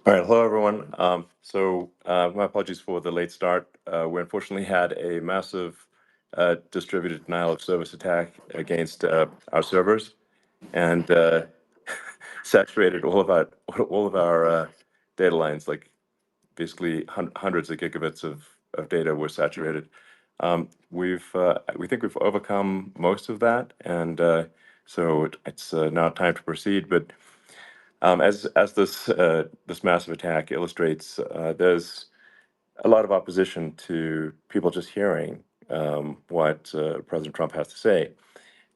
All right, hello everyone. My apologies for the late start. We unfortunately had a massive distributed denial of service attack against our servers, and saturated all of our data lines. Like basically hundreds of gigabits of data were saturated. We think we've overcome most of that, and it's now time to proceed. But as this massive attack illustrates, there's a lot of opposition to people just hearing what President Trump has to say,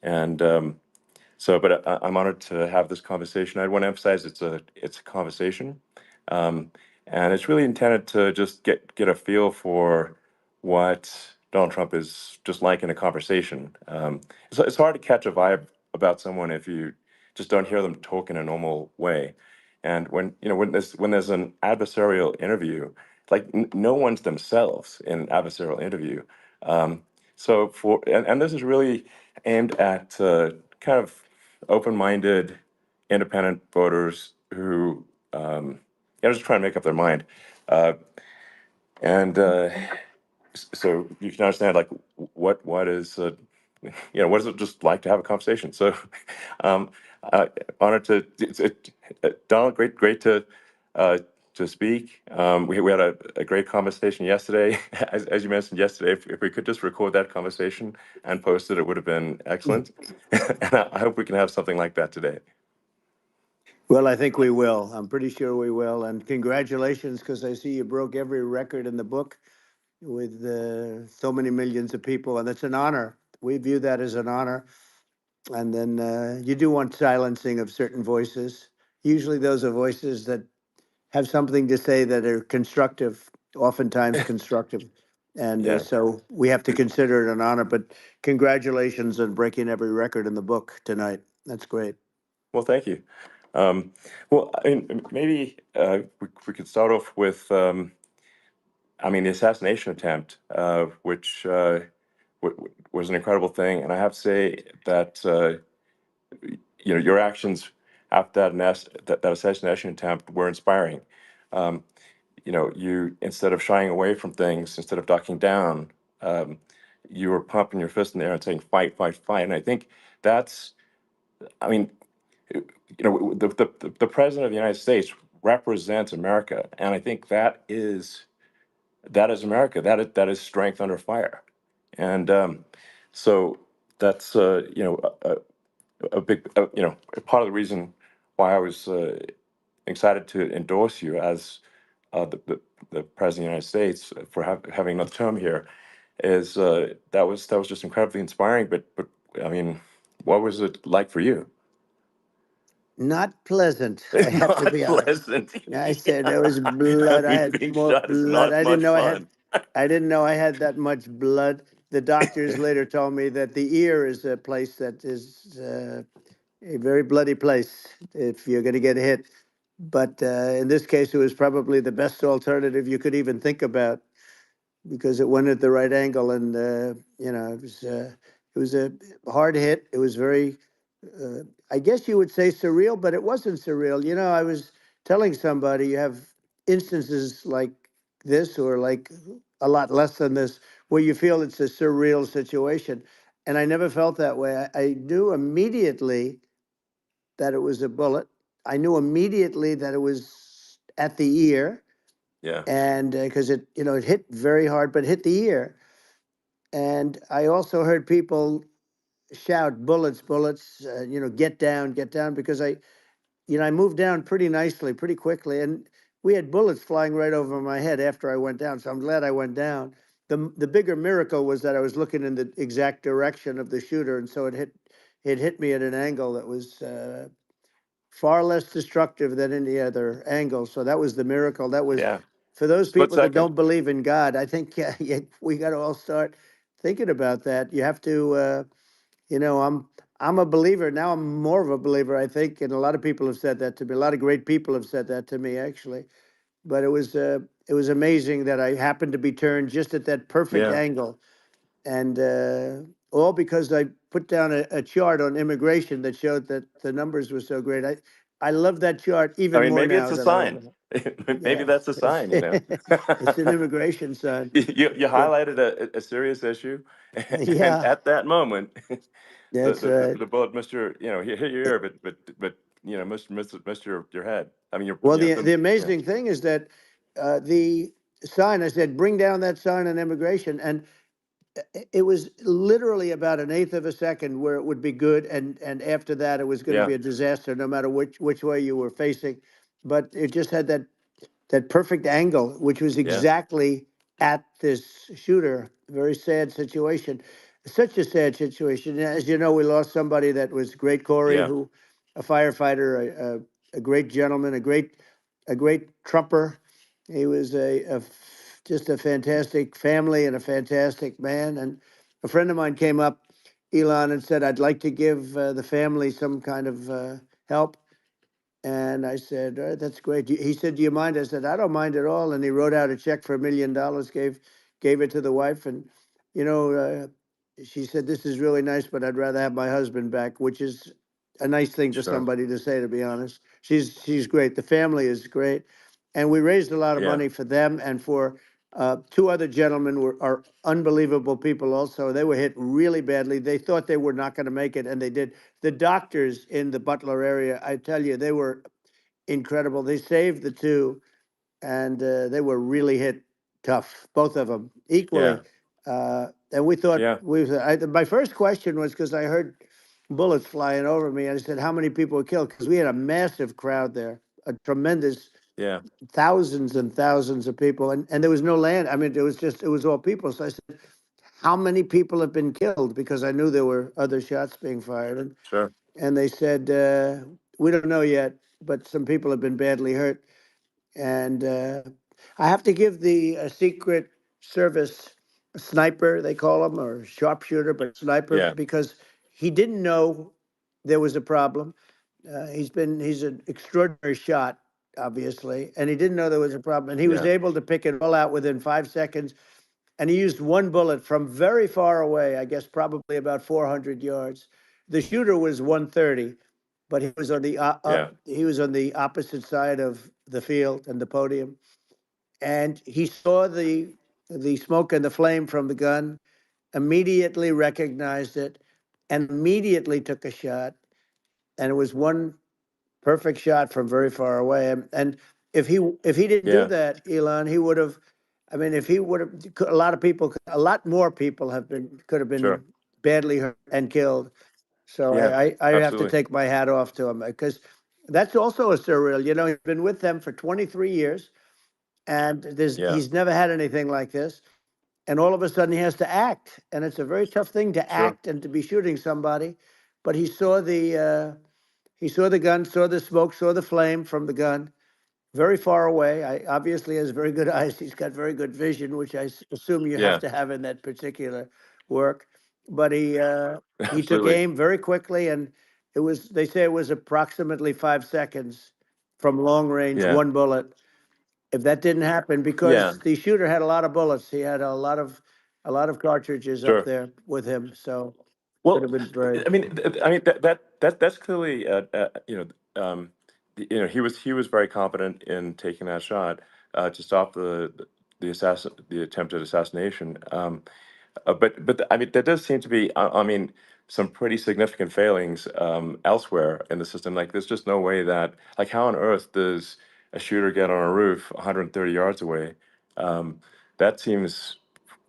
and I'm honored to have this conversation. I want to emphasize it's a conversation, um, and it's really intended to just get a feel for what Donald Trump is just like in a conversation. It's hard to catch a vibe about someone if you just don't hear them talk in a normal way. And when there's an adversarial interview, like no one's themselves in an adversarial interview. Um, and this is really aimed at kind of open-minded, independent voters who just try to make up their mind. Uh, and so you can understand like what is what is it just like to have a conversation. So um, honored to Donald, great uh, to speak. We had a great conversation yesterday. As you mentioned yesterday, if we could just record that conversation and post it, it would have been excellent. And I hope we can have something like that today. Well, I think we will. I'm pretty sure we will. And congratulations, because I see you broke every record in the book with so many millions of people, and it's an honor. We view that as an honor. And then you do want silencing of certain voices. Usually, those are voices that have something to say that are constructive, oftentimes constructive. And Yeah. so we have to consider it an honor. But congratulations on breaking every record in the book tonight. That's great. Well, thank you. Um, well, I mean, maybe we could start off with, the assassination attempt, which was an incredible thing. And I have to say that, your actions after that assassination attempt were inspiring. Um, you, instead of shying away from things, instead of ducking down, um, you were pumping your fist in the air and saying, fight, fight, fight. And I think that's, I mean, the president of the United States represents America, and I think that is America. That is strength under fire, and so that's a big part of the reason why I was excited to endorse you as the president of the United States for having another term here. Is that was just incredibly inspiring. But I mean, what was it like for you? Not pleasant, I have to Not be honest. pleasant. I said there was Yeah. blood. I had Being more shot is blood. not much fun. I didn't know I had that much blood. The doctors later told me that the ear is a place that is a very bloody place if you're going to get hit. But in this case, it was probably the best alternative you could even think about because it went at the right angle, and it was a hard hit. It was very, uh, I guess you would say surreal, but it wasn't surreal. I was telling somebody you have instances like this, or like a lot less than this, where you feel it's a surreal situation, and I never felt that way. I knew immediately that it was a bullet. I knew immediately that it was at the ear, Yeah. and because it hit very hard, but hit the ear. And I also heard people shout, "Bullets, bullets!" Get down, because I moved down pretty nicely, pretty quickly, and we had bullets flying right over my head after I went down. So I'm glad I went down. The bigger miracle was that I was looking in the exact direction of the shooter, and so it hit me at an angle that was far less destructive than any other angle. So that was the miracle. That was Yeah. for those Split people that second. don't believe in God. I think yeah, we got to all start thinking about that. You have to, I'm a believer now. I'm more of a believer, I think, and a lot of people have said that to me. A lot of great people have said that to me, actually. But it was amazing that I happened to be turned just at that perfect Yeah. angle, and all because I put down a chart on immigration that showed that the numbers were so great. I love that chart I even mean, more maybe it's now a that I sign. remember. Maybe Yeah, that's a sign, you know. it's an immigration sign. You But highlighted a serious issue, and yeah, at that moment, that's right. the bullet missed your, you know, hit your ear, but you know, missed your head. I mean, your, Well, you know, the yeah, amazing thing is that the sign, I said, bring down that sign on immigration. And it was literally about an eighth of a second where it would be good. And after that, it was going to yeah, be a disaster, no matter which way you were facing. But it just had that perfect angle, which was yeah, exactly at this shooter. Very sad situation. Such a sad situation. As you know, we lost somebody that was great, Corey, yeah, who, a firefighter, a great gentleman, a great trumper. He was just a fantastic family and a fantastic man. And a friend of mine came up, Elon, and said, "I'd like to give the family some kind of help." And I said, "All right, that's great." He said, "Do you mind?" I said, "I don't mind at all." And he wrote out a check for $1 million, gave it to the wife. And, you know, she said, "This is really nice, but I'd rather have my husband back," which is a nice thing for sure, somebody to say, to be honest. She's great. The family is great. And we raised a lot of yeah, money for them and for two other gentlemen are unbelievable people also. They were hit really badly. They thought they were not going to make it, and they did. The doctors in the Butler area, I tell you, they were incredible. They saved the two, and they were really hit tough, both of them yeah, equally. And we thought yeah, my first question was because I heard bullets flying over me. And I said, "How many people were killed?" Because we had a massive crowd there, a tremendous yeah, thousands and thousands of people, and there was no land. I mean, it was all people. So I said, "How many people have been killed?" Because I knew there were other shots being fired, sure, and they said, "We don't know yet, but some people have been badly hurt." And I have to give the Secret Service sniper, they call him, or sharpshooter, but sniper, yeah, because he didn't know there was a problem. He's an extraordinary shot, obviously, and he didn't know there was a problem. And he was yeah, able to pick it all out within 5 seconds. And he used one bullet from very far away, I guess probably about 400 yards. The shooter was 130, but yeah, he was on the opposite side of the field and the podium, and he saw the smoke and the flame from the gun, immediately recognized it, and immediately took a shot. And it was one perfect shot from very far away. And if he didn't do yeah, that, Elon, he would have. I mean, if he would have, a lot more people could have been sure, badly hurt and killed. So yeah, I have to absolutely, take my hat off to him because that's also a surreal. You know, he's been with them for 23 years, and yeah, he's never had anything like this. And all of a sudden, he has to act, and it's a very tough thing to sure, act and to be shooting somebody. But he saw the gun, saw the smoke, saw the flame from the gun, very far away. I obviously has very good eyes. He's got very good vision, which assume you have yeah, to have in that particular work. But he took absolutely, aim very quickly, and they say it was approximately 5 seconds from long range, yeah, one bullet. If that didn't happen, yeah, because the shooter had a lot of bullets, he had a lot of cartridges up sure. there with him, so could Well, have been very. I mean that's clearly, you know, he was very confident in taking that shot to stop the attempted assassination. But I mean, there does seem to be, I mean, some pretty significant failings elsewhere in the system. Like, there's just no way that, like, how on earth does a shooter get on a roof 130 yards away? That seems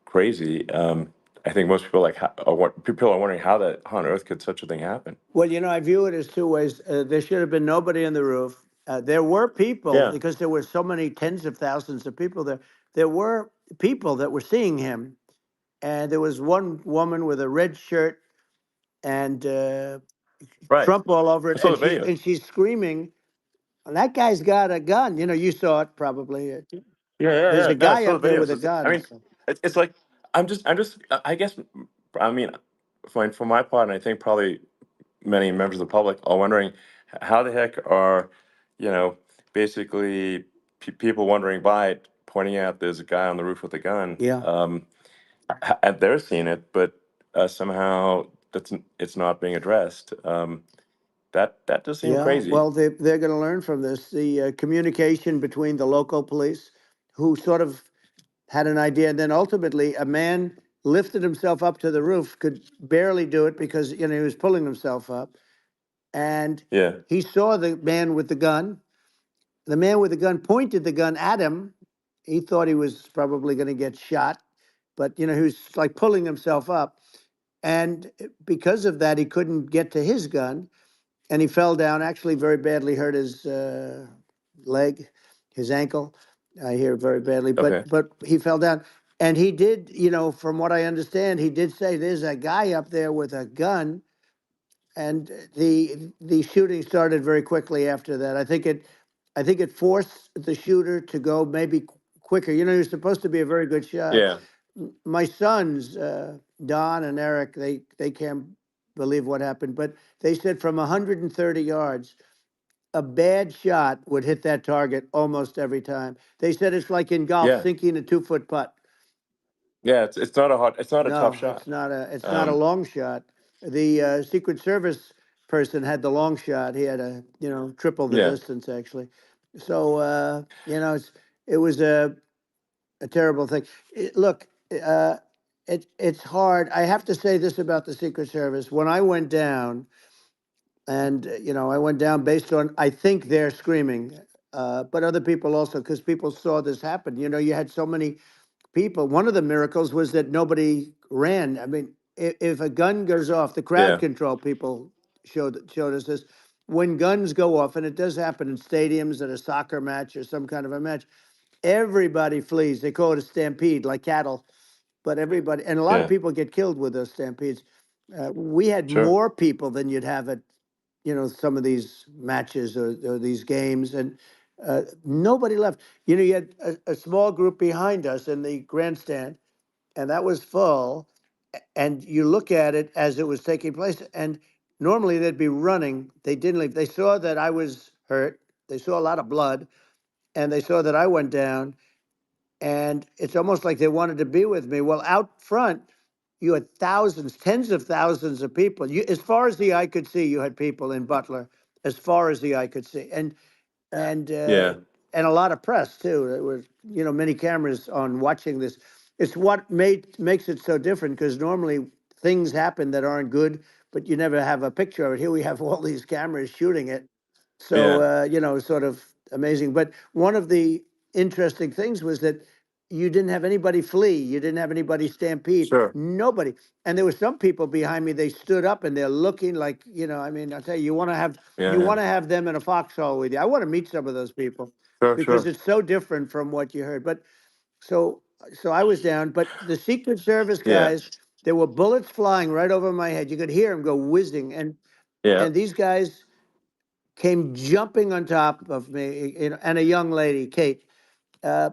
crazy. I think most people people are wondering how on earth could such a thing happen? Well, I view it as two ways. There should have been nobody on the roof. There were people, Yeah, because there were so many tens of thousands of people there. There were people that were seeing him, and there was one woman with a red shirt and right. Trump all over I it, saw and the she's video. and she's screaming, "That guy's got a gun!" You saw it probably. Yeah, yeah, There's yeah. a No, I guy saw the up there video. with a So I gun. mean, So, it's like I guess, I mean, for my part, and I think probably many members of the public are wondering how the heck are, you know, basically people wondering by it, pointing out there's a guy on the roof with a gun, yeah. and they're seeing it, but somehow it's not being addressed. That does seem Yeah, crazy. well, they're going to learn from this. The communication between the local police, who sort of had an idea, and then ultimately a man lifted himself up to the roof, could barely do it because he was pulling himself up, and Yeah, he saw the man with the gun. The man with the gun pointed the gun at him. He thought he was probably going to get shot, but he was like pulling himself up, and because of that, he couldn't get to his gun, and he fell down. Actually, very badly hurt his leg, his ankle. I hear very badly, but okay. he fell down, and he did. From what I understand, he did say there's a guy up there with a gun, and the shooting started very quickly after that. I think it forced the shooter to go maybe quicker. He was supposed to be a very good shot. Yeah, My sons, Don and Eric, they can't believe what happened, but they said from 130 yards, a bad shot would hit that target almost every time. They said it's like in golf, yeah, sinking a 2-foot putt. yeah. It's not a tough No, shot. it's not a Um, long shot. The Secret Service person had the long shot. He had triple the yeah, distance actually. So it was a terrible thing. Look, it's hard. I have to say this about the Secret Service. When I went down, and I went down based on, I think, they're screaming, but other people also, because people saw this happen. You had so many people. One of the miracles was that nobody ran. I mean, if a gun goes off, the crowd yeah, control people showed us this. When guns go off, and it does happen in stadiums at a soccer match or some kind of a match, everybody flees. They call it a stampede, like cattle. But everybody, and a lot of yeah. people get killed with those stampedes. We had Sure. more people than you'd have at some of these matches or these games, and nobody left. You had a small group behind us in the grandstand, and that was full. And you look at it as it was taking place, and normally they'd be running. They didn't leave. They saw that I was hurt. They saw a lot of blood, and they saw that I went down, and it's almost like they wanted to be with me. Well, out front, you had thousands, tens of thousands of people. As far as the eye could see, you had people in Butler, as far as the eye could see, and uh, Yeah, and a lot of press too. There were many cameras on watching this. It's what makes it so different, because normally things happen that aren't good, but you never have a picture of it. Here we have all these cameras shooting it, so yeah. sort of amazing. But one of the interesting things was that you didn't have anybody flee, you didn't have anybody stampede, Sure. nobody. And there were some people behind me. They stood up and they're looking like, I mean, I'll tell you, Yeah, you yeah. want to have them in a foxhole with you. I want to meet some of those people, Sure, because sure. it's so different from what you heard. But so I was down, but the Secret Service Yeah, guys, there were bullets flying right over my head. You could hear them go whizzing, yeah, and these guys came jumping on top of me, and a young lady, Kate, uh,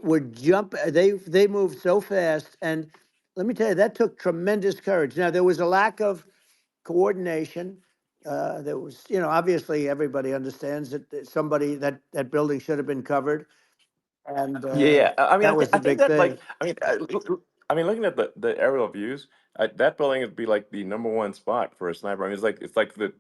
would jump. They moved so fast, and let me tell you, that took tremendous courage. Now there was a lack of coordination. There was, obviously everybody understands that somebody that building should have been covered, and yeah, yeah. I mean, that was I the think big that like, thing. I mean, looking at the aerial views, that building would be like the number one spot for a sniper. I mean, it's like the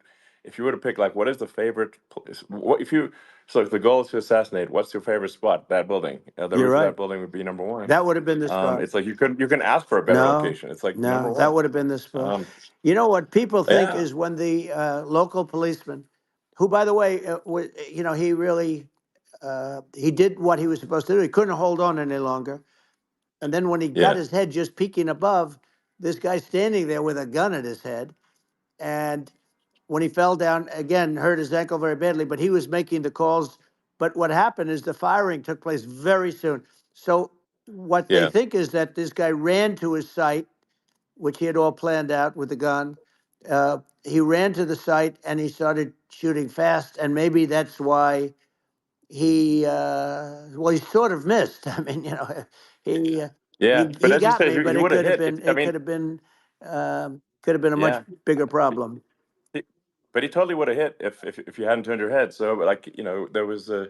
if you were to pick like what is the favorite place, what if you so if the goal is to assassinate, what's your favorite spot? That building, the You're roof of right. that building would be number one. That would have been the spot. It's like you can ask for a better No, location. It's like number no, that one. would have been the spot. Um, You know what people think yeah, is when the local policeman, who, by the way, he really he did what he was supposed to do. He couldn't hold on any longer. And then when he got yeah, his head just peeking above, this guy standing there with a gun at his head. And when he fell down, again, hurt his ankle very badly, but he was making the calls. But what happened is the firing took place very soon. So what they yeah, think is that this guy ran to his site, which he had all planned out with the gun. He ran to the site and he started shooting fast. And maybe that's why he sort of missed. I mean, he uh, yeah. But he as you got said, me, but he it would have could have hit. If been I it mean, could have been a much yeah. bigger problem. But he totally would have hit if you hadn't turned your head. So like there was a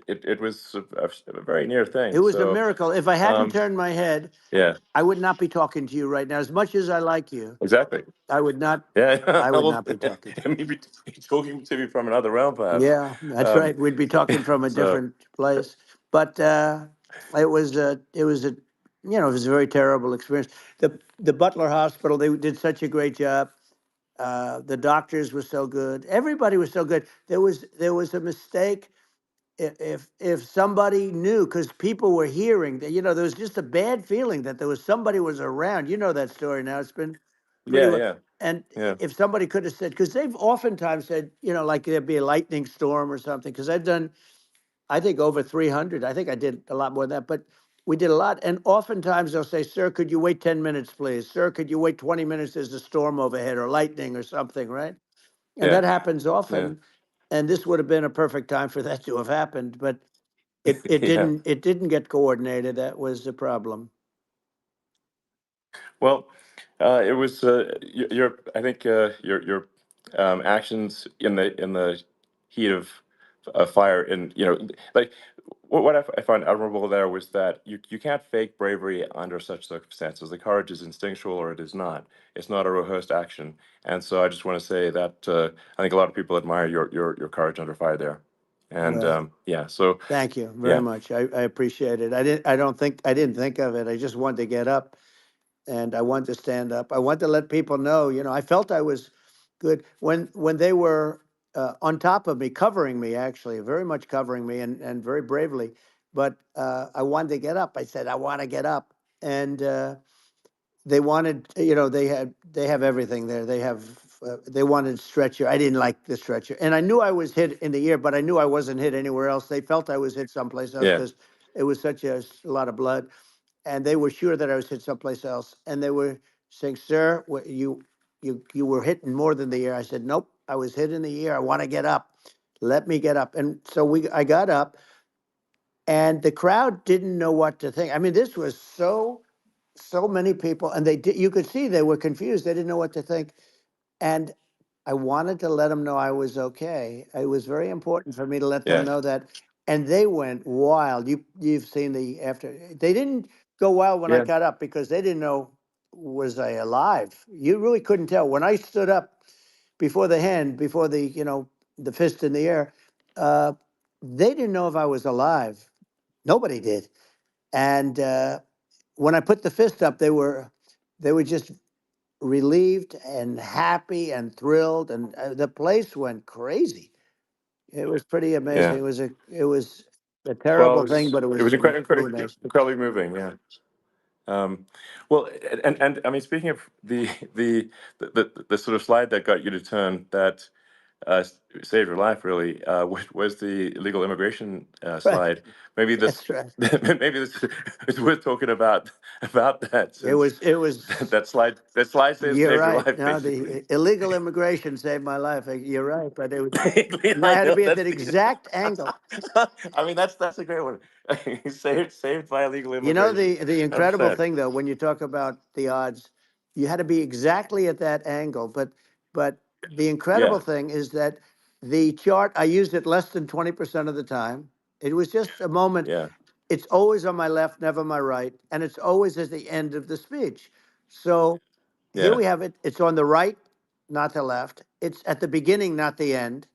it was a very near It thing. was a So miracle. If I hadn't um, turned my head, yeah, I would not be talking to you right now. As much as I like you, exactly. I would not. Yeah, I would well, not be talking to you. maybe talking to me from another realm, perhaps. Yeah, that's Um, right. We'd be talking from a so different place. But it was a very terrible experience. The Butler Hospital, they did such a great job. The doctors were so good. Everybody was so good. There was a mistake. If somebody knew, because people were hearing that, there was just a bad feeling that there was somebody was around. You know that story now. It's been pretty yeah, well. yeah, And yeah, if somebody could have said, because they've oftentimes said, like there'd be a lightning storm or something. Because I've done, I think over 300. I think I did a lot more than that, but we did a lot. And oftentimes they'll say, "Sir, could you wait 10 minutes, please? Sir, could you wait 20 minutes? There's a storm overhead or lightning or something," right? And yeah, that happens yeah, often. And this would have been a perfect time for that to have happened, but it yeah. didn't get coordinated. That was the problem. Well, it was your I think your actions in the heat of fire, and like what I find admirable there was that you can't fake bravery under such circumstances. The courage is instinctual or it is not. It's not a rehearsed action. And so I just want to say that I think a lot of people admire your courage under fire there. And Well, yeah, so thank you very yeah, much. I appreciate it. I didn't think of it. I just wanted to get up and I wanted to stand up. I wanted to let people know, I felt I was good when they were on top of me, covering me, actually, very much covering me and very bravely. But I wanted to get up. I said, I want to get up. And they wanted, they have everything there. They wanted stretcher. I didn't like the stretcher, and I knew I was hit in the ear, but I knew I wasn't hit anywhere else. They felt I was hit someplace else yeah, because it was such a lot of blood, and they were sure that I was hit someplace else. And they were saying, "Sir, you were hit in more than the ear." I said, "Nope, I was hit in the ear. I want to get up. Let me get up." And so I got up, and the crowd didn't know what to think. I mean, this was so many people, and you could see they were confused. They didn't know what to think. And I wanted to let them know I was okay. It was very important for me to let them yeah, know that. And they went wild. You've seen the after. They didn't go wild when I yeah, got up because they didn't know, was I alive. You really couldn't tell when I stood up before the hand, before the fist in the air. Uh, they didn't know if I was alive. Nobody did. And when I put the fist up, they were just relieved and happy and thrilled, and the place went crazy. It was pretty amazing. yeah. It was a Well, terrible thing, but it it was was pretty amazing. incredibly moving. Yeah. Um, well, and I mean, speaking of the sort of slide that got you to turn that saved your life, really, was the illegal immigration Right, slide. Maybe this, that's right. maybe this is worth talking about that, It since was. It was. that slide You're saved your right. life, No, basically. the illegal immigration saved my life. You're right, but and I I had to know be at that's that exact angle. I mean, that's a great one. Saved by illegal You know immigration. the incredible 100%. thing though, when you talk about the odds, you had to be exactly at that angle. But the incredible Yeah, thing is that the chart I used it less than 20% of the time. It was just a moment. yeah, It's always on my left, never my right, and it's always at the end of the speech. So here yeah, we have it. It's on the right, not the left. It's at the beginning, not the end.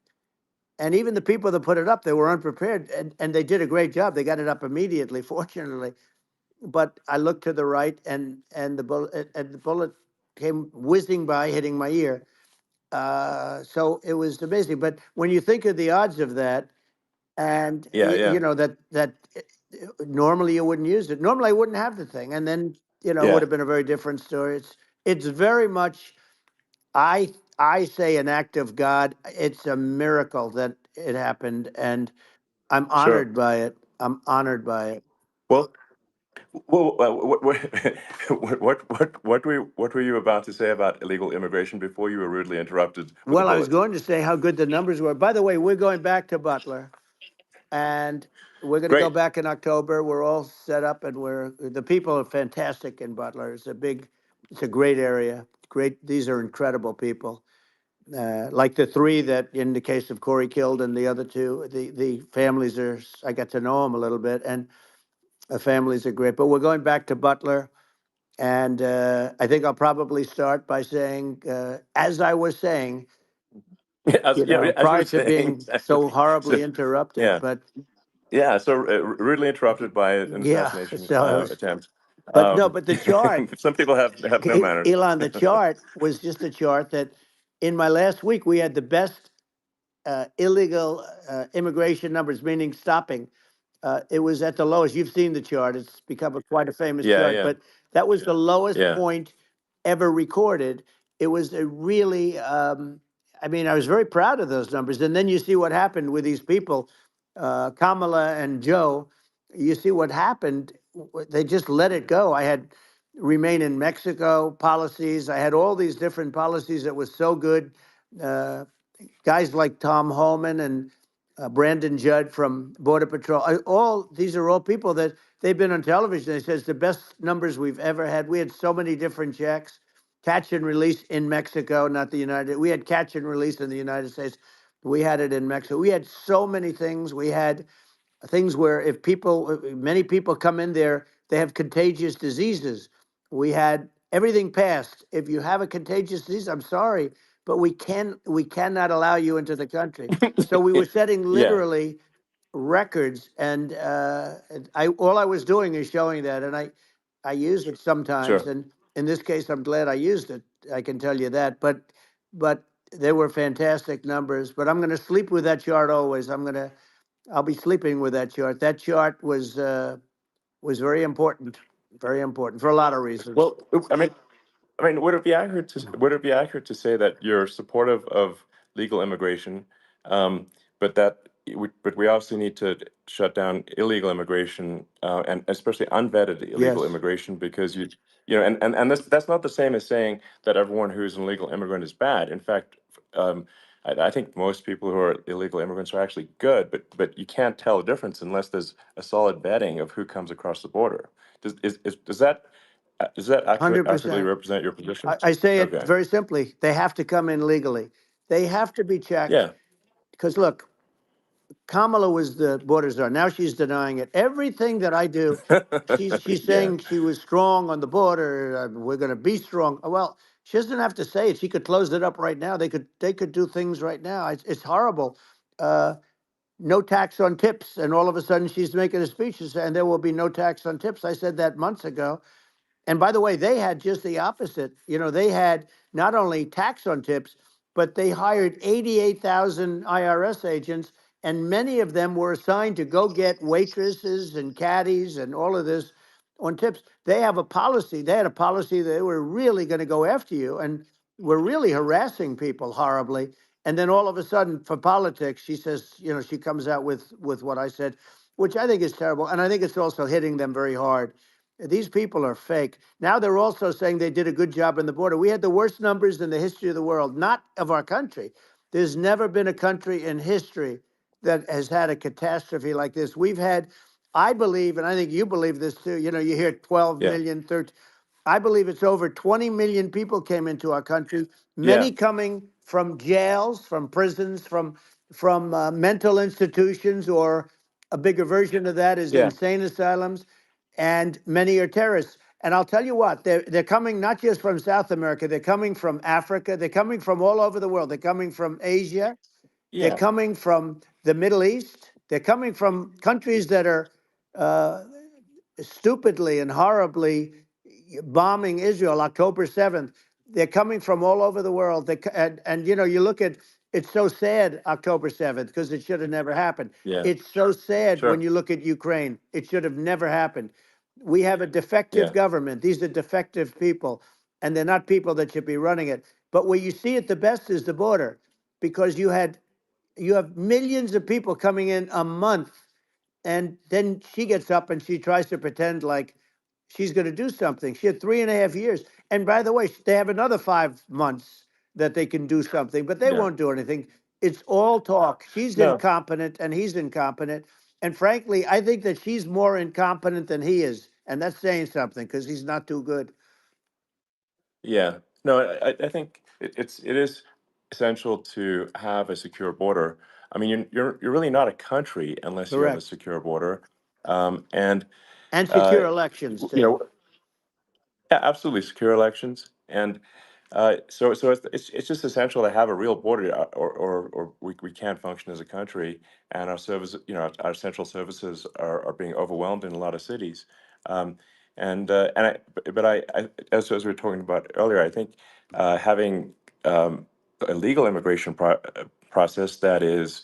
And even the people that put it up, they were unprepared, and they did a great job. They got it up immediately, fortunately. But I looked to the right, and the bullet came whizzing by, hitting my ear. So it was amazing. But when you think of the odds of that, and yeah, yeah, normally you wouldn't use it. Normally I wouldn't have the thing, and then it would yeah, have been a very different story. It's very much, I say, an act of God. It's a miracle that it happened, and I'm sure. honored by it. I'm honored by it. Well, what were you about to say about illegal immigration before you were rudely interrupted with a Well, I was bullet? going to say how good the numbers were. By the way, we're going back to Butler, and we're going to go Great. back in October. We're all set up, and the people are fantastic in Butler. It's a great area. Great, these are incredible people. like the three that, in the case of Corey killed, and the other two, the families are. I got to know them a little bit, and the families are great. But we're going back to Butler, and I think I'll probably start by saying, as I was saying, As, yeah, as you prior were to saying, being exactly. so So, horribly interrupted, yeah, but yeah. So rudely interrupted by an yeah, assassination so it was. attempt. But no, but the chart, Some people have no manners. Elon, the chart was just a chart that in my last week we had the best illegal immigration numbers, meaning stopping. It was at the lowest. You've seen the chart. It's become quite a famous Yeah, chart, yeah, but that was the lowest yeah. point ever recorded. It was a really, I mean, I was very proud of those numbers. And then you see what happened with these people, Kamala and Joe. You see what happened. They just let it go. I had remain in Mexico policies. I had all these different policies that was so good. Uh, Guys like Tom Holman and Brandon Judd from Border Patrol. All these are all people that they've been on television. They says the best numbers we've ever had. We had so many different checks, catch and release in Mexico, not the United. We had catch and release in the United States. We had it in Mexico. We had so many things. We had things where if people, many people come in there, they have contagious diseases. We had everything passed. If you have a contagious disease, I'm sorry, but we cannot allow you into the country. So we were setting Yeah, literally records, and I all I was doing is showing that, and I use it sometimes, sure. and in this case, I'm glad I used it. I can tell you that, but they were fantastic numbers. But I'm going to sleep with that chart always. I'll be sleeping with that chart. That chart was very important for a lot of reasons. Well, I mean, would it be accurate to say that you're supportive of legal immigration, but but we also need to shut down illegal immigration, and especially unvetted illegal Yes, immigration, because and that's not the same as saying that everyone who's an illegal immigrant is bad. In fact, I think most people who are illegal immigrants are actually good, but you can't tell the difference unless there's a solid vetting of who comes across the border. Does that accurately 100%. represent your position? I say it Okay. very simply. They have to come in legally. They have to be checked Yeah. because look, Kamala was the border czar. Now she's denying it. Everything that I do, she's Yeah. saying she was strong on the border. We're going to be strong. Well, she doesn't have to say it. She could close it up right now. They could do things right now. It's horrible. Uh, no tax on tips, and all of a sudden she's making a speech and there will be no tax on tips. I said that months ago. And by the way, they had just the opposite. They had not only tax on tips, but they hired 88,000 IRS agents, and many of them were assigned to go get waitresses and caddies and all of this on tips. They have a policy. They had a policy that they were really going to go after you and were really harassing people horribly. And then all of a sudden, for politics, she says, she comes out with what I said, which I think is terrible. And I think it's also hitting them very hard. These people are fake. Now they're also saying they did a good job on the border. We had the worst numbers in the history of the world, not of our country. There's never been a country in history that has had a catastrophe like this. We've had, I believe, and I think you believe this too, you hear 12 Yeah. million, 13. I believe it's over 20 million people came into our country, Yeah. many coming from jails, from prisons, from mental institutions, or a bigger version of that is Yeah. insane asylums, and many are terrorists. And I'll tell you what, they're coming not just from South America, they're coming from Africa, they're coming from all over the world. They're coming from Asia, they're Yeah. coming from the Middle East, they're coming from countries that are uh, stupidly and horribly bombing Israel October 7th. They're coming from all over the world. And you look at it's so sad October 7th because it should have never happened. Yeah. It's so sad when Sure. you look at Ukraine. It should have never happened. We have a defective Yeah. government. These are defective people, and they're not people that should be running it. But where you see it the best is the border, because you have millions of people coming in a month, and then she gets up and she tries to pretend like she's going to do something. She had 3.5 years. And by the way, they have another 5 months that they can do something, but they Yeah. won't do anything. It's all talk. She's No. incompetent and he's incompetent. And frankly, I think that she's more incompetent than he is. And that's saying something because he's not too good. Yeah. No, I think it is. essential to have a secure border. I mean, you're really not a country unless you have a Correct. secure border, and And uh, secure elections you too. know, yeah, absolutely secure elections, and so it's just essential to have a real border, or we can't function as a country, and our service, our central services are being overwhelmed in a lot of cities, um, and as we were talking about earlier, I think having a legal immigration process that is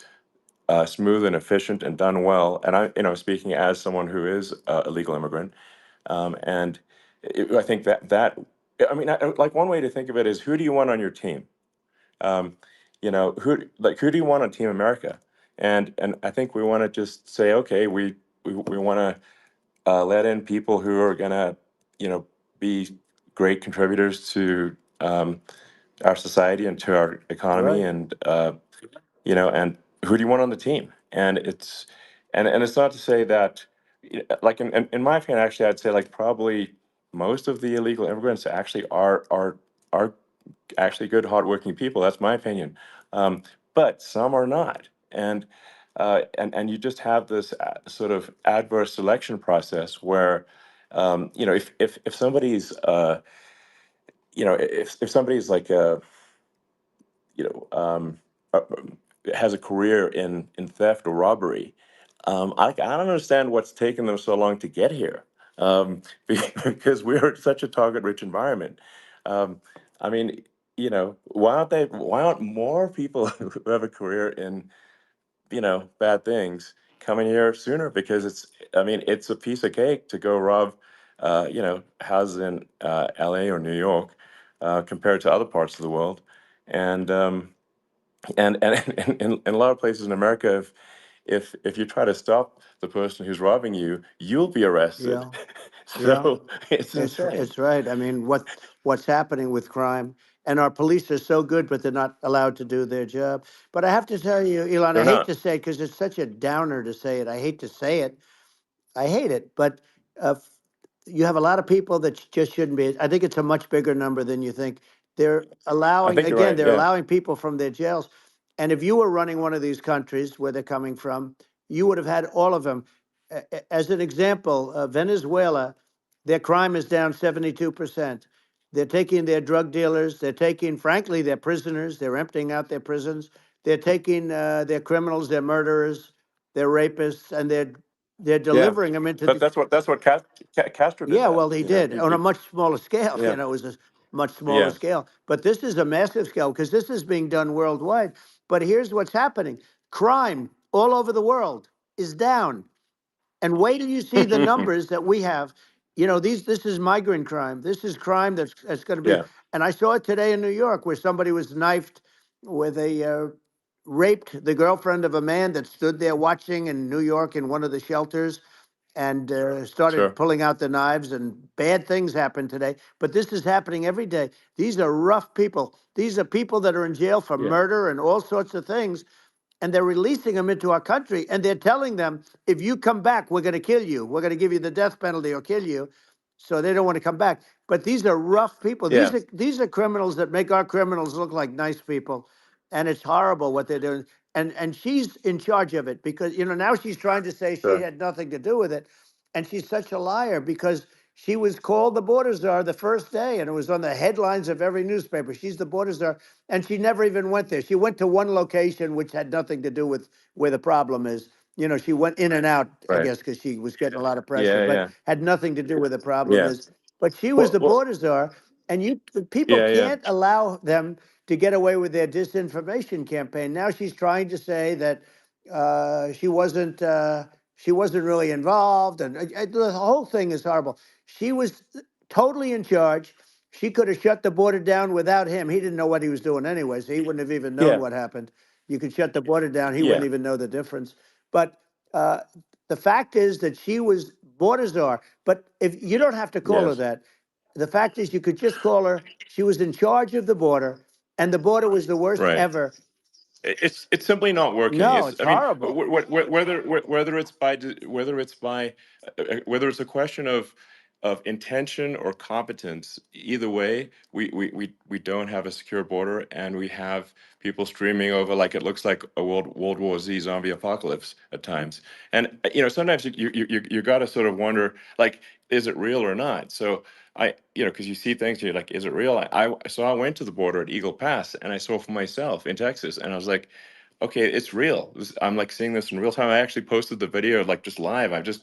smooth and efficient and done well, and speaking as someone who is a legal immigrant, and I think I mean, like one way to think of it is, who do you want on your team? Um, who do you want on Team America? And I think we want to just say, okay, we want to let in people who are gonna, be great contributors to our society and to our economy, Right. and who do you want on the team? And it's not to say that, like in my opinion, actually, I'd say like probably most of the illegal immigrants actually are actually good, hardworking people. That's my opinion. But some are not, and you just have this sort of adverse selection process where, if somebody's if somebody's like you know, uh, has a career in theft or robbery, I don't understand what's taken them so long to get here, because we're such a target-rich environment. Um, I mean, why aren't more people who have a career in, bad things coming here sooner? Because I mean, it's a piece of cake to go rob, houses in LA or New York, compared to other parts of the world. And in a lot of places in America, if you try to stop the person who's robbing you, you'll be arrested. Yeah. Yeah. So it's insane. It's right. I mean, what's happening with crime, and our police are so good, but they're not allowed to do their job. But I have to tell you, Elon, I They're hate not. to say it because it's such a downer to say it. I hate to say it. I hate it, but you have a lot of people that just shouldn't be. I think it's a much bigger number than you think. They're I allowing, think you're again, right. they're Yeah. allowing people from their jails. And if you were running one of these countries where they're coming from, you would have had all of them. As an example, Venezuela, their crime is down 72%. They're taking their drug dealers, they're taking, frankly, their prisoners, they're emptying out their prisons. They're taking their criminals, their murderers, their rapists, and they're Yeah. delivering them into But the. that's what Castro did Yeah, that. well, he did He, on a much smaller scale. yeah. It was a much smaller Yeah. scale. But this is a massive scale because this is being done worldwide. But here's what's happening: crime all over the world is down. And wait till you see the numbers that we have. This is migrant crime. This is crime that's going to be. Yeah. And I saw it today in New York where somebody was knifed with raped the girlfriend of a man that stood there watching in New York in one of the shelters and started Sure. pulling out the knives, and bad things happened today. But this is happening every day. These are rough people. These are people that are in jail for Yeah. murder and all sorts of things, and they're releasing them into our country, and they're telling them, if you come back, we're going to kill you. We're going to give you the death penalty or kill you. So they don't want to come back. But these are rough people. Yeah. These are criminals that make our criminals look like nice people, and it's horrible what they're doing. And she's in charge of it because now she's trying to say she Sure. had nothing to do with it, and she's such a liar because she was called the border czar the first day, and it was on the headlines of every newspaper. She's the border czar, and she never even went there. She went to one location which had nothing to do with where the problem is. She went in and out, I Right. guess, because she was getting a lot of pressure, Yeah. but Yeah. had nothing to do where the problem Yeah. is. But she was the Well. border czar, and the people Yeah. Yeah. can't allow them to get away with their disinformation campaign. Now she's trying to say that she wasn't. She wasn't really involved, and the whole thing is horrible. She was totally in charge. She could have shut the border down without him. He didn't know what he was doing anyway, so he wouldn't have even known Yeah. what happened. You could shut the border down, he wouldn't Yeah. even know the difference. But uh, the fact is that she was border czar. But if you don't have to call her Yes. that, the fact is you could just call her. She was in charge of the border, and the border was the worst Right. ever. It's simply not working. No, It's, it's I mean, horrible. whether it's by whether it's a question of of intention or competence. Either way, we don't have a secure border, and we have people streaming over like it looks like a World War Z zombie apocalypse at times. And sometimes you got to sort of wonder, like, is it real or not? So because you see things, you're like, is it real? So I went to the border at Eagle Pass, and I saw for myself in Texas, and I was like, okay, it's real. I'm like seeing this in real time. I actually posted the video like just live. I just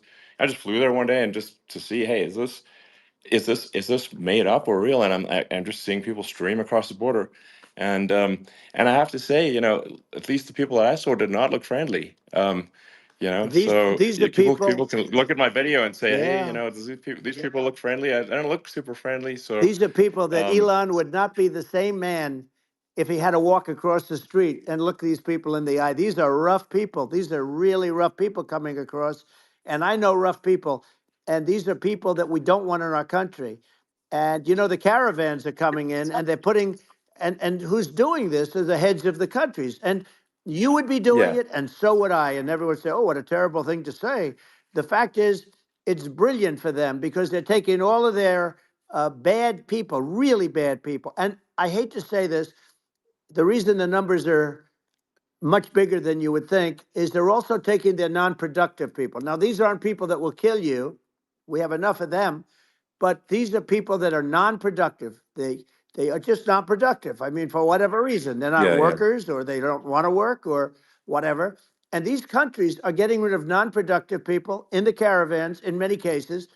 flew there one day and just to see, hey, is this made up or real? And I'm just seeing people stream across the border, and I have to say, at least the people that I saw did not look friendly. So These are people people. can look at my video and say, hey, Yeah. does these people look friendly? I don't look super friendly. So These are people that um, Elon would not be the same man if he had to walk across the street and look these people in the eye. These are rough people. These are really rough people coming across. And I know rough people. And these are people that we don't want in our country. And the caravans are coming in and they're putting, and who's doing this are the heads of the countries. And you would be doing yeah, it, and so would I. And everyone would say, oh, what a terrible thing to say. The fact is, it's brilliant for them because they're taking all of their bad people, really bad people. And I hate to say this, the reason the numbers are much bigger than you would think is they're also taking their non-productive people. Now, these aren't people that will kill you. We have enough of them, but these are people that are non-productive. They are just not productive. I mean, for whatever reason, they're not yeah. workers or they don't want to work or whatever. And these countries are getting rid of non-productive people in the caravans in many cases,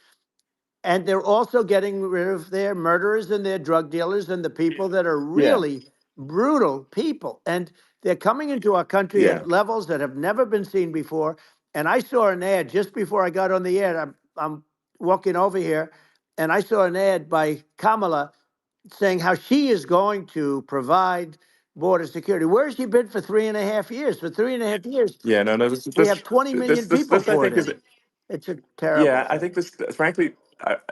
and they're also getting rid of their murderers and their drug dealers and the people that are Yeah, really brutal people. And they're coming into our country yeah, at levels that have never been seen before. And I saw an ad just before I got on the air. I'm walking over here, and I saw an ad by Kamala saying how she is going to provide border security. Where has she been for 3.5 years? For 3.5 years, yeah. No, no. we have 20 million people This I poured think in. is. It's a terrible Yeah, I thing. think this, frankly,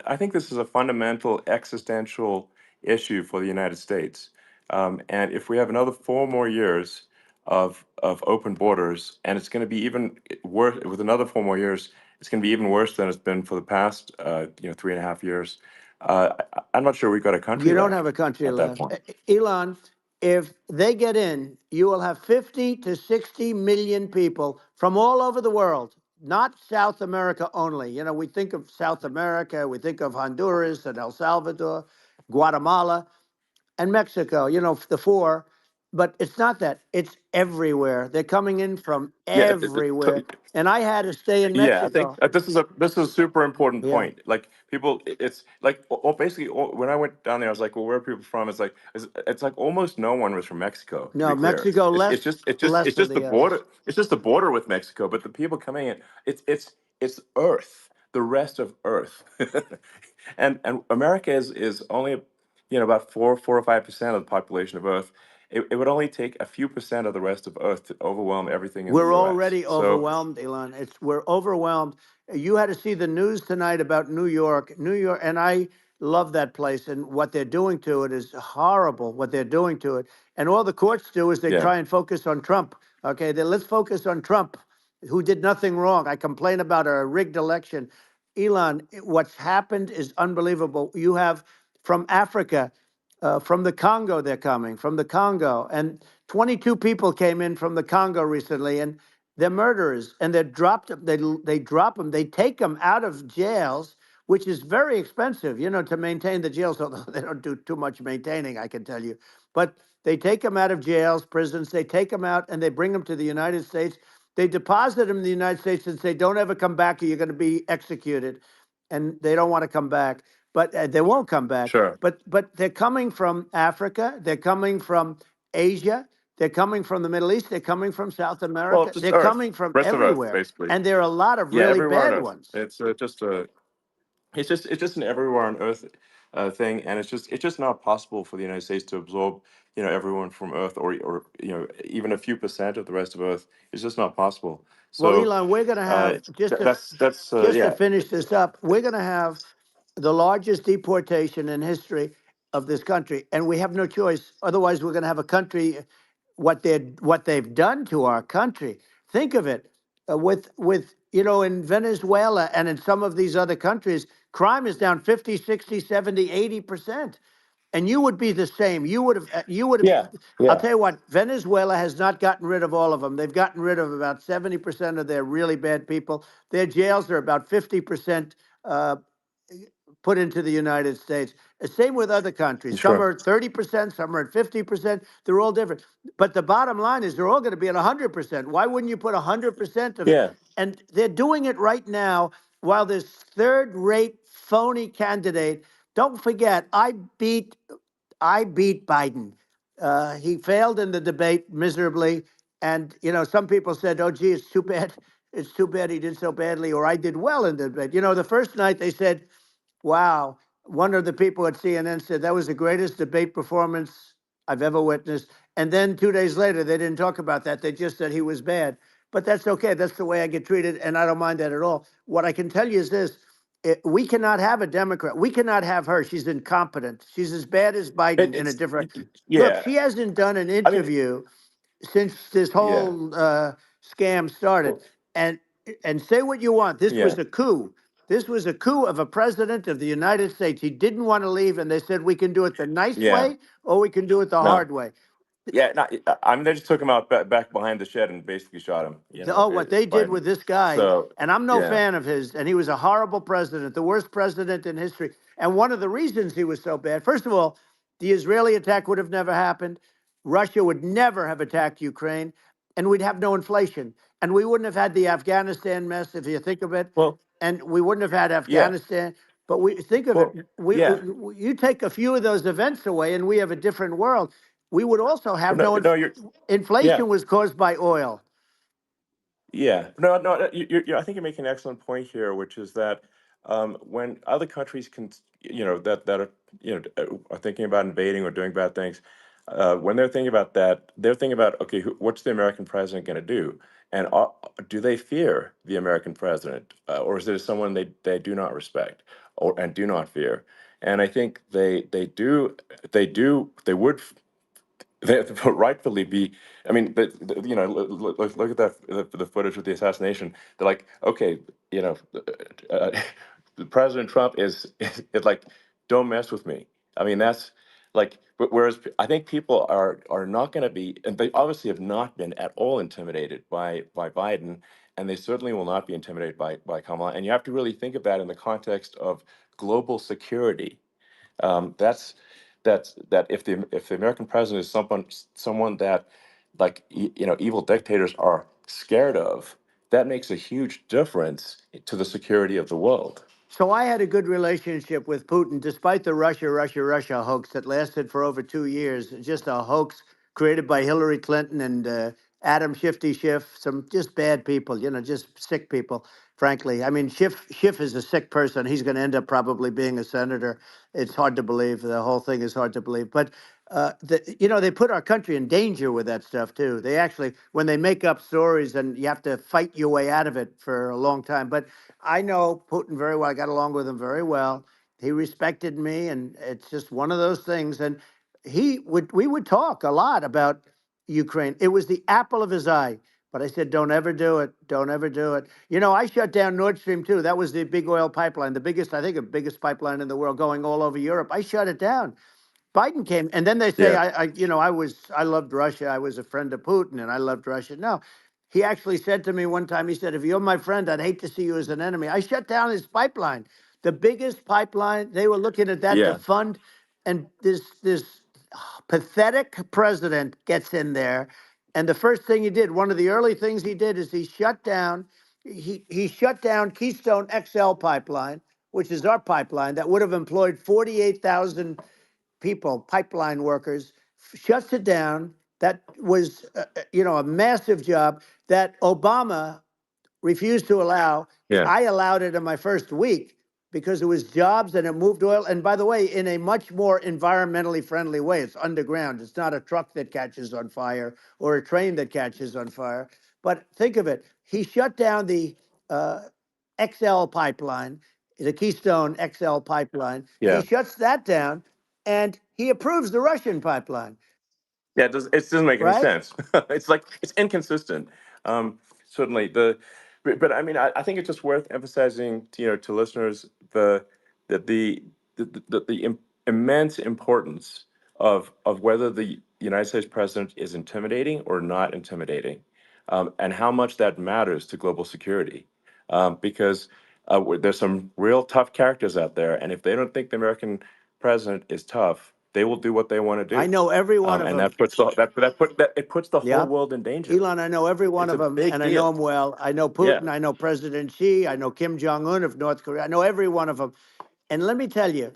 I think this is a fundamental existential issue for the United States. And if we have another 4 more years of open borders, and it's going to be even worse with another 4 more years, it's going to be even worse than it's been for the past, 3.5 years. I'm not sure we've got a country You don't have left a country at that left. point. Elon, if they get in, you will have 50 to 60 million people from all over the world, not South America only. We think of South America, we think of Honduras and El Salvador, Guatemala, and Mexico, the four. But it's not that. It's everywhere. They're coming in from Yeah, everywhere. And I had to stay in yeah, I think Mexico. this is a super important Yeah. point. Like people, it's like basically when I went down there, I was like, well, where are people from? It's like almost no one was from Mexico. To be No, clear, Mexico it's less, it's just it's just less it's of just the the others. border. It's just the border with Mexico. But the people coming in, it's Earth, the rest of Earth, and America is only about 4 or 5% of the population of Earth. It would only take a few percent of the rest of Earth to overwhelm everything in the We're U.S. already So overwhelmed, Elon. We're overwhelmed. You had to see the news tonight about New York. New York, and I love that place, and what they're doing to it is horrible, what they're doing to it. And all the courts do is they yeah, try and focus on Trump. Okay, let's focus on Trump, who did nothing wrong. I complain about a rigged election. Elon, what's happened is unbelievable. You have from Africa, from the Congo, they're coming from the Congo, and 22 people came in from the Congo recently, and they're murderers, and they're dropped. They drop them. They take them out of jails, which is very expensive, to maintain the jails. Although they don't do too much maintaining, I can tell you. But they take them out of jails, prisons. They take them out, and they bring them to the United States. They deposit them in the United States and say, "Don't ever come back, or you're going to be executed." And they don't want to come back, but they won't come back. sure. But they're coming from Africa. They're coming from Asia. They're coming from the Middle East. They're coming from South Well, America. just They're Earth, coming from rest of Earth, everywhere. basically. And there are a lot of Yeah, really everywhere on bad Earth. ones. It's just an everywhere on Earth thing, and it's just not possible for the United States to absorb everyone from Earth, or even a few percent of the rest of Earth. It's just not possible. Well, So Elon, we're going to have that's just to yeah, finish this up. We're going to have the largest deportation in history of this country, and we have no choice. Otherwise, we're going to have a country. What they've done to our country. Think of it, with in Venezuela and in some of these other countries. Crime is down 50, 60, 70, 80%. And you would be the same. You would have, Yeah, I'll yeah, tell you what, Venezuela has not gotten rid of all of them. They've gotten rid of about 70% of their really bad people. Their jails are about 50% uh, put into the United States. Same with other countries. Some sure. are at 30%, some are at 50%. They're all different. But the bottom line is they're all going to be at 100%. Why wouldn't you put 100% of, Yeah, and they're doing it right now while this third rate phony candidate, don't forget, I beat Biden. He failed in the debate miserably. And, some people said, oh, gee, it's too bad. It's too bad he did so badly, or I did well in the debate. The first night they said, wow. One of the people at CNN said that was the greatest debate performance I've ever witnessed. And then 2 days later, they didn't talk about that. They just said he was bad. But that's okay. That's the way I get treated. And I don't mind that at all. What I can tell you is this: we cannot have a Democrat. We cannot have her. She's incompetent. She's as bad as Biden in a it's different. Look, yeah. she hasn't done an I mean, interview since this yeah, whole scam started. well, And say what you want. This yeah, was a coup. This was a coup of a president of the United States. He didn't want to leave, and they said we can do it the nice yeah. way or we can do it the No, hard way. yeah. Not, I mean, they just took him out back behind the shed and basically shot him. Oh, what they did Biden. with this guy, So and I'm no yeah. fan of his, and he was a horrible president, the worst president in history. And one of the reasons he was so bad, first of all, the Israeli attack would have never happened. Russia would never have attacked Ukraine, and we'd have no inflation. And we wouldn't have had the Afghanistan mess, if you think of it, Well, and we wouldn't have had yeah. Afghanistan. But we think of it, Well, yeah. you take a few of those events away, and we have a different world. We would also have No, no no, you're. Yeah. inflation was caused by oil. Yeah, no, no. I think you're making an excellent point here, which is that when other countries can, that are, are thinking about invading or doing bad things, when they're thinking about that, they're thinking about, okay, what's the American president going to do, and do they fear the American president, or is it someone they do not respect or and do not fear? And I think they would they rightfully be. I mean, look at the footage of the assassination. They're like, okay, you know, uh, President Trump is like, don't mess with me. I mean, that's like, but whereas I think people are not going to be, and they obviously have not been at all intimidated by Biden, and they certainly will not be intimidated by Kamala. And you have to really think of that in the context of global security. That if the American president is someone that like evil dictators are scared of, that makes a huge difference to the security of the world. So I had a good relationship with Putin, despite the Russia hoax that lasted for over 2 years. Just a hoax created by Hillary Clinton and Adam Shifty Schiff, some just bad people, just sick people, frankly. I mean, Schiff is a sick person. He's going to end up probably being a senator. It's hard to believe. The whole thing is hard to believe. But, they put our country in danger with that stuff, too. They actually, when they make up stories, and you have to fight your way out of it for a long time. But I know Putin very well. I got along with him very well. He respected me, and it's just one of those things. And we would talk a lot about Ukraine. It was the apple of his eye. But I said, don't ever do it. Don't ever do it. I shut down Nord Stream 2. That was the big oil pipeline, the biggest, I think, the biggest pipeline in the world going all over Europe. I shut it down. Biden came, and then they say, Yeah, I loved Russia. I was a friend of Putin, and I loved Russia. No, he actually said to me one time, he said, if you're my friend, I'd hate to see you as an enemy. I shut down his pipeline, the biggest pipeline. They were looking at that to yeah, fund, and this pathetic president gets in there, and the first thing he did, one of the early things he did, is he shut down Keystone XL pipeline, which is our pipeline that would have employed 48,000 people, pipeline workers, shuts it down. That was, a massive job that Obama refused to allow. yeah, I allowed it in my first week because it was jobs and it moved oil. And by the way, in a much more environmentally friendly way. It's underground. It's not a truck that catches on fire or a train that catches on fire. But think of it. He shut down the uh, XL pipeline, the Keystone XL pipeline. He yeah, shuts that down and he approves the Russian pipeline, yeah. It doesn't make any right? sense. It's like it's inconsistent. Certainly but I mean, I think it's just worth emphasizing to listeners that immense importance of whether the United States president is intimidating or not intimidating, and how much that matters to global security. Because there's some real tough characters out there, and if they don't think the American president is tough, they will do what they want to I do, know every one of and them. it puts the whole Yeah. world in danger. Elon, I know every one It's of a them, big and I know deal. them well. I know Yeah, Putin, I know President Xi, I know Kim Jong Un of North Korea. I know every one of them. And let me tell you,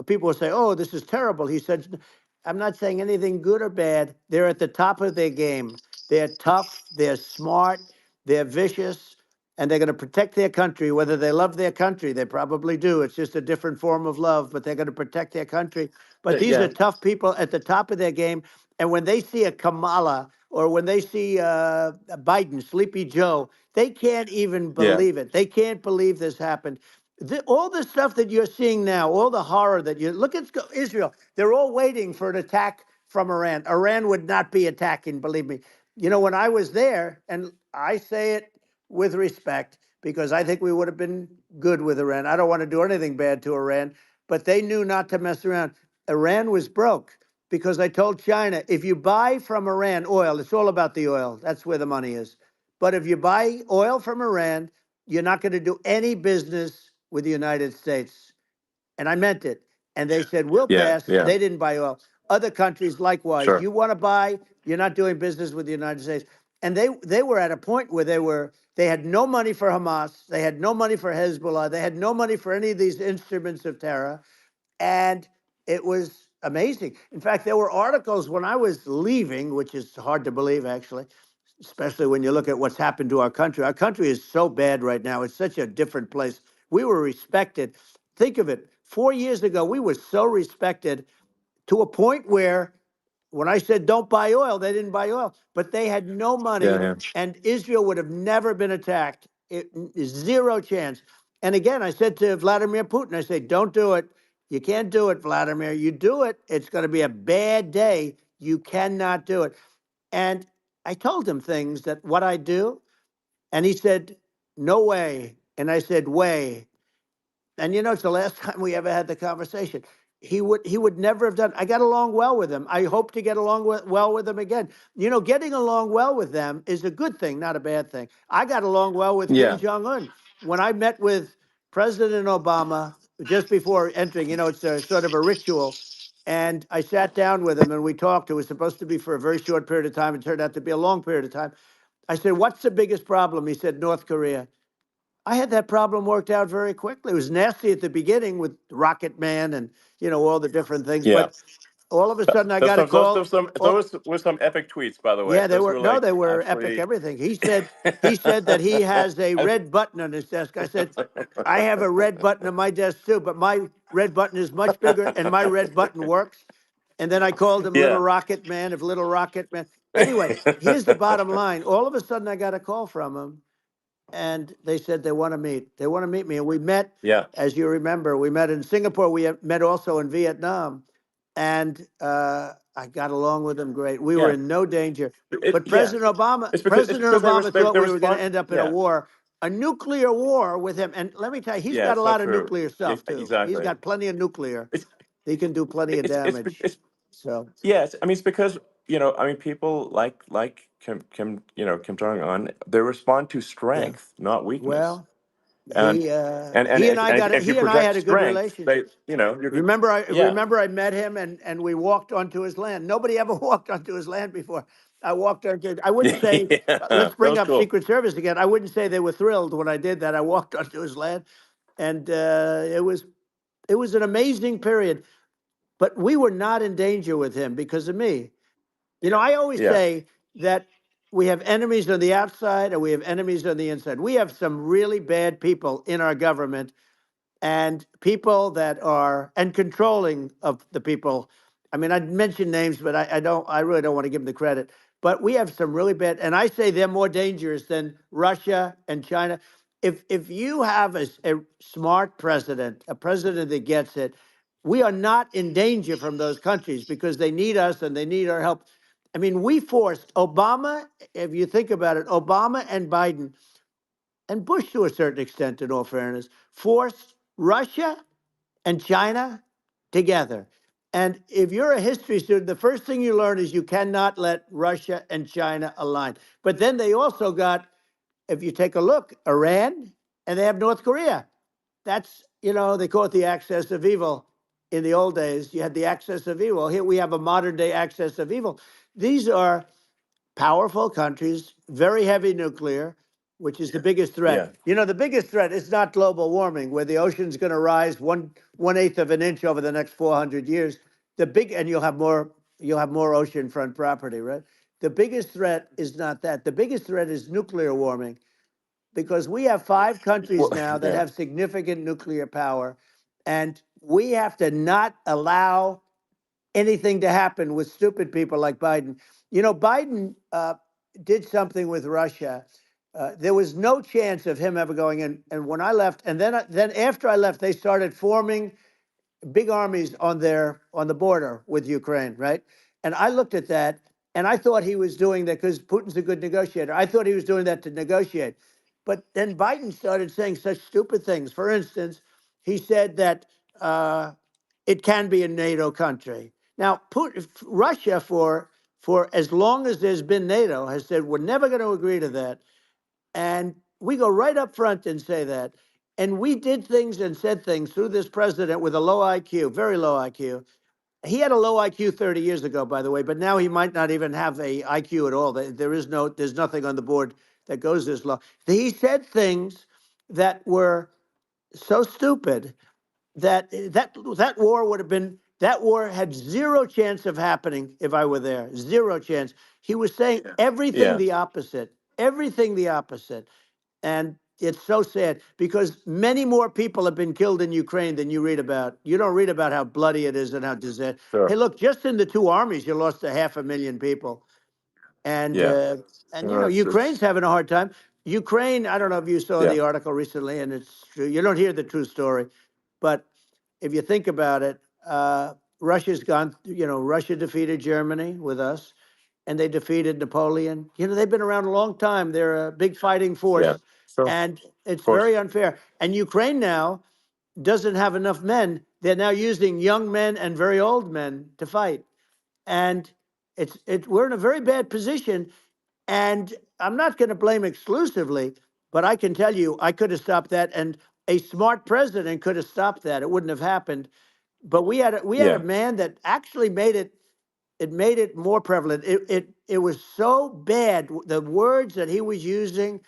people will say, "Oh, this is terrible." He said, "I'm not saying anything good or bad. They're at the top of their game. They're tough. They're smart. They're vicious, and they're going to protect their country. Whether they love their country, they probably do. It's just a different form of love, but they're going to protect their country. But these are yeah, tough people at the top of their game. And when they see a Kamala or when they see Biden, Sleepy Joe, they can't even yeah, believe it. They can't believe this happened. All the stuff that you're seeing now, all the horror that you look at Israel, they're all waiting for an attack from Iran. Iran would not be attacking, believe me. You know, when I was there, and I say it with respect because I think we would have been good with Iran. I don't want to do anything bad to Iran, but they knew not to mess around. Iran was broke because I told China, if you buy from Iran oil, it's all about the oil. That's where the money is. But if you buy oil from Iran, you're not going to do any business with the United States. And I meant it. And they said, we'll yeah, pass. yeah. They didn't buy oil. Other countries, likewise, Sure. you want to buy, you're not doing business with the United States. And they were at a point where they had no money for Hamas, they had no money for Hezbollah, they had no money for any of these instruments of terror. And it was amazing. In fact, there were articles when I was leaving, which is hard to believe, actually, especially when you look at what's happened to our country. Our country is so bad right now. It's such a different place. We were respected. Think of it. 4 years ago, we were so respected to a point where when I said don't buy oil, they didn't buy oil, but they had no Yeah, money, yeah, and Israel would have never been attacked. It is zero chance. And again, I said to Vladimir Putin, I said, don't do it. You can't do it, Vladimir. You do it, it's going to be a bad day. You cannot do it. And I told him things that what I do, and he said, no way. And I said, way. And you know, it's the last time we ever had the conversation. He would never have done. I got along well with him. I hope to get along well with him again. You know, getting along well with them is a good thing, not a bad thing. I got along well with Kim yeah, Jong Un. When I met with President Obama just before entering, you know, it's a sort of a ritual. And I sat down with him and we talked. It was supposed to be for a very short period of time. It turned out to be a long period of time. I said, "What's the biggest problem?" He said, "North Korea." I had that problem worked out very quickly. It was nasty at the beginning with Rocket Man and you know all the different things, yeah. but all of a sudden I Those got a some those call. those some Oh, those were some epic tweets, by the way. yeah, they Those were were no, like they were epic. absolutely. Everything he said that he has a I- red button on his desk. I said, I have a red button on my desk too, but my red button is much bigger, and my red button works. And then I called him Little yeah. Rocket Man of Little Rocket Man. Anyway, here's the bottom line. All of a sudden I got a call from him and they said they want to meet. They want to meet me. And we met, Yeah, as you remember, we met in Singapore. We met also in Vietnam. And I got along with them great. We were yeah. in no danger. But Yeah. President Obama, It's President because they Obama thought they we were going to respond. end up in Yeah, a nuclear war with him. And let me tell you, he's yeah. got a It's not lot of true. nuclear Yeah, stuff too. He's exactly. got plenty of nuclear. It's He can do plenty of damage. it's So, yes. I mean, it's because I mean, people like Kim Jong Un. They respond to yeah. strength, not weakness. Well, And if you he and I project had a good strength, they relationship. you're good. Remember, I Yeah, remember I met him and we walked onto his land. Nobody ever walked onto his land before. I walked onto. I wouldn't yeah, say. yeah. Let's That bring was up cool. Secret Service again. I wouldn't say they were thrilled when I did that. I walked onto his land, and it was an amazing period. But we were not in danger with him because of me. You know, I always Yeah, say that we have enemies on the outside and we have enemies on the inside. We have some really bad people in our government and people that are and controlling of the people. I mean, I'd mention names, but I really don't want to give them the credit. But we have some really bad, and I say they're more dangerous than Russia and China. If you have a smart president, a president that gets it, we are not in danger from those countries because they need us and they need our help. I mean, we forced Obama, if you think about it, Obama and Biden and Bush to a certain extent, in all fairness, forced Russia and China together. And if you're a history student, the first thing you learn is you cannot let Russia and China align. But then they also got, if you take a look, Iran, and they have North Korea. That's, they call it the axis of evil. In the old days, you had the axis of evil. Here we have a modern day axis of evil. These are powerful countries, very heavy nuclear, which is the biggest threat. Yeah. The biggest threat is not global warming, where the ocean's going to rise one eighth of an inch over the next 400 years. And you'll have more oceanfront property, right? The biggest threat is not that. The biggest threat is nuclear warming, because we have 5 countries Well, now that yeah. have significant nuclear power, and we have to not allow anything to happen with stupid people like Biden. Biden did something with Russia. There was no chance of him ever going in. And when I left, and then after I left, they started forming big armies on the border with Ukraine, right? And I looked at that, and I thought he was doing that because Putin's a good negotiator. I thought he was doing that to negotiate. But then Biden started saying such stupid things. For instance, he said that it can be a NATO country. Now, Russia, for as long as there's been NATO, has said we're never going to agree to that. And we go right up front and say that. And we did things and said things through this president with a low IQ, very low IQ. He had a low IQ 30 years ago, by the way, but now he might not even have a IQ at all. There's nothing on the board that goes this low. He said things that were so stupid that war would have been that war had zero chance of happening if I were there. Zero chance. He was saying everything Yeah. the opposite. Everything the opposite. And it's so sad because many more people have been killed in Ukraine than you read about. You don't read about how bloody it is and how disaster. Hey, Sure. look, just in the 2 armies, you lost 500,000 people. And Yeah. Ukraine's It's having a hard time. Ukraine, I don't know if you saw yeah. the article recently, and it's true. You don't hear the true story, but if you think about it, Russia's gone. Russia defeated Germany with us, and they defeated Napoleon. They've been around a long time. They're a big fighting Yeah. force, Sure. and Of it's course. very unfair. And Ukraine now doesn't have enough men. They're now using young men and very old men to fight, and we're in a very bad position. And I'm not going to blame exclusively, but I can tell you, I could have stopped that, and a smart president could have stopped that. It wouldn't have happened. But we had a Yeah. man that actually made it. It made it more prevalent. It was so bad. The words that he was using,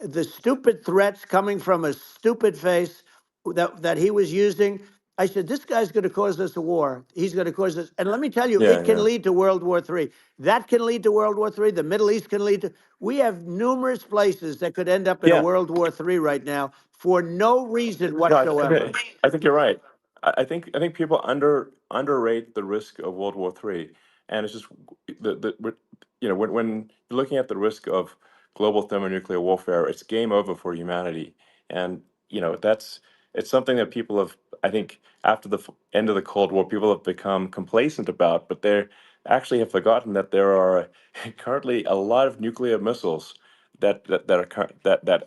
the stupid threats coming from a stupid face that he was using. I said, this guy's going to cause us a war. He's going to cause us. And let me tell you, Yeah. it can Yeah. lead to World War III. That can lead to World War III. The Middle East can lead to. We have numerous places that could end up in a Yeah. World War III right now for no reason No, whatsoever. I think you're right. I think people underrate the risk of World War III, and it's just when you're looking at the risk of global thermonuclear warfare, it's game over for humanity, and that's it's something that people have, I think, after the end of the Cold War, people have become complacent about, but they actually have forgotten that there are currently a lot of nuclear missiles that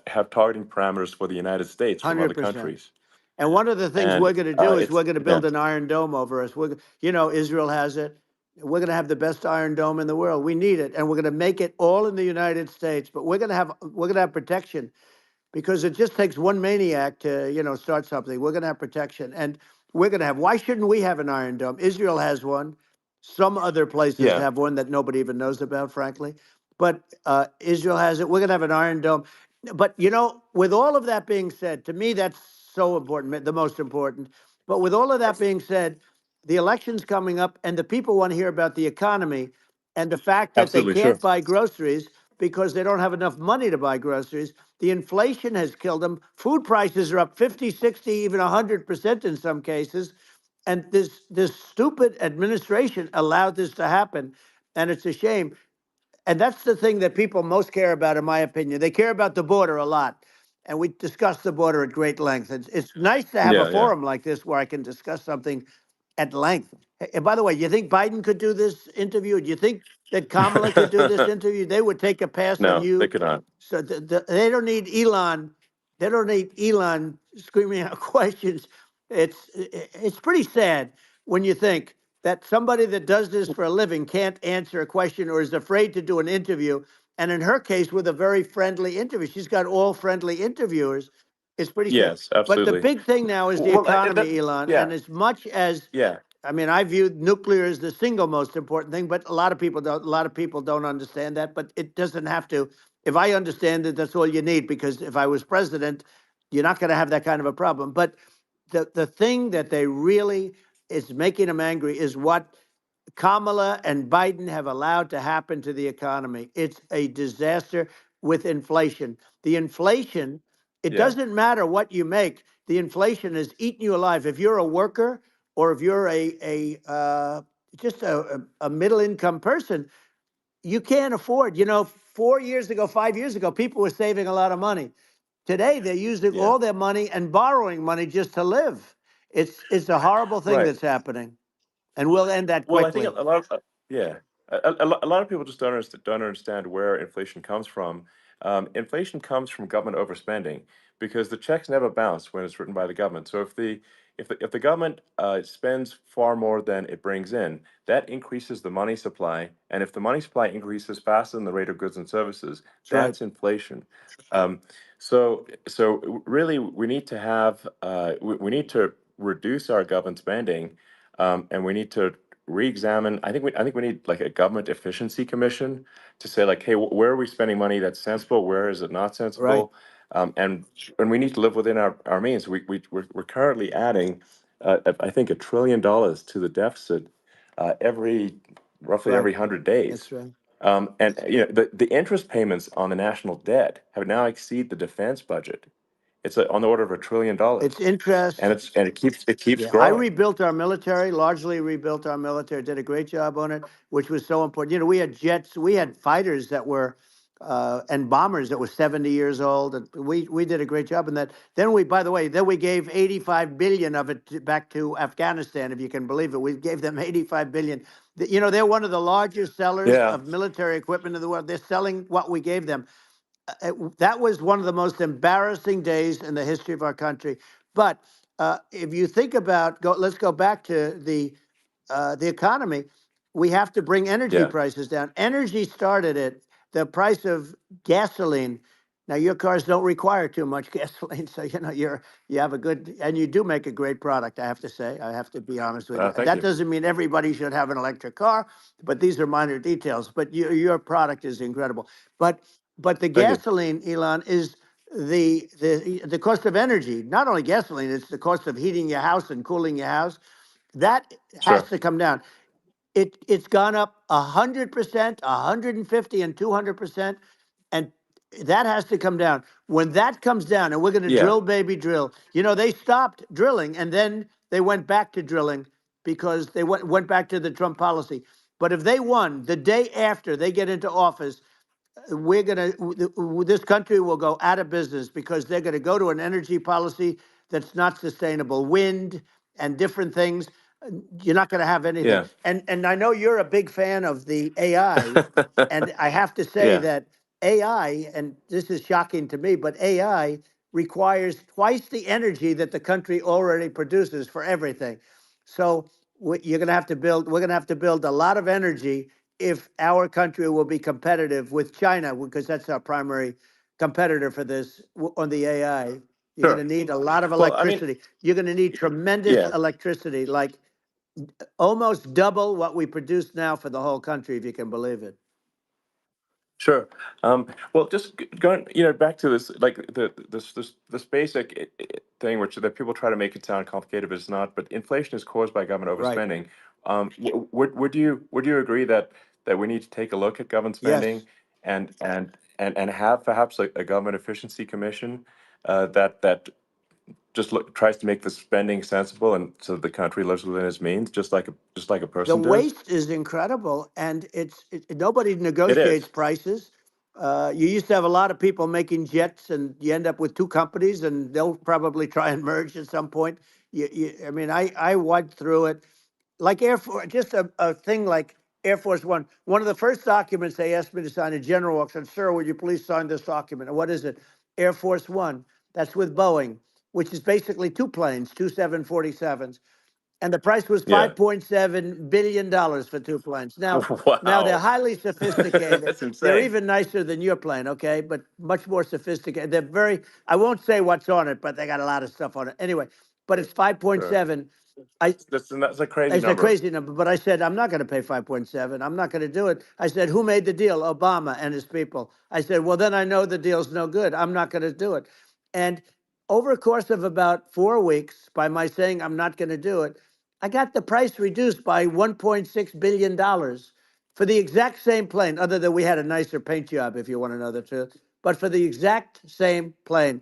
have targeting parameters for the United States from other 100%. countries. And one of the things And we're going to do is it's we're going to yeah, build an iron dome over us. Israel has it. We're going to have the best iron dome in the world. We need it, and we're going to make it all in the United States. But we're going to have protection, because it just takes one maniac to start something. We're going to have protection, and we're going to have. Why shouldn't we have an iron dome? Israel has one. Some other places yeah, have one that nobody even knows about, frankly. But Israel has it. We're going to have an iron dome. But with all of that being said, to me that's so important, the most important. But with all of that being said, the election's coming up, and the people want to hear about the economy and the fact that they absolutely, can't sure. buy groceries because they don't have enough money to buy groceries. The inflation has killed them. Food prices are up 50, 60, even 100% in some cases. And this stupid administration allowed this to happen. And it's a shame. And that's the thing that people most care about, in my opinion. They care about the border a lot. And we discuss the border at great length. It's nice to have a Yeah, yeah. forum like this where I can discuss something at length. And by the way, you think Biden could do this interview? Do you think that Kamala could do this interview? They would take a pass on No, they you. could not. So they don't need Elon. They don't need Elon screaming out questions. It's pretty sad when you think that somebody that does this for a living can't answer a question or is afraid to do an interview. And in her case, with a very friendly interview, she's got all friendly interviewers. It's pretty sad. Yes, But the absolutely. big thing now is the Well, economy, Elon. yeah, And as much as yeah, I mean, I view nuclear as the single most important thing, but a lot of people don't. A lot of people don't understand that. But it doesn't have to. If I understand it, that's all you need. Because if I was president, you're not going to have that kind of a problem. But the thing that they really is making them angry is what Kamala and Biden have allowed to happen to the economy. It's a disaster with inflation. The inflation, it yeah, doesn't matter what you make. The inflation is eating you alive. If you're a worker or if you're just a middle income person, you can't afford. 4 years ago, 5 years ago, people were saving a lot of money. Today, they're using yeah. all their money and borrowing money just to live. It's a horrible thing Right. that's happening, and we'll end that Well, I think quickly. a lot of yeah, a lot of people just don't understand where inflation comes from. Inflation comes from government overspending because the checks never bounce when it's written by the government. So if the government spends far more than it brings in, that increases the money supply, and if the money supply increases faster than the rate of goods and services, That's right. that's inflation. Um, so really, we need to have we need to reduce our government spending, and we need to re-examine. I think we need like a government efficiency commission to say like, hey, where are we spending money that's sensible? Where is it not Right. sensible? And we need to live within our means. We're currently adding, I think, $1 trillion to the deficit every roughly Right. every 100 days. That's right. And the interest payments on the national debt have now exceed the defense budget. It's on the order of $1 trillion, It's interest. and it keeps Yeah, I growing. rebuilt our military, largely rebuilt our military, did a great job on it, which was so important. We had jets, we had fighters that were, and bombers that were 70 years old. And we did a great job in that. Then by the way, then we gave 85 billion of it back to Afghanistan, if you can believe it. We gave them 85 billion. They're one of the largest sellers Yeah, of military equipment in the world. They're selling what we gave them. That was one of the most embarrassing days in the history of our country. But if you think about, let's go back to the economy. We have to bring energy yeah, prices down. Energy started at the price of gasoline. Now your cars don't require too much gasoline, so you have a good, and you do make a great product. I have to say, I have to be honest with you. thank That you. doesn't mean everybody should have an electric car, but these are minor details. But your product is incredible. But the Thank you. gasoline, Elon, is the cost of energy. Not only gasoline, it's the cost of heating your house and cooling your house. That has Sure. to come down. It's gone up 100%, 150, and 200%, and that has to come down. When that comes down, and we're going to Yeah, drill, baby, drill. They stopped drilling, and then they went back to drilling because they went back to the Trump policy. But if they won the day after they get into office, this country will go out of business because they're going to go to an energy policy that's not sustainable. Wind and different things. You're not going to have anything. yeah, And I know you're a big fan of the AI, and I have to say yeah, that AI, and this is shocking to me, but AI requires twice the energy that the country already produces for everything. So you're going to have to build. We're going to have to build a lot of energy if our country will be competitive with China, because that's our primary competitor for this on the AI. You're going to sure. need a lot of Well, I mean, electricity. You're going to need tremendous yeah, electricity, like almost double what we produce now for the whole country, if you can believe it. sure. Well, just going, back to this, like this basic thing, which that people try to make it sound complicated, but it's not. But inflation is caused by government Right. overspending. Would you agree that we need to take a look at government spending Yes. and have perhaps a government efficiency commission that just tries to make the spending sensible and so the country lives within its means, just like a The person does? waste is incredible, and nobody It negotiates is. prices. You used to have a lot of people making jets, and you end up with two companies, and they'll probably try and merge at some point. I mean, I went through it like Air Force, just a thing like Air Force One. One of the first documents they asked me to sign, a general said, "Sir, would you please sign this document?" And what is it? Air Force One. That's with Boeing. which is basically two planes, two 747s, and the price was Yeah. $5.7 billion for two planes. Now they're Wow. highly sophisticated. That's They're insane. even nicer than your plane, okay? But much more sophisticated. They're very. I won't say what's on it, but they got a lot of stuff on it. Anyway, but it's Sure. 5.7. I That's a crazy It's a number. crazy number, but I said, I'm not going to pay 5.7. I'm not going to do it. I said, who made the deal? Obama and his people. I said, well, then I know the deal's no good. I'm not going to do it. And over a course of about 4 weeks, by my saying I'm not going to do it, I got the price reduced by $1.6 billion for the exact same plane, other than we had a nicer paint job, if you want to know the truth. But for the exact same plane,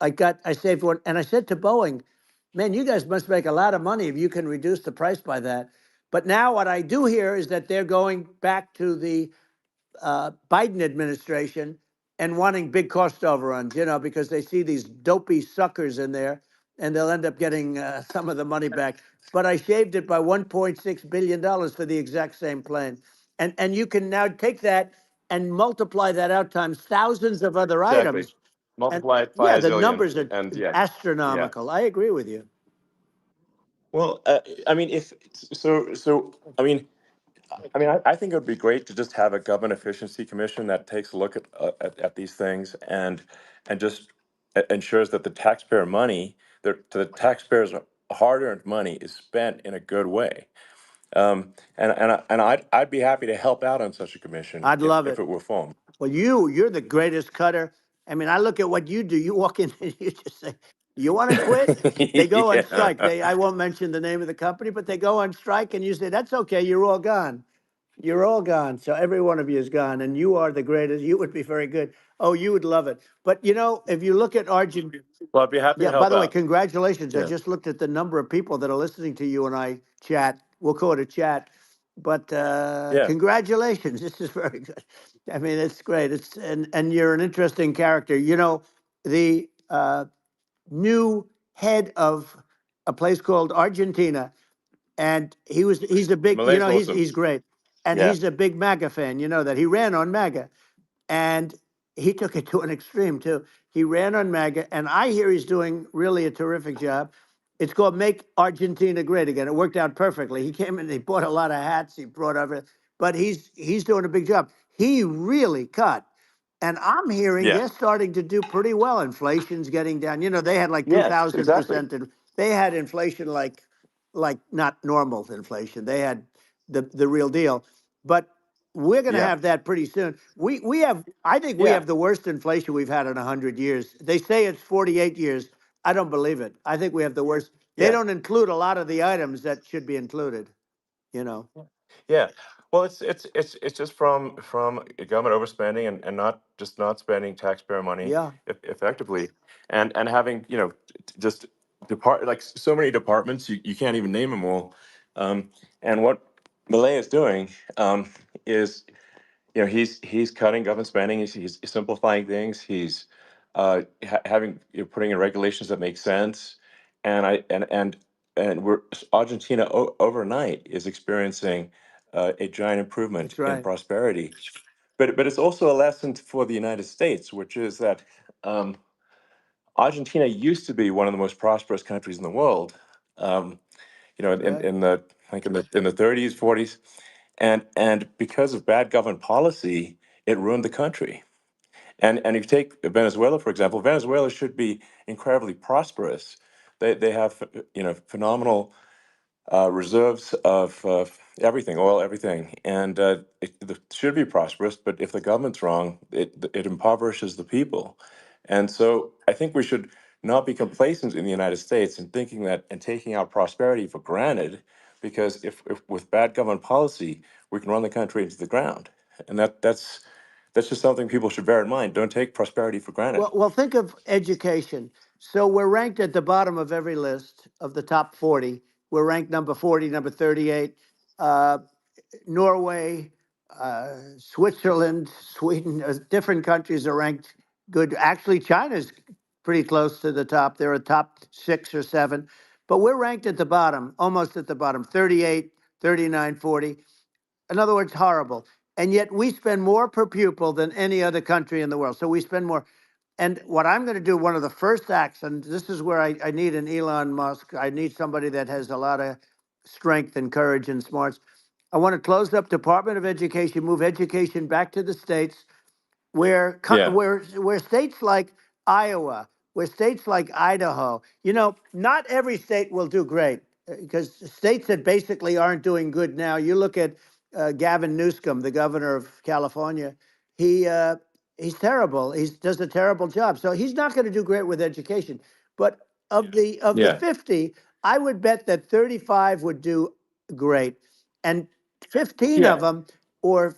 I saved one. And I said to Boeing, man, you guys must make a lot of money if you can reduce the price by that. But now what I do hear is that they're going back to the Biden administration and wanting big cost overruns, because they see these dopey suckers in there, and they'll end up getting some of the money back. But I shaved it by $1.6 billion for the exact same plane, and you can now take that and multiply that out times thousands of other Exactly. items, and Multiply it by yeah, a the zillion, numbers are and yeah, yeah. astronomical. I agree with you. Well, I mean, if so, I think it would be great to just have a government efficiency commission that takes a look at these things and just ensures that the taxpayer money, the taxpayers' hard-earned money, is spent in a good way. I'd be happy to help out on such a commission I'd love if it. it were formed. Well, you're the greatest cutter. I mean, I look at what you do. You walk in and you just say, "You want to quit?" They go on Yeah. strike. I won't mention the name of the company, but they go on strike, and you say, "That's okay. You're all gone. You're all gone." So every one of you is gone, and you are the greatest. You would be very good. Oh, you would love it. But if you look at Argentina. Well, I'd be happy to Yeah, by help the way, out. congratulations. I Yeah. just looked at the number of people that are listening to you and I chat. We'll call it a chat. But Yeah. congratulations. This is very good. I mean, it's great. And you're an interesting character. The new head of a place called Argentina, and he's a big, Malay's awesome. he's great. And Yeah. he's a big MAGA fan, that he ran on MAGA. And he took it to an extreme too. He ran on MAGA, and I hear he's doing really a terrific job. It's called Make Argentina Great Again. It worked out perfectly. He came in, he bought a lot of hats, he brought over, but he's doing a big job. He really cut. And I'm hearing Yeah. they're starting to do pretty well. Inflation's getting down. They had like Yes, exactly. 2,000%. They had inflation like not normal inflation. They had the real deal. But we're going to Yeah. have that pretty soon. We have, I think we Yeah. have the worst inflation we've had in 100 years. They say it's 48 years. I don't believe it. I think we have the worst. They Yeah. don't include a lot of the items that should be included. You know. Yeah. Well, it's just from government overspending and not spending taxpayer money Yeah, effectively, and having just like so many departments, you can't even name them all. And what Malay is doing is he's cutting government spending. He's simplifying things. He's having putting in regulations that make sense, and we're Argentina overnight is experiencing a giant improvement that's in right. prosperity. But it's also a lesson for the United States, which is that um, Argentina used to be one of the most prosperous countries in the world. Um, That's right. in the like in the 30s, 40s, and because of bad government policy, it ruined the country. And if you take Venezuela, for example, Venezuela should be incredibly prosperous. They have phenomenal reserves of everything, oil, everything, and it should be prosperous. But if the government's wrong, it impoverishes the people. And so I think we should not be complacent in the United States and thinking that and taking our prosperity for granted, because if with bad government policy, we can run the country into the ground. And that's just something people should bear in mind. Don't take prosperity for granted. Well, think of education. So we're ranked at the bottom of every list of the top 40. We're ranked number 40, number 38. Uh, Norway, Switzerland, Sweden, different countries are ranked good. Actually, China's pretty close to the top. They're a top 6 or 7, but we're ranked at the bottom, almost at the bottom, 38, 39, 40. In other words, horrible. And yet we spend more per pupil than any other country in the world. So we spend more. And what I'm going to do, one of the first acts, and this is where I need an Elon Musk. I need somebody that has a lot of strength and courage and smarts. I want to close up Department of Education, move education back to the states, where Yeah, where states like Iowa, where states like Idaho, not every state will do great, because states that basically aren't doing good now. You look at Gavin Newsom, the governor of California. He he's terrible. He does a terrible job. So he's not going to do great with education. But of the yeah, 50, I would bet that 35 would do great, and 15 of yeah. them, or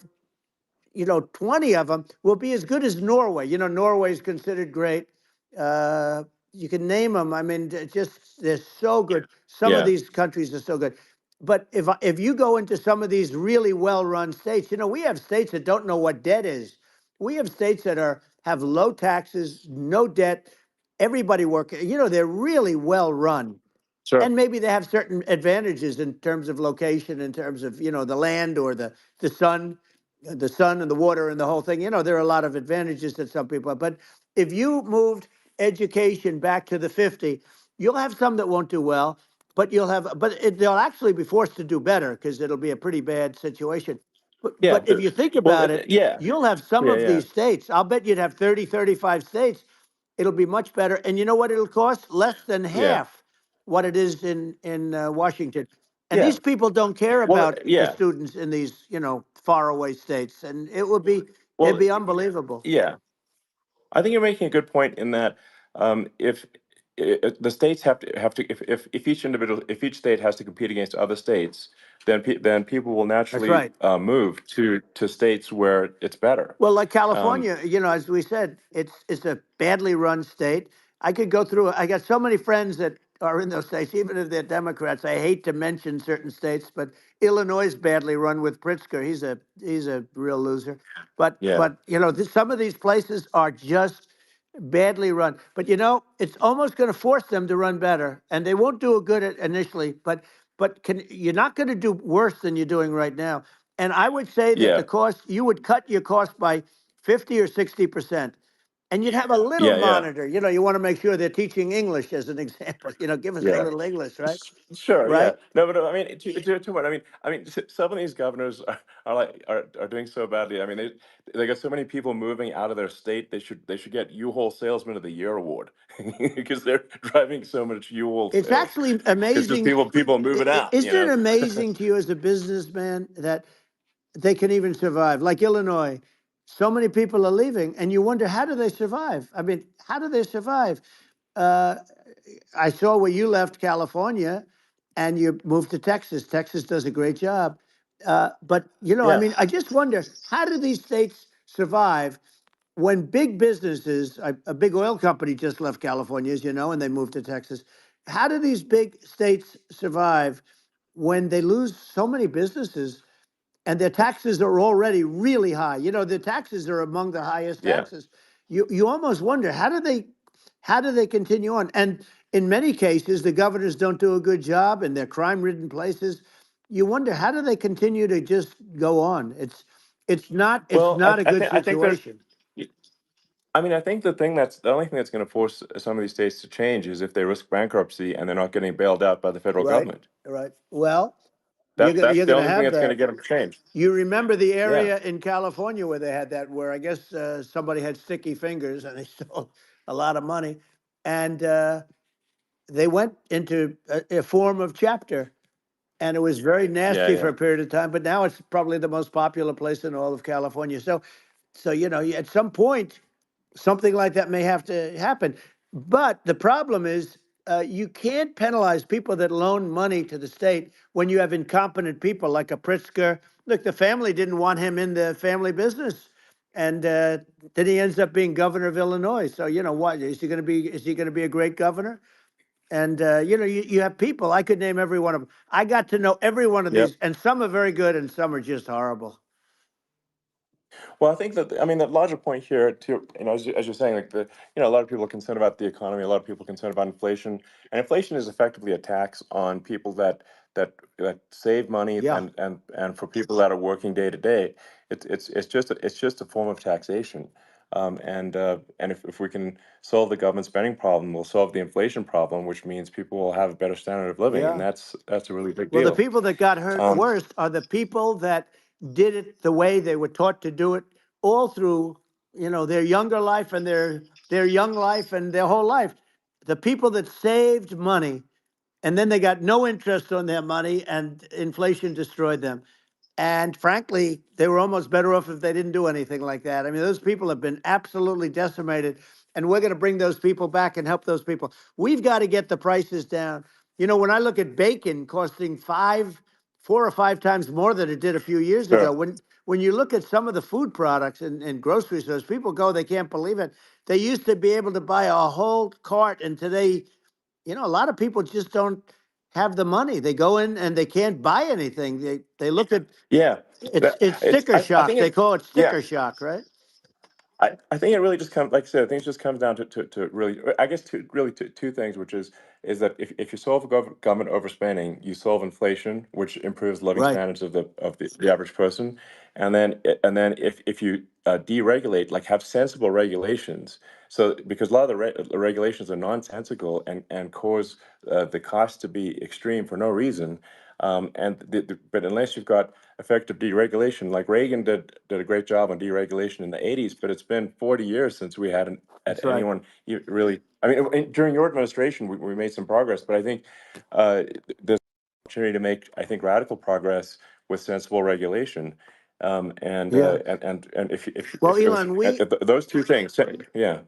20 of them will be as good as Norway. Norway is considered great. Uh, you can name them. I mean, just they're so good. Some of Yeah, these countries are so good. But if you go into some of these really well-run states, we have states that don't know what debt is. We have states that have low taxes, no debt, everybody working. They're really well run, sure. and maybe they have certain advantages in terms of location, in terms of the land, or the sun, and the water and the whole thing. There are a lot of advantages that some people have. But if you moved education back to the 50, you'll have some that won't do well, but they'll actually be forced to do better, because it'll be a pretty bad situation. but Yeah, but if you think well, about it, yeah, you'll have some yeah, of yeah, these states. I'll bet you'd have 30, 35 states. It'll be much better. And you know what it'll cost? Less than yeah, half what it is in Washington. And yeah. these people don't care Well, about the yeah, students in these, faraway states, and it'd well, be unbelievable. yeah. I think you're making a good point in that if the states have to if if each state has to compete against other states, then people will That's naturally right. move to states where it's better. Well, like Um, California, as we said, it's a badly run state. I could go through. I got so many friends that are in those states, even if they're Democrats. I hate to mention certain states, but Illinois is badly run with Pritzker. He's a real loser. But yeah, but some of these places are just badly run. But it's almost going to force them to run better, and they won't do a good at initially. But you're not going to do worse than you're doing right now. And I would say that yeah, the cost, you would cut your cost by 50 or 60%. And you'd have a little yeah, yeah, monitor. You want to make sure they're teaching English as an example. Give us a yeah. little English, right? Sure, yeah. Right? No, but I mean, to what? Some of these governors are doing so badly. I mean, they got so many people moving out of their state. They should get U-Haul Salesman of the Year award because they're driving so much U-Haul It's sales. actually Because just amazing. people moving out, you Isn't it know. amazing to you as a businessman that they can even survive? Like Illinois, so many people are leaving, and you wonder, how do they survive? I mean, how do they survive? Uh, I saw where you left California and you moved to Texas. Texas does a great job. But, I Yeah, mean, I just wonder, how do these states survive when big businesses, a big oil company just left California, as you know, and they moved to Texas. How do these big states survive when they lose so many businesses and their taxes are already really high? The taxes are among the highest yeah. taxes. You almost wonder, how do they continue on? And in many cases, the governors don't do a good job, and they're crime-ridden places. You wonder, how do they continue to just go on? It's Well, not a good I think there's. situation. I mean, I think the only thing that's going to force some of these states to change is if they risk bankruptcy and they're not getting bailed out by the federal Right, government. right. Well, you're That's gonna that's you're the gonna only thing have that's going to that. get them to change. You remember the Yeah, area in California where they had that, where I guess somebody had sticky fingers and they stole a lot of money, and they went into a form of chapter, and it was very yeah, nasty for yeah. a period of time. But now it's probably the most popular place in all of California. So at some point, something like that may have to happen. But the problem is, you can't penalize people that loan money to the state when you have incompetent people like a Pritzker. Look, the family didn't want him in the family business, and then he ends up being governor of Illinois. So what is he going to be? Is he going to be a great governor? And you have people. I could name every one of them. I got to know every one of Yep. these, and some are very good, and some are just horrible. Well, I think that the larger point here, too, as you're saying, like a lot of people are concerned about the economy, a lot of people are concerned about inflation, and inflation is effectively a tax on people that save money, Yeah. and for people that are working day to day, it's just a form of taxation. And if we can solve the government spending problem, we'll solve the inflation problem, which means people will have a better standard of living, and Yeah. that's a really big Well, the deal. people that got hurt Um, worst are the people that did it the way they were taught to do it all through, their younger life and their young life and their whole life. The people that saved money and then they got no interest on their money and inflation destroyed them. And frankly, they were almost better off if they didn't do anything like that. I mean, those people have been absolutely decimated, and we're going to bring those people back and help those people. We've got to get the prices down. When I look at bacon costing 4 or 5 times more than it did a few years ago, sure. when you look at some of the food products in grocery stores, people go, they can't believe it. They used to be able to buy a whole cart, and today, a lot of people just don't have the money. They go in and they can't buy anything. They look at Yeah, it's sticker I shock. think They it. call it Yeah, sticker shock, right? I think it really just comes, like I said, I think it just comes down to really, I guess, two things, which is that if you solve government overspending, you solve inflation, which improves living Right. standards of the average person, and then if you deregulate, like have sensible regulations, so because a lot of the regulations are nonsensical and cause the cost to be extreme for no reason, but unless you've got effective deregulation, like Reagan did a great job on deregulation in the 80s, but it's been 40 years since we had That's right. anyone really. I mean, during your administration, we made some progress, but I think there's an opportunity to make, I think, radical progress with sensible regulation. Yeah. And Well, if it was Elon, those two things, yeah,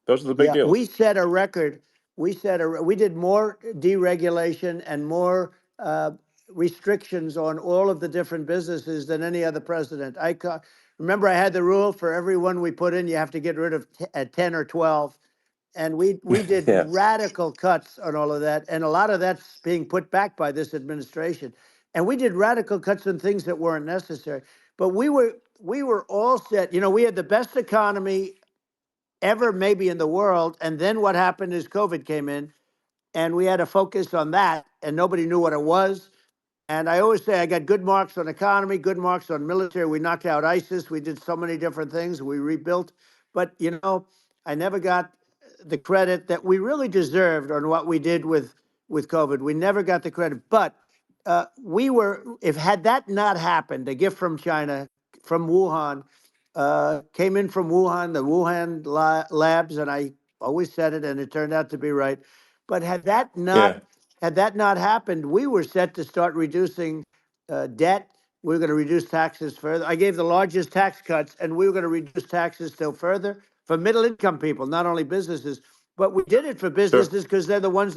those are the big yeah, we deals. set a record. We did more deregulation and more restrictions on all of the different businesses than any other president. Remember, I had the rule for everyone we put in, you have to get rid of 10 or 12. And we did Yes. radical cuts on all of that, and a lot of that's being put back by this administration. And we did radical cuts on things that weren't necessary. But we were all set. We had the best economy ever, maybe in the world. And then what happened is COVID came in, and we had to focus on that, and nobody knew what it was. And I always say I got good marks on economy, good marks on military. We knocked out ISIS. We did so many different things. We rebuilt. But, I never got the credit that we really deserved on what we did with COVID. We never got the credit. But if had that not happened, a gift from China, from Wuhan, came in from Wuhan, the Wuhan labs, and I always said it, and it turned out to be right. But Yeah. had that not happened, we were set to start reducing debt. We were going to reduce taxes further. I gave the largest tax cuts, and we were going to reduce taxes still further for middle income people, not only businesses. But we did it for Sure. businesses because they're the ones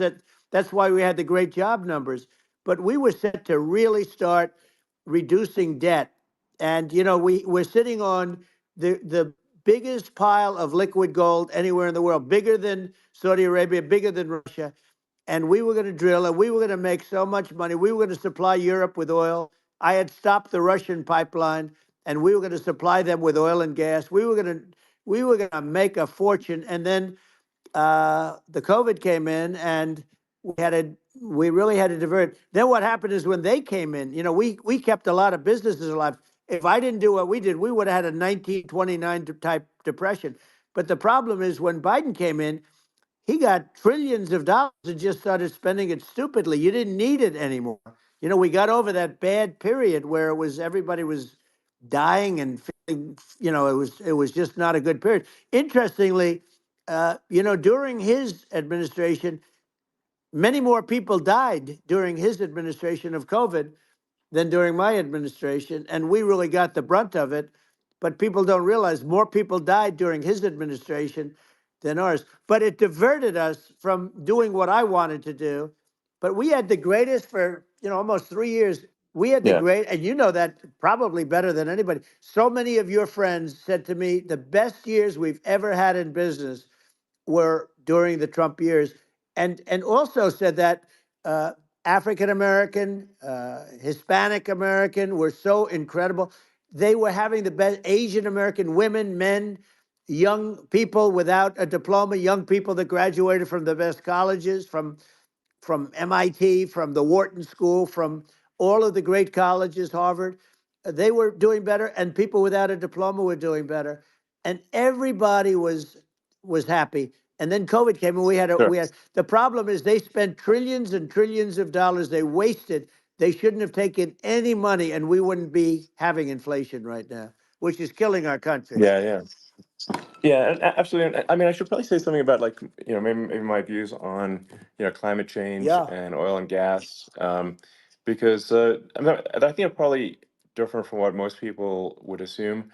that's why we had the great job numbers. But we were set to really start reducing debt. And, we're sitting on the biggest pile of liquid gold anywhere in the world, bigger than Saudi Arabia, bigger than Russia. And we were going to drill, and we were going to make so much money. We were going to supply Europe with oil. I had stopped the Russian pipeline, and we were going to supply them with oil and gas. We were going to make a fortune. And then the COVID came in, and we really had to divert. Then what happened is when they came in, we kept a lot of businesses alive. If I didn't do what we did, we would have had a 1929 type depression. But the problem is when Biden came in, he got trillions of dollars and just started spending it stupidly. You didn't need it anymore. We got over that bad period where everybody was dying and feeling, it was just not a good period. Interestingly, during his administration, many more people died during his administration of COVID than during my administration, and we really got the brunt of it. But people don't realize more people died during his administration than ours. But it diverted us from doing what I wanted to do. But we had the greatest for almost 3 years. We had the Yeah. great, and you know that probably better than anybody. So many of your friends said to me, the best years we've ever had in business were during the Trump years, and also said that African American, Hispanic American were so incredible. They were having the best Asian American women, men, young people without a diploma, young people that graduated from the best colleges, from MIT, from the Wharton School, from all of the great colleges, Harvard. They were doing better, and people without a diploma were doing better. and everybody was happy. And then COVID came, and we Sure. had the problem is they spent trillions and trillions of dollars. They wasted. They shouldn't have taken any money, and we wouldn't be having inflation right now, which is killing our country. Yeah, yeah. Yeah, absolutely. And I mean, I should probably say something about like, maybe my views on, climate change Yeah, and oil and gas, because I think I'm probably different from what most people would assume.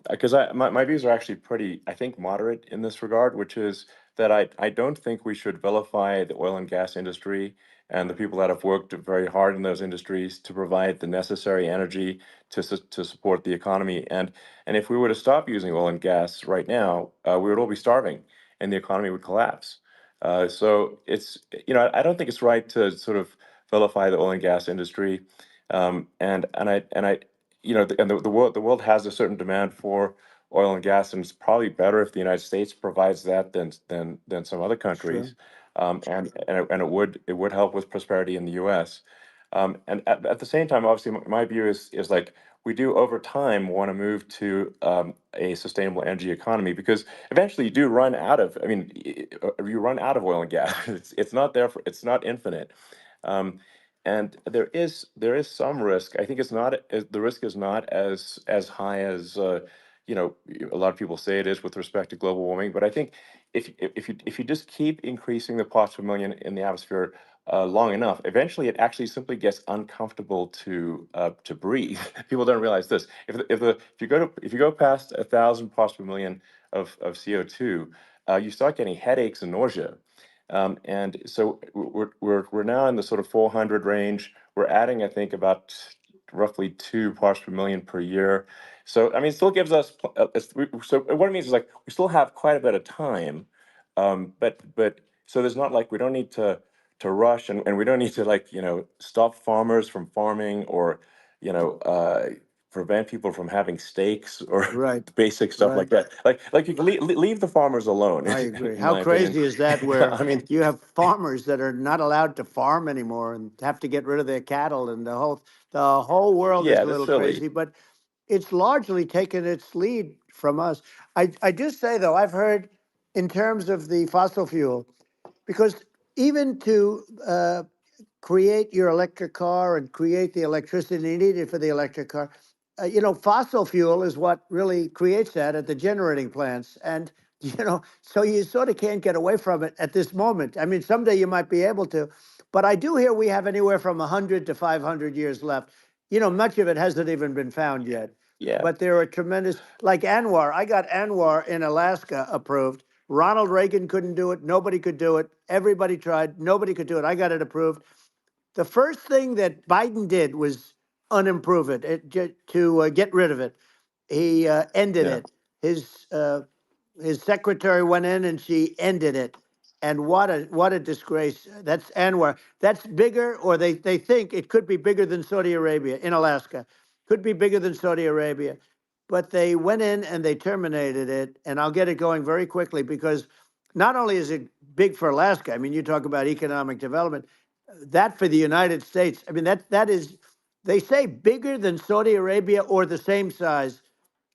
Because my views are actually pretty, I think, moderate in this regard, which is that I don't think we should vilify the oil and gas industry and the people that have worked very hard in those industries to provide the necessary energy to support the economy. And if we were to stop using oil and gas right now, we would all be starving, and the economy would collapse. So I don't think it's right to sort of vilify the oil and gas industry, and the world has a certain demand for oil and gas, and it's probably better if the United States provides that than some other sure. countries, and it would help with prosperity in the U.S. And at the same time, obviously, my view is like we do over time want to move to a sustainable energy economy, because eventually you do run out of. I mean, you run out of oil and gas. It's not there for. It's not infinite. Um, and there is some risk. I think the risk is not as high as a lot of people say it is with respect to global warming. But I think if you just keep increasing the parts per million in the atmosphere long enough, eventually it actually simply gets uncomfortable to breathe. People don't realize this. If you go past 1,000 parts per million of CO2, you start getting headaches and nausea. And so we're now in the sort of 400 range. We're adding, I think, about roughly 2 parts per million per year. So I mean, it still gives us. So what it means is like we still have quite a bit of time, but so there's not like we don't need to rush, and we don't need to like stop farmers from farming, or you know uh, prevent people from having steaks or Right, basic stuff like right. that. Like you can leave the farmers alone, I agree. in How my opinion. crazy is that where I mean, you have farmers that are not allowed to farm anymore and have to get rid of their cattle, and the whole world is yeah, a that's little silly. crazy, but it's largely taken its lead from us. I just say though, I've heard in terms of the fossil fuel, because even to create your electric car and create the electricity needed for the electric car. Fossil fuel is what really creates that at the generating plants. And, so you sort of can't get away from it at this moment. I mean, someday you might be able to, but I do hear we have anywhere from 100 to 500 years left. Much of it hasn't even been found yet. Yeah, But there are tremendous, like Anwar. I got Anwar in Alaska approved. Ronald Reagan couldn't do it. Nobody could do it. Everybody tried. Nobody could do it. I got it approved. The first thing that Biden did was unimprove to get rid of it. He ended yeah, it. His uh, his secretary went in and she ended it. And what a disgrace. That's Anwar. That's bigger, or they think it could be bigger than Saudi Arabia in Alaska. Could be bigger than Saudi Arabia. But they went in and they terminated it. And I'll get it going very quickly, because not only is it big for Alaska, I mean, you talk about economic development, that for the United States, I mean, that is, they say bigger than Saudi Arabia or the same size,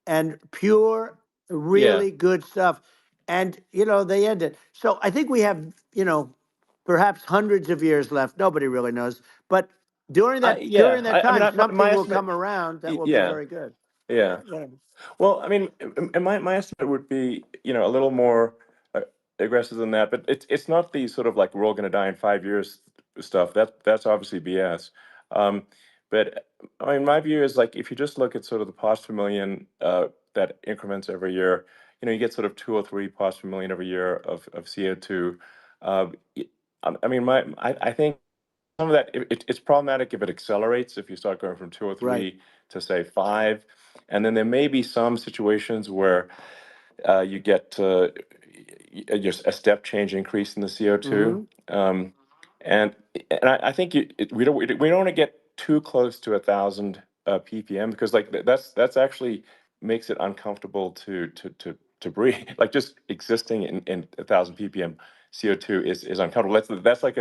and pure, yeah. really good stuff. And, they end it. So I think we have, perhaps hundreds of years left. Nobody really knows. But during I that yeah. during that I mean, time, my something will estimate. come around that will be Yeah, very good. yeah. Yeah. Well, I mean, my estimate would be, a little more aggressive than that, but it's not the sort of like we're all going to die in 5 years stuff. That's obviously BS. Um, but I mean, my view is like if you just look at sort of the parts per million that increments every year, you get sort of 2 or 3 parts per million every year of CO2. Uh, y- I mean, I think some of that it's problematic if it accelerates, if you start going from two or Right. three to say five, and then there may be some situations where you get just a step change increase in the CO2, Hmm. um, and I think we don't want to get too close to 1,000 ppm, because like that's actually makes it uncomfortable to breathe. Like just existing in 1,000 ppm CO2 is uncomfortable. That's like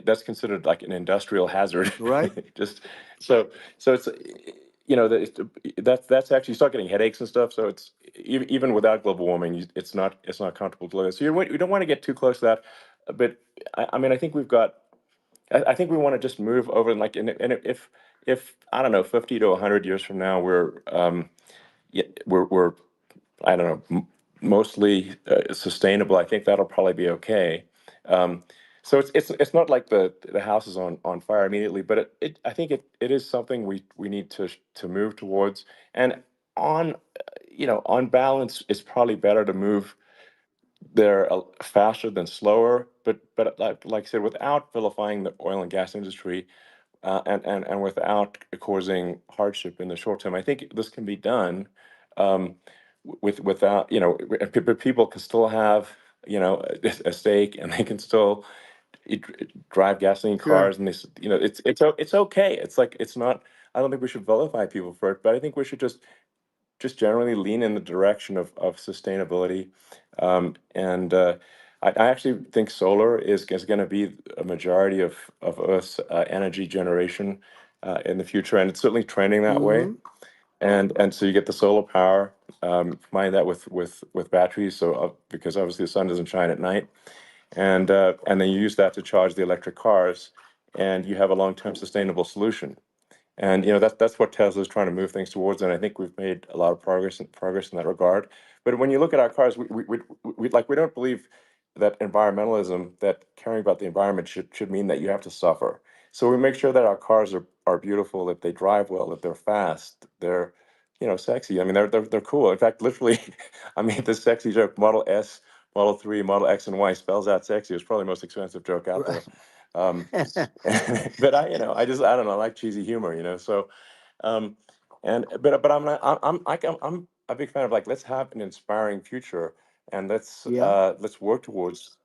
that's considered like an industrial hazard. Right. Just so so it's. that's actually, you start getting headaches and stuff. So it's even without global warming, it's not comfortable to look at. So you don't want to get too close to that. But I mean, I think we've got. I think we want to just move over and if I don't know, 50 to 100 years from now, we're I don't know, mostly sustainable. I think that'll probably be okay. Um, so it's not like the house is on fire immediately, but I think it is something we need to move towards. And on on balance, it's probably better to move there faster than slower. But like I said, without vilifying the oil and gas industry, and without causing hardship in the short term. I think this can be done without, but people can still have, a stake, and they can still drive gasoline Sure. cars, and it's okay. It's like it's not. I don't think we should vilify people for it, but I think we should just generally lean in the direction of sustainability. And I actually think solar is going to be a majority of Earth's energy generation in the future, and it's certainly trending that way. Mm-hmm. And so you get the solar power, combine that with batteries, so because obviously the sun doesn't shine at night, and then you use that to charge the electric cars, and you have a long-term sustainable solution. And that's what Tesla's trying to move things towards, and I think we've made a lot of progress in that regard. But when you look at our cars, we don't believe that environmentalism, that caring about the environment should mean that you have to suffer. So we make sure that our cars are beautiful, that they drive well, that they're fast, they're sexy. I mean, they're cool. In fact, literally, I mean, this sexy joke, Model S, Model 3, Model X, and Y spells out sexy. It's probably the most expensive joke out there. Um, but I don't know, I like cheesy humor, So, um, but I'm a big fan of, like, let's have an inspiring future, and Yeah. let's work towards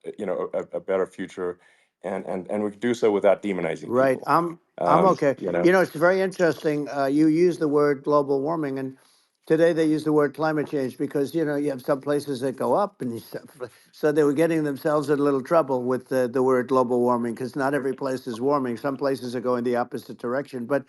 a better future, and we can do so without demonizing Right. people. I'm okay. It's very interesting. You use the word global warming, and today they use the word climate change because you have some places that go up, and so they were getting themselves in a little trouble with the word global warming because not every place is warming. Some places are going the opposite direction. But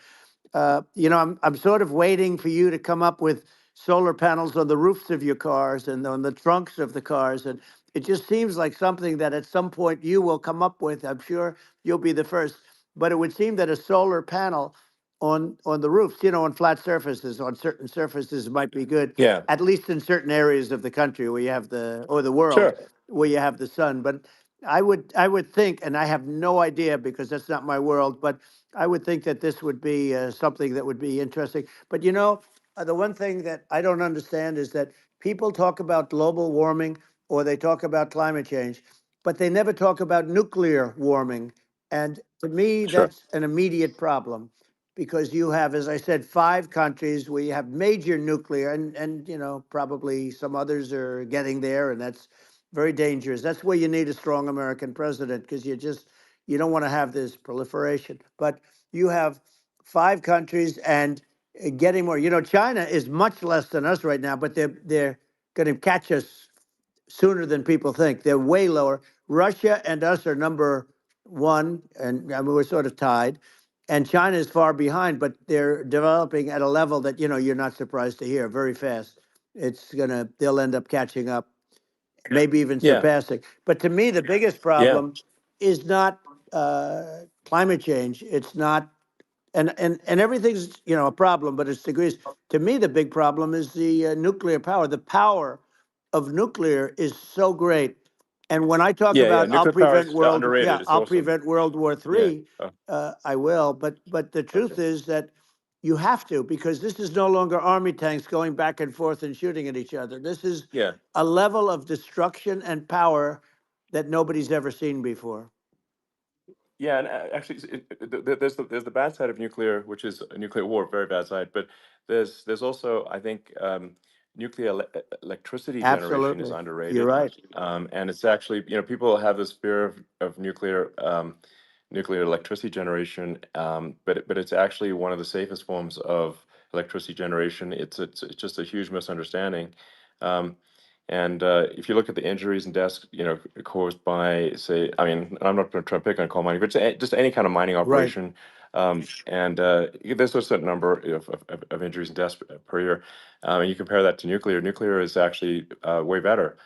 I'm sort of waiting for you to come up with solar panels on the roofs of your cars and on the trunks of the cars, and it just seems like something that at some point you will come up with. I'm sure you'll be the first, but it would seem that a solar panel on the roofs, on flat surfaces, on certain surfaces might be good, Yeah, at least in certain areas of the country where you have or the world sure. where you have the sun. But I would think, and I have no idea because that's not my world, but I would think that this would be something that would be interesting. But the one thing that I don't understand is that people talk about global warming or they talk about climate change, but they never talk about nuclear warming. And to me, Sure. that's an immediate problem because you have, as I said, 5 countries where you have major nuclear, and probably some others are getting there, and that's very dangerous. That's where you need a strong American president because you don't want to have this proliferation. But you have 5 countries and getting more. China is much less than us right now, but they're going to catch us sooner than people think. They're way lower. Russia and us are number one, and I mean, we're sort of tied. And China is far behind, but they're developing at a level that you're not surprised to hear very fast. They'll end up catching up, maybe even Yeah, surpassing. But to me, the biggest yeah, problem is not climate change. It's not, and everything's a problem, but it's degrees. To me, the big problem is the nuclear power. The power of nuclear is so great. And when I talk yeah. about Nuclear power is underrated. It's I'll awesome. prevent World War Yeah. III, Oh, I will. But the okay. truth is that you have to because this is no longer army tanks going back and forth and shooting at each other. This is Yeah. a level of destruction and power that nobody's ever seen before. Yeah, and actually, there's the bad side of nuclear, which is a nuclear war, very bad side. But there's also, I think, nuclear electricity generation is Absolutely, you're underrated, right. and it's actually, people have this fear of nuclear electricity generation, but it's actually one of the safest forms of electricity generation. It's just a huge misunderstanding. Um, and if you look at the injuries and deaths, caused by, say, I mean, I'm not going to try to pick on coal mining, but just any kind of mining Right. operation, And there's a certain number of injuries and deaths per year. And you compare that to nuclear. Nuclear is actually way better.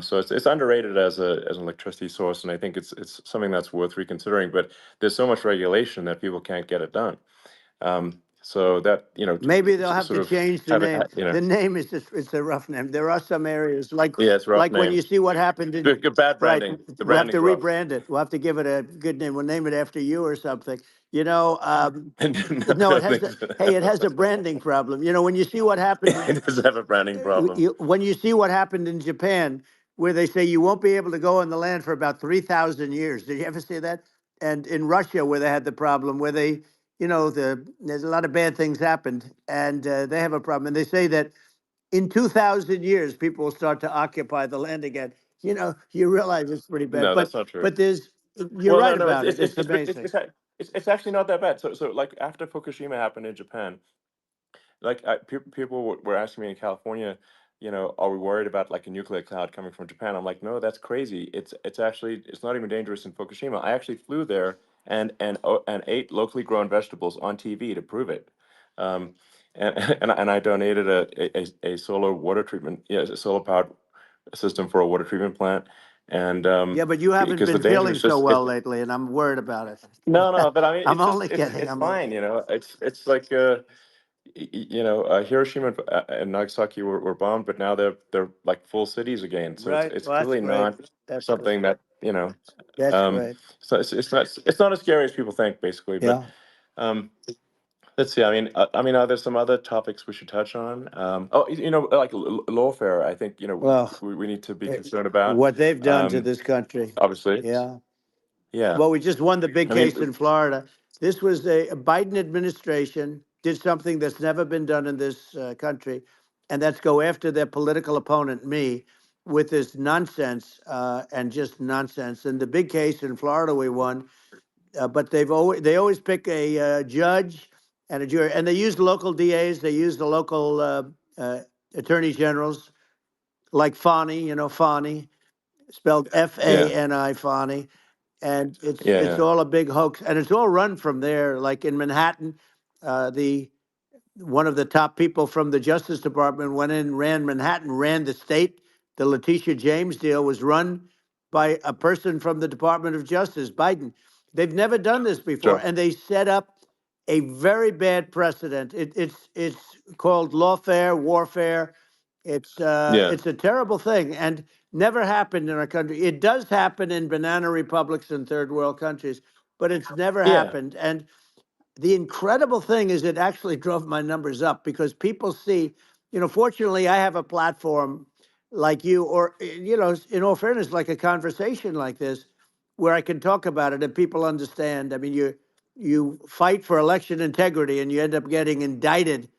So it's underrated as an electricity source, and I think it's something that's worth reconsidering. But there's so much regulation that people can't get it done. So that Maybe they'll have sort to of change the have it, name. The name is just, it's a rough name. There are some areas yeah, it's a rough like when name. you see what happened in, Good bad right, branding. The we'll have to branding's rough. rebrand it. We'll have to give it a good name. We'll name it after you or something. No, No, it has hey, it has a branding problem. When you see what happened it does have a branding problem. when you see what happened in Japan, where they say you won't be able to go on the land for about 3,000 years. Did you ever see that? And in Russia, where they had the problem, where they, there's a lot of bad things happened, and they have a problem. And they say that in 2,000 years, people will start to occupy the land again. You realize it's pretty bad. No, But that's not true. but you're Well, no, right no, about it. It's amazing. it's actually not that bad. So like after Fukushima happened in Japan, like people were asking me in California, are we worried about like a nuclear cloud coming from Japan? I'm like, no, that's crazy. It's actually it's not even dangerous in Fukushima. I actually flew there and ate locally grown vegetables on TV to prove it. Um, and I donated a solar water treatment, a solar powered system for a water treatment plant, and Yeah, but you haven't because the been danger feeling is so just well lately, and I'm worried about no, it. no, but I mean, I'm it's just only kidding. it's fine, It's like Hiroshima and Nagasaki were bombed, but now they're like full cities again. So Right. it's Well, that's clearly great. not That's great. something that That's um, great. so it's not as scary as people think, basically. But Yeah. um, let's see. I mean, are there some other topics we should touch on? Oh, like lawfare. I think Well, we need to be concerned about. what they've done to Um, this country. obviously, Yeah. yeah. Well, we just won the big I mean, case in Florida. This was a Biden administration did something that's never been done in this country, and that's go after their political opponent, me, with this nonsense and just nonsense. And the big case in Florida we won, but they always pick a judge and a jury, and they use local DAs, they use the local attorney generals, like Fani, Fani, spelled yeah, Fani, Fani, and yeah, it's yeah. all a big hoax, and it's all run from there. Like in Manhattan, the one of the top people from the Justice Department went in, ran Manhattan, ran the state. The Letitia James deal was run by a person from the Department of Justice, Biden. They've never done this before, Sure. and they set up a very bad precedent. It's called lawfare, warfare. Yeah, It's a terrible thing, and never happened in our country. It does happen in banana republics and third world countries, but it's never yeah, happened. And the incredible thing is it actually drove my numbers up because people see, fortunately I have a platform like you, or in all fairness, like a conversation like this where I can talk about it and people understand. I mean, you fight for election integrity and you end up getting indicted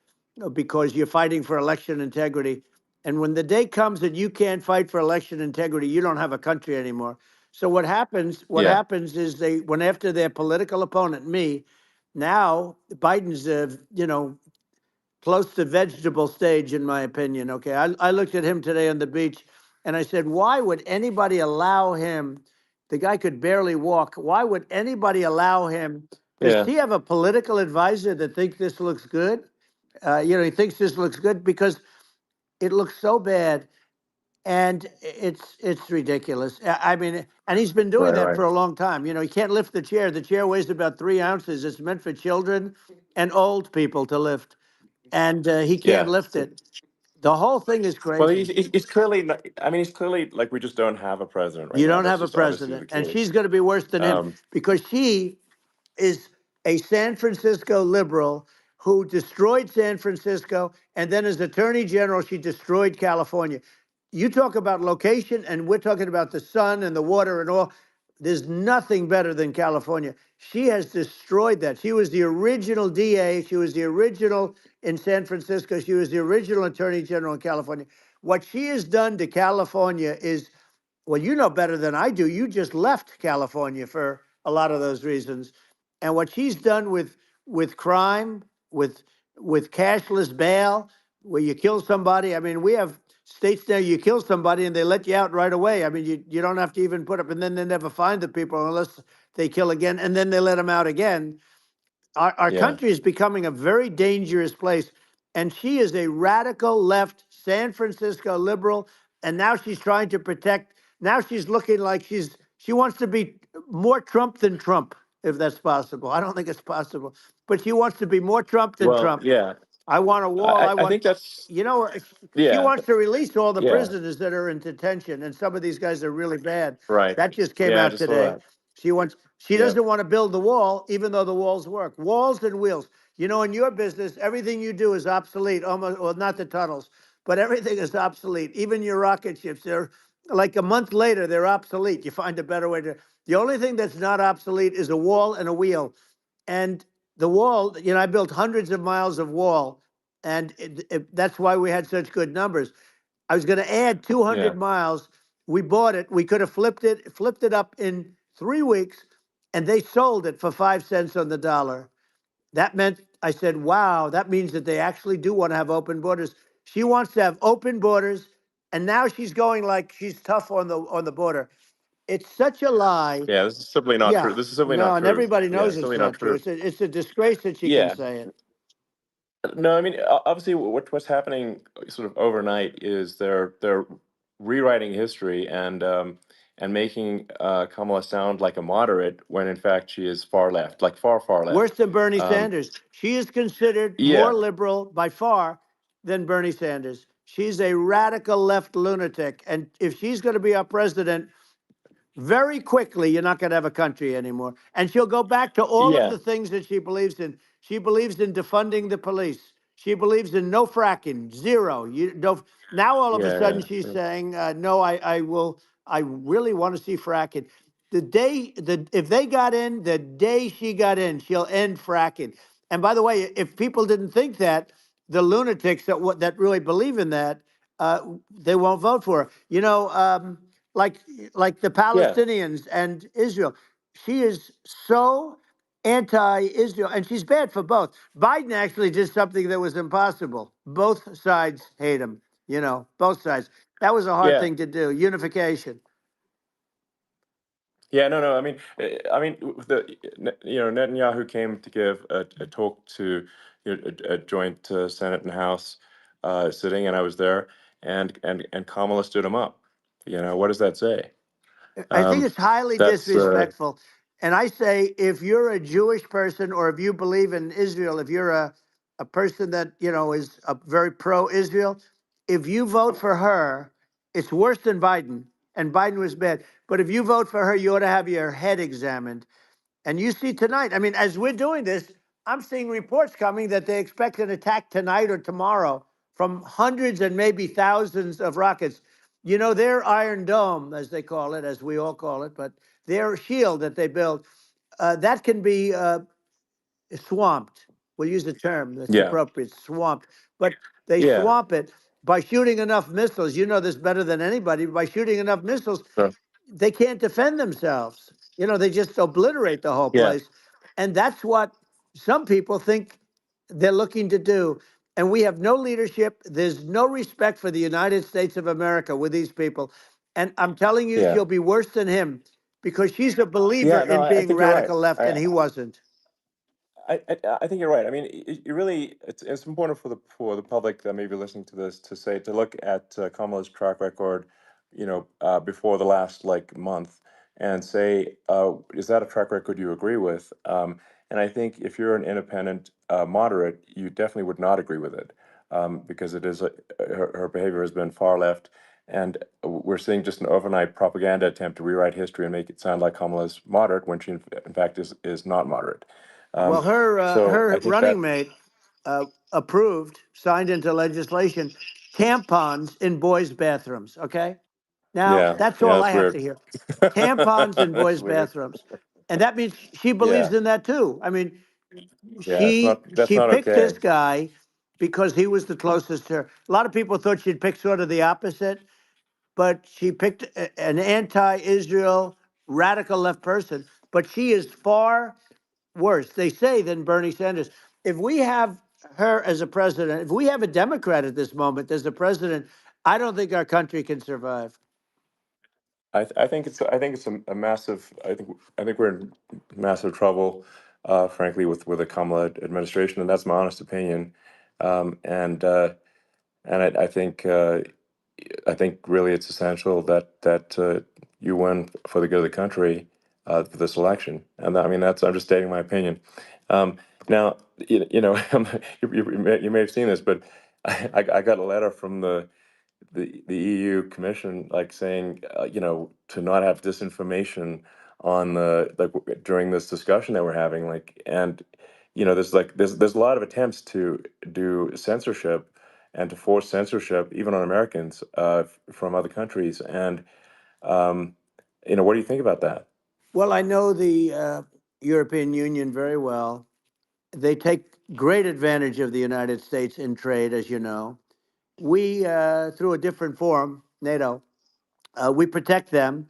because you're fighting for election integrity. And when the day comes that you can't fight for election integrity, you don't have a country anymore. So what yeah, happens is they went after their political opponent, me. Now Biden's, close to vegetable stage, in my opinion. Okay, I looked at him today on the beach, and I said, why would anybody allow him? The guy could barely walk. Why would anybody allow him? Does yeah, he have a political advisor that thinks this looks good? He thinks this looks good because it looks so bad, and it's ridiculous. I mean, and he's been doing right, that right. for a long time. He can't lift the chair. The chair weighs about 3 ounces. It's meant for children and old people to lift, and he can't Yeah. lift it. The whole thing is Well, crazy. he's clearly not, I mean, he's clearly like we just don't have a president right You now. don't That's have a just obviously the president, and case. she's going to be worse than him Um, because she is a San Francisco liberal who destroyed San Francisco, and then as Attorney General, she destroyed California. You talk about location, and we're talking about the sun and the water and all. There's nothing better than California. She has destroyed that. She was the original DA. She was the original in San Francisco. She was the original Attorney General in California. What she has done to California is, well, you know better than I do. You just left California for a lot of those reasons. And what she's done with crime, with cashless bail, where you kill somebody. I mean, we have states now you kill somebody and they let you out right away. I mean, you don't have to even put up, and then they never find the people unless they kill again, and then they let them out again. our Yeah. country is becoming a very dangerous place. And she is a radical left San Francisco liberal. And now she's trying to protect. Now she's looking like she wants to be more Trump than Trump, if that's possible. I don't think it's possible, but she wants to be more Trump than Well, Trump. yeah. I want a wall. I I want, think that's you know, she yeah. wants to release all the Yeah. prisoners that are in detention, and some of these guys are really bad. Right. That just came Yeah, I out just saw today. that. She Yeah. doesn't want to build the wall, even though the walls work. Walls and wheels. You know, in your business, everything you do is obsolete. Almost, well, not the tunnels, but everything is obsolete. Even your rocket ships, they're like a month later, they're obsolete. You find a better way to. The only thing that's not obsolete is a wall and a wheel. And the wall, you know, I built hundreds of miles of wall, and that's why we had such good numbers. I was going to add Yeah. 200 miles. We bought it. We could have flipped it up in 3 weeks, and they sold it for 5 cents on the dollar. That meant I said, "Wow, that means that they actually do want to have open borders." She wants to have open borders, and now she's going like she's tough on the border. It's such a lie. Yeah, this is simply not true. Yeah, This is simply not no, and true. everybody Yeah, knows it's it's simply not not true. true. It's a disgrace that she can Yeah. say it. No, I mean, obviously, what's happening sort of overnight is they're rewriting history and making Kamala sound like a moderate when in fact she is far left, like far Worse left. than Bernie Um, Sanders. She is considered more yeah, liberal by far than Bernie Sanders. She's a radical left lunatic. And if she's going to be our president, very quickly, you're not going to have a country anymore. And she'll go back to all of yeah, the things that she believes in. She believes in defunding the police. She believes in no fracking, zero. You don't. Now all of a yeah, sudden she's yeah, saying, no, I will. I really want to see fracking. If they got in, the day she got in, she'll end fracking. And by the way, if people didn't think that, the lunatics that really believe in that, they won't vote for her. You know, like like the yeah, Palestinians and Israel. She is so anti-Israel, and she's bad for both. Biden actually did something that was impossible. Both sides hate him. You know, both sides. That was a hard yeah. thing to do. Unification. Yeah, no, no. I mean, Netanyahu came to give a talk to a joint Senate and House sitting, and I was there, and Kamala stood him up. What does that say? I think Um, it's highly that's disrespectful. And I say, if you're a Jewish person or if you believe in Israel, if you're a person that, you know, is a very pro-Israel, if you vote for her, it's worse than Biden. And Biden was bad. But if you vote for her, you ought to have your head examined. And you see tonight, I mean, as we're doing this, I'm seeing reports coming that they expect an attack tonight or tomorrow from hundreds and maybe thousands of rockets. You know, their Iron Dome, as they call it, as we all call it, but their shield that they build, that can be swamped. We'll use the term that's yeah, appropriate, swamped. But they yeah. swamp it by shooting enough missiles. You know this better than anybody. By shooting enough missiles, So, they can't defend themselves. You know, they just obliterate the whole yeah, place. And that's what some people think they're looking to do. And we have no leadership. There's no respect for the United States of America with these people. And I'm telling you, yeah, she'll be worse than him because she's a believer yeah. No, in I being think you're right. radical left, and he wasn't. I think you're right. I mean, you really, it's important for the public that may be listening to this to look at Kamala's track record, before the last like month, and say, is that a track record you agree with? And I think if you're an independent moderate, you definitely would not agree with it, because it is her behavior has been far left, and we're seeing just an overnight propaganda attempt to rewrite history and make it sound like Kamala's moderate when she in fact is not moderate. Well, So I her think that, running mate approved, signed into legislation, tampons in boys' bathrooms. Okay, now yeah, that's yeah, all I that's have weird. to hear. Tampons in That's boys' weird. bathrooms, and that means she Yeah, believes in that too. I mean, yeah, that's she not picked okay. this guy because he was the closest to her. A lot of people thought she'd pick sort of the opposite, but she picked an anti-Israel radical left person. But she is far worse, they say, than Bernie Sanders. If we have her as a president, if we have a Democrat at this moment as the president, I don't think our country can survive. I think it's a massive. I think we're in massive trouble. frankly, with the Kamala administration, and that's my honest opinion. And I think really it's essential that you win for the good of the country for this election. And I mean, that's, I'm just stating my opinion. Now, you may have seen this, but I got a letter from the EU Commission, like saying, to not have disinformation on the during this discussion that we're having, and there's a lot of attempts to do censorship and to force censorship even on Americans from other countries, and what do you think about that? Well, I know the European Union very well. They take great advantage of the United States in trade, as you know. We, through a different forum, NATO, we protect them,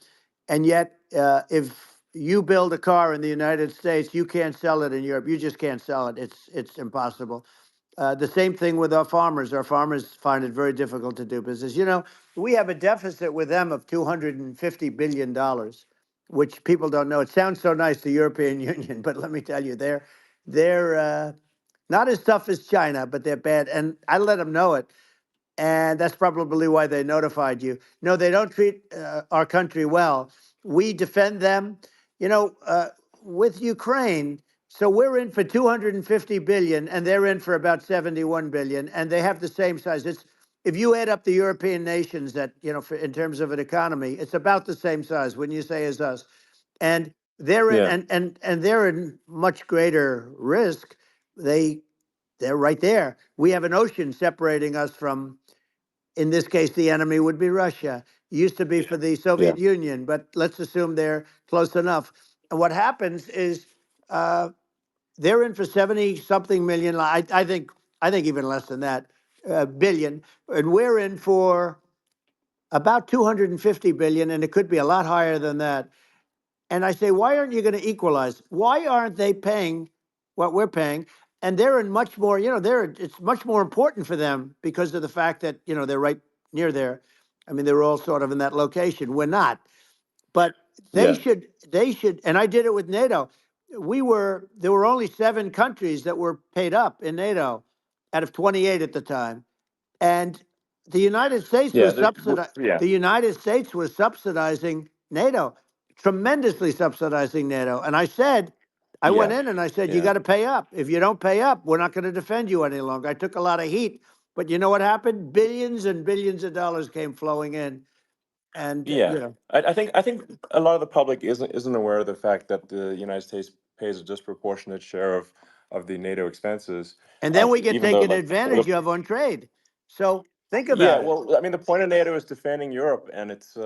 and yet, if you build a car in the United States, you can't sell it in Europe. You just can't sell it. It's impossible. The same thing with our farmers. Our farmers find it very difficult to do business. We have a deficit with them of $250 billion, which people don't know. It sounds so nice, the European Union, but let me tell you, they're not as tough as China, but they're bad. And I let them know it, and that's probably why they notified you. No, they don't treat our country well. We defend them, with Ukraine. So we're in for 250 billion, and they're in for about 71 billion, and they have the same size. It's If you add up the European nations that in terms of an economy, it's about the same size. Wouldn't you say as us? And they're in, Yeah, and they're in much greater risk. They're right there. We have an ocean separating us from, in this case, the enemy would be Russia. Used to be for the yeah, Soviet Union, but let's assume they're close enough. And what happens is uh, they're in for 70 something million. I think even less than that, billion, and we're in for about 250 billion, and it could be a lot higher than that. And I say, why aren't you going to equalize? Why aren't they paying what we're paying? And they're in much more, it's much more important for them because of the fact that, they're right near there. I mean, they're all sort of in that location. We're not. But they yeah, should, they should, and I did it with NATO. There were only 7 countries that were paid up in NATO out of 28 at the time. And the United States yeah, was yeah, the United States was subsidizing NATO, tremendously subsidizing NATO. And I went yeah, in and I said, you yeah, got to pay up. If you don't pay up, we're not going to defend you any longer. I took a lot of heat, but you know what happened? Billions and billions of dollars came flowing in, and yeah. I think a lot of the public isn't aware of the fact that the United States pays a disproportionate share of the NATO expenses, and then we get even though taken advantage of on trade. So think yeah, about it. well, I mean, the point of NATO is defending Europe, and it's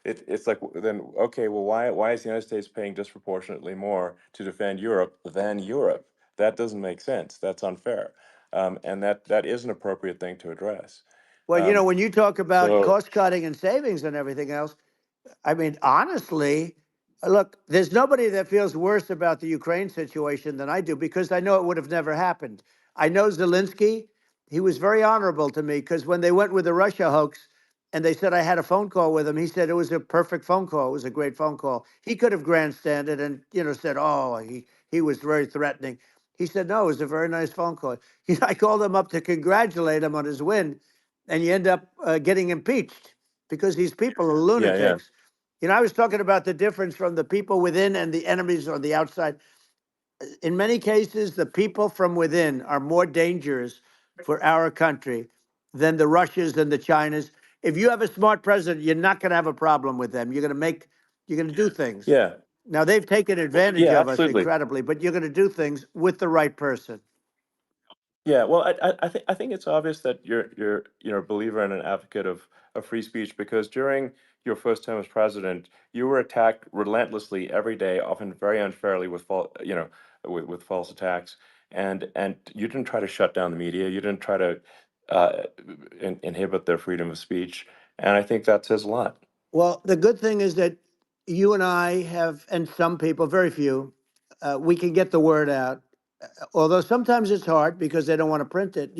it's like, then okay, well, why is the United States paying disproportionately more to defend Europe than Europe? That doesn't make sense. That's unfair, and that is an appropriate thing to address. Well, Um, when you talk about so cost cutting and savings and everything else, I mean, honestly, look, there's nobody that feels worse about the Ukraine situation than I do because I know it would have never happened. I know Zelensky. He was very honorable to me because when they went with the Russia hoax and they said I had a phone call with him, he said it was a perfect phone call. It was a great phone call. He could have grandstanded and, said, oh, he was very threatening. He said, no, it was a very nice phone call. I called him up to congratulate him on his win, and you end up getting impeached because these people are yeah, yeah, lunatics. I was talking about the difference from the people within and the enemies on the outside. In many cases, the people from within are more dangerous for our country than the Russias and the Chinas. If you have a smart president, you're not going to have a problem with them. You're going to do things. yeah, Now, they've taken advantage yeah, of us absolutely. incredibly, but you're going to do things with the right person. Yeah, well, I think it's obvious that you're a believer and an advocate of free speech, because during your first term as president, you were attacked relentlessly every day, often very unfairly with false attacks, and you didn't try to shut down the media. You didn't try to uh, inhibit their freedom of speech, and I think that says a lot. Well, the good thing is that you and I have, and some people, very few, we can get the word out. Although sometimes it's hard because they don't want to print it.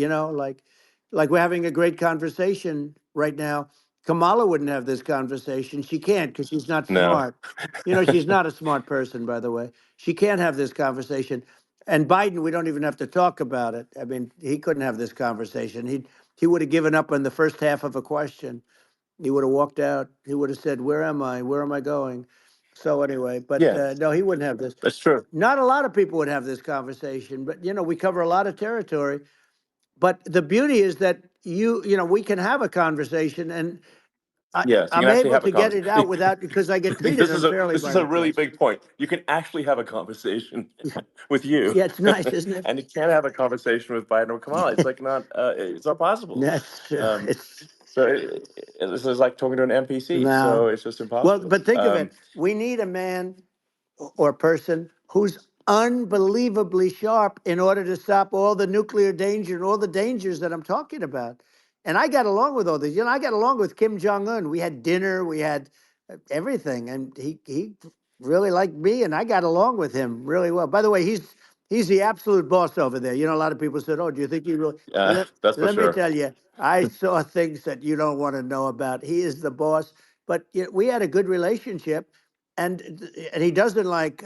Like we're having a great conversation right now. Kamala wouldn't have this conversation. She can't because she's not No. smart. You know, she's not a smart person, by the way. She can't have this conversation. And Biden, we don't even have to talk about it. I mean, he couldn't have this conversation. He would have given up on the first half of a question. He would have walked out. He would have said, "Where am I? Where am I going?" So anyway, but Yeah, no, he wouldn't have this. that's true. Not a lot of people would have this conversation, but you know, we cover a lot of territory. But the beauty is that you know, we can have a conversation, and Yes, you can I'm actually able have a to get it out conversation. without because I get treated unfairly This by is a the really press. big point. You can actually have a conversation with you, Yeah, it's nice, isn't it? and you can't have a conversation with Biden or Kamala. It's like not. It's not possible. That's true. Um, It's so this is like talking to an NPC. So no. it's just Well, impossible. but think of it. We need a man or person who's unbelievably sharp in order to stop all the nuclear danger and all the dangers that I'm talking about. And I got along with all these. You know, I got along with Kim Jong Un. We had dinner. We had everything, and he really liked me, and I got along with him really well. By the way, he's the absolute boss over there. You know, a lot of people said, "Oh, do you think he really?" That's for Let me sure. tell you, I saw things that you don't want to know about. He is the boss, but you know, we had a good relationship, and he doesn't like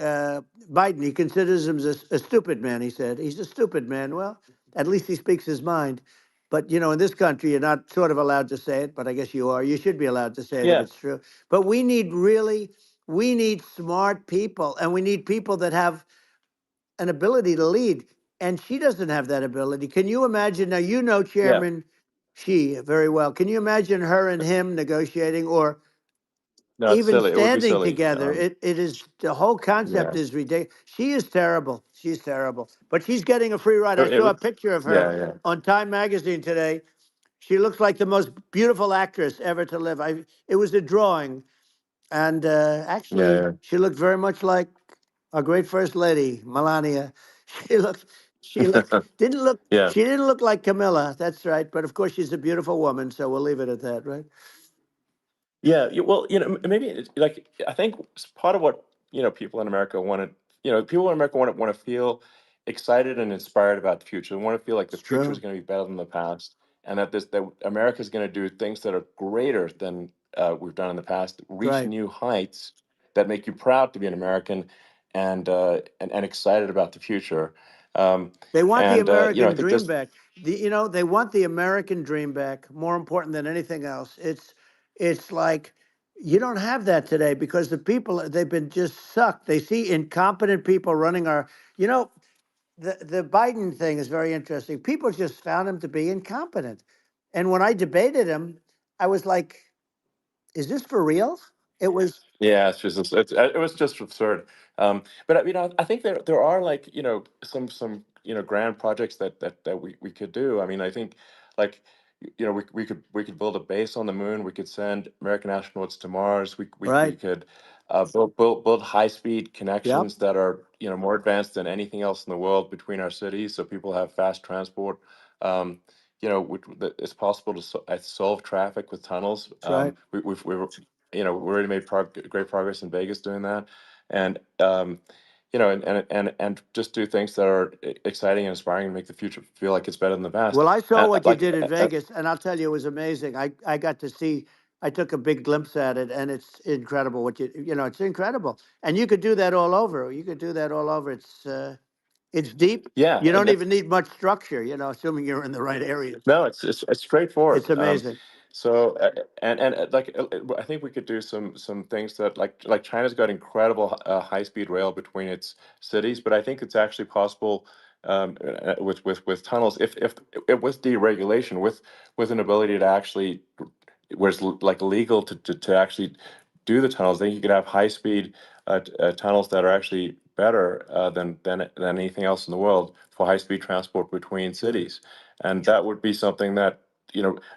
Biden. He considers him a stupid man. He said he's a stupid man. Well, at least he speaks his mind. But you know, in this country, you're not sort of allowed to say it, but I guess you are. You should be allowed to say it if Yeah, it's true. But we need smart people, and we need people that have an ability to lead. And she doesn't have that ability. Can you imagine? Now, you know yeah. Chairman Xi very well. Can you imagine her and him negotiating or No, it's even silly. It would be standing silly. together? It is the whole concept Yeah. is ridiculous. She is terrible. She's terrible. But she's getting a free ride. I It saw a would. picture of her Yeah, yeah, on Time Magazine today. She looks like the most beautiful actress ever to live. It was a drawing, and yeah, actually, yeah. she looked very much like our great first lady, Melania. She looked, Yeah. she didn't look like Camilla. That's right. But of course, she's a beautiful woman, so we'll leave it at that, right? Yeah, well, maybe like I think part of what people in America want to, people in America want to feel excited and inspired about the future. They want to feel like the It's future is true. going to be better than the past, and that America is going to do things that are greater than we've done in the past, reach Right. new heights that make you proud to be an American, and excited about the future. Um, They want the and I American think dream just back. You know, they want the American dream back. More important than anything else. It's like you don't have that today because the people they've been just sucked. They see incompetent people running our. You know, the Biden thing is very interesting. People just found him to be incompetent, and when I debated him, I was like, "Is this for real?" It was Yeah, it was just absurd. But I think there are like some grand projects that we could do. I mean, I think like we could build a base on the moon. We could send American astronauts to Mars. We right. could build high speed Yep. connections that are more advanced than anything else in the world between our cities, so people have fast transport. Um, it's possible to solve traffic with tunnels. That's right. We already made great progress in Vegas doing that, and and just do things that are exciting and inspiring and make the future feel like it's better than the past. Well, I saw what you Like, did in Vegas, and I'll tell you, it was amazing. I got to see. I took a big glimpse at it, and it's incredible. You know, it's incredible, and you could do that all over. You could do that all over. It's deep. yeah, You and don't that's even need much structure. You know, assuming you're in the right areas. no, it's It's straightforward. amazing. So like I think we could do some things that like China's got incredible high speed rail between its cities, but I think it's actually possible with tunnels if with deregulation with an ability to actually where it's like legal to actually do the tunnels. Then you could have high speed tunnels that are actually better than anything else in the world for high speed transport between Right. cities, and that would be something that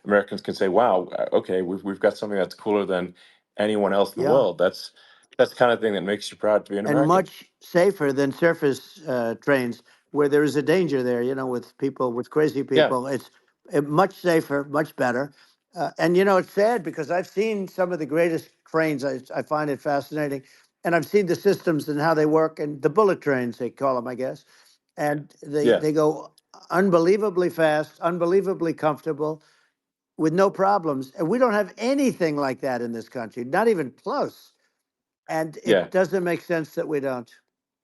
Americans can say, "Wow, okay, we've got something that's cooler than anyone else in the Yeah. world." That's the kind of thing that makes you proud to be an And American. much safer than surface trains where there is a danger there, you know, with people, with crazy Yeah, people. It's much safer, much better. And, you know, it's sad because I've seen some of the greatest trains. I find it fascinating. And I've seen the systems and how they work and the bullet trains, they call them, I guess. And yeah, they go unbelievably fast, unbelievably comfortable. with no problems. And we don't have anything like that in this country, not even close. And Yeah. it doesn't make sense that we don't.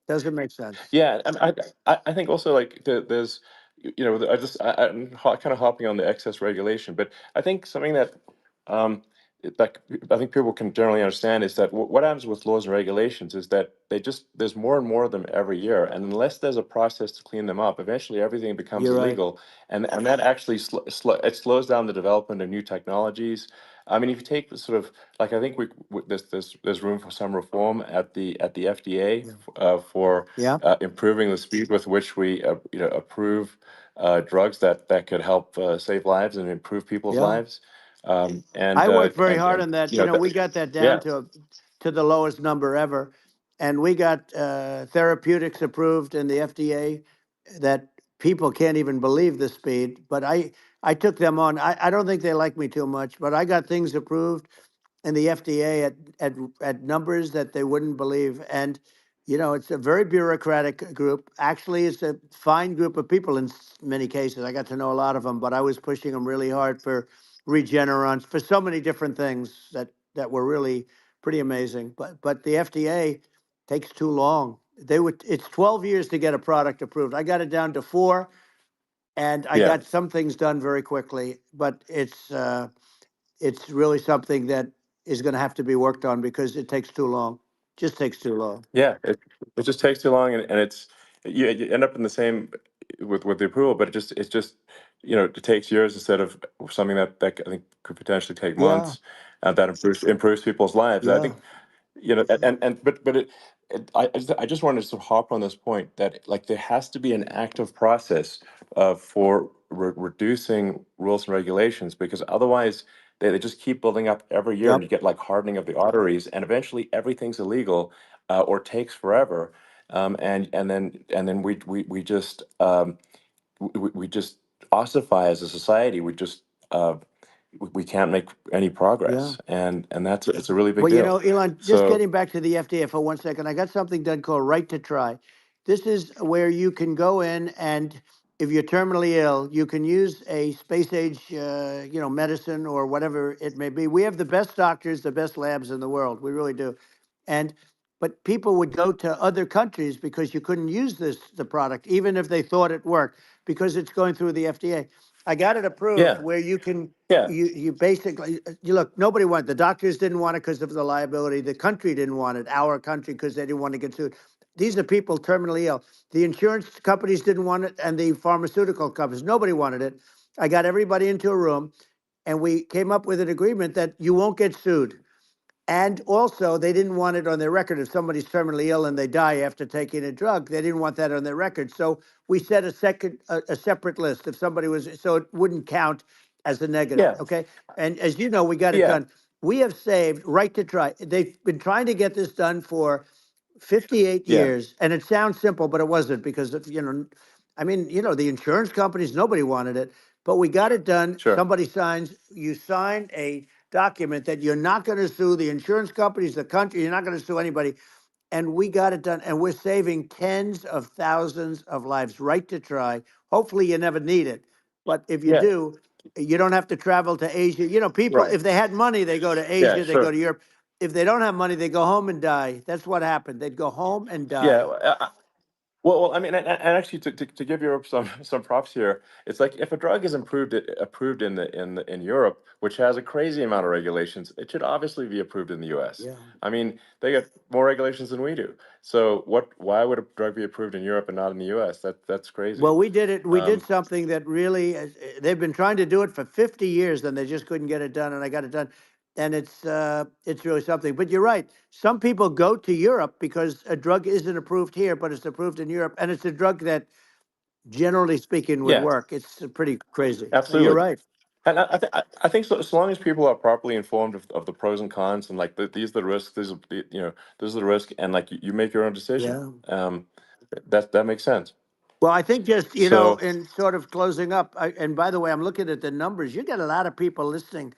Doesn't make sense. Yeah, and I think also like there's I'm kind of hopping on the excess regulation, but I think something that um like I think people can generally understand is that what happens with laws and regulations is that there's more and more of them every year, and unless there's a process to clean them up, eventually everything becomes You're right. illegal, and that actually it slows down the development of new technologies. I mean, if you take the sort of like I think there's room for some reform at the FDA Yeah. for Yeah. improving the speed with which we approve drugs that could help save lives and improve people's Yeah. lives. And I worked very hard and on that. You know, we got that down yeah, to the lowest number ever, and we got therapeutics approved in the FDA that people can't even believe the speed. But I took them on. I don't think they like me too much, but I got things approved in the FDA at numbers that they wouldn't believe. And you know, it's a very bureaucratic group. Actually, it's a fine group of people in many cases. I got to know a lot of them, but I was pushing them really hard for Regeneron, for so many different things that were really pretty amazing. But the FDA takes too long. It's 12 years to get a product approved. I got it down to 4, and I yeah. got some things done very quickly. But it's really something that is going to have to be worked on because it takes too long. Just takes too long. Yeah, it just takes too long, and it's you end up in the same with the approval, but it's just it takes years instead of something that I think could potentially take Yeah, months, that improves people's lives. I yeah, think but I just wanted to sort of hop on this point that like there has to be an active process for reducing rules and regulations, because otherwise they just keep building up every year, and yep, you get like hardening of the arteries, and eventually everything's illegal, or takes forever, and then we just we just ossify as a society. We can't make any yeah. progress, and that's it's a really big Well, you deal. know, Elon, just So getting back to the FDA for 1 second, I got something done called Right to Try. This is where you can go in and if you're terminally ill, you can use a space age, medicine or whatever it may be. We have the best doctors, the best labs in the world. We really do. And but people would go to other countries because you couldn't use the product, even if they thought it worked, because it's going through the FDA. I got it approved yeah, where you can yeah, you basically you look, nobody wanted, the doctors didn't want it because of the liability, the country didn't want it, our country, because they didn't want to get sued. These are people terminally ill. The insurance companies didn't want it, and the pharmaceutical companies, nobody wanted it. I got everybody into a room, and we came up with an agreement that you won't get sued. And also, they didn't want it on their record. If somebody's terminally ill and they die after taking a drug, they didn't want that on their record. So we set a separate list. If somebody was, so it wouldn't count as a negative. yeah, Okay. And as you know, we got it yeah, done. We have saved Right to Try. They've been trying to get this done for 58 yeah, years. And it sounds simple, but it wasn't because of, I mean, the insurance companies, nobody wanted it, but we got it done. sure, Somebody signs, you sign a document that you're not going to sue the insurance companies, the country, you're not going to sue anybody. And we got it done. And we're saving tens of thousands of lives. Right to Try. Hopefully you never need it. But if you yeah, do, you don't have to travel to Asia. People, right, if they had money, they go to yeah, Asia, they go sure, to Europe. If they don't have money, they go home and die. That's what happened. They'd go home and yeah. die. Well, I mean, and actually, to give Europe some props here, it's like if a drug is approved in Europe, which has a crazy amount of regulations, it should obviously be approved in the U.S. Yeah. I mean, they get more regulations than we do. So why would a drug be approved in Europe and not in the U.S.? That's crazy. Well, we did it. We did Um, something that really, they've been trying to do it for 50 years and they just couldn't get it done. And I got it done. And it's really something. But you're right. Some people go to Europe because a drug isn't approved here, but it's approved in Europe. And it's a drug that, generally speaking, would yeah, work. It's pretty crazy. You're absolutely. right. And I think so, as long as people are properly informed of the pros and cons, and like these are the risks, this is the risk, and like you make your own decision. Yeah. That makes sense. Well, I think just, So in sort of closing up, and by the way, I'm looking at the numbers. You got a lot of people listening.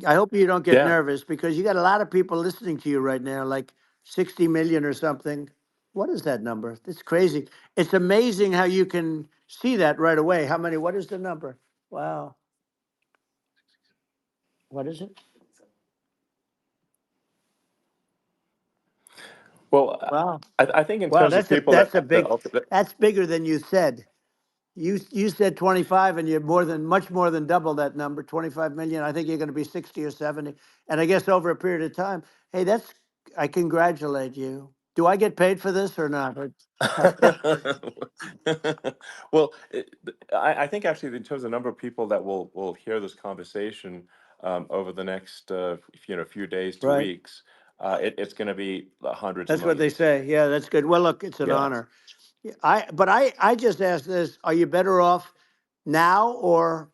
I hope you don't get yeah, nervous because you got a lot of people listening to you right now, like 60 million or something. What is that number? It's crazy. It's amazing how you can see that right away. How many? What is the number? Wow. What is it? Well, Wow. I think in Wow, terms of people that that's bigger than you said. You said 25 and you're much more than double that number, 25 million. I think you're going to be 60 or 70. And I guess over a period of time, hey, I congratulate you. Do I get paid for this or not? well, I think actually in terms of the number of people that will hear this conversation over the next few days to Right. weeks, it's going to be hundreds of That's what they millions. say. Yeah, that's good. Well, look, it's an Yeah. honor. Yeah, I just asked this, are you better off now or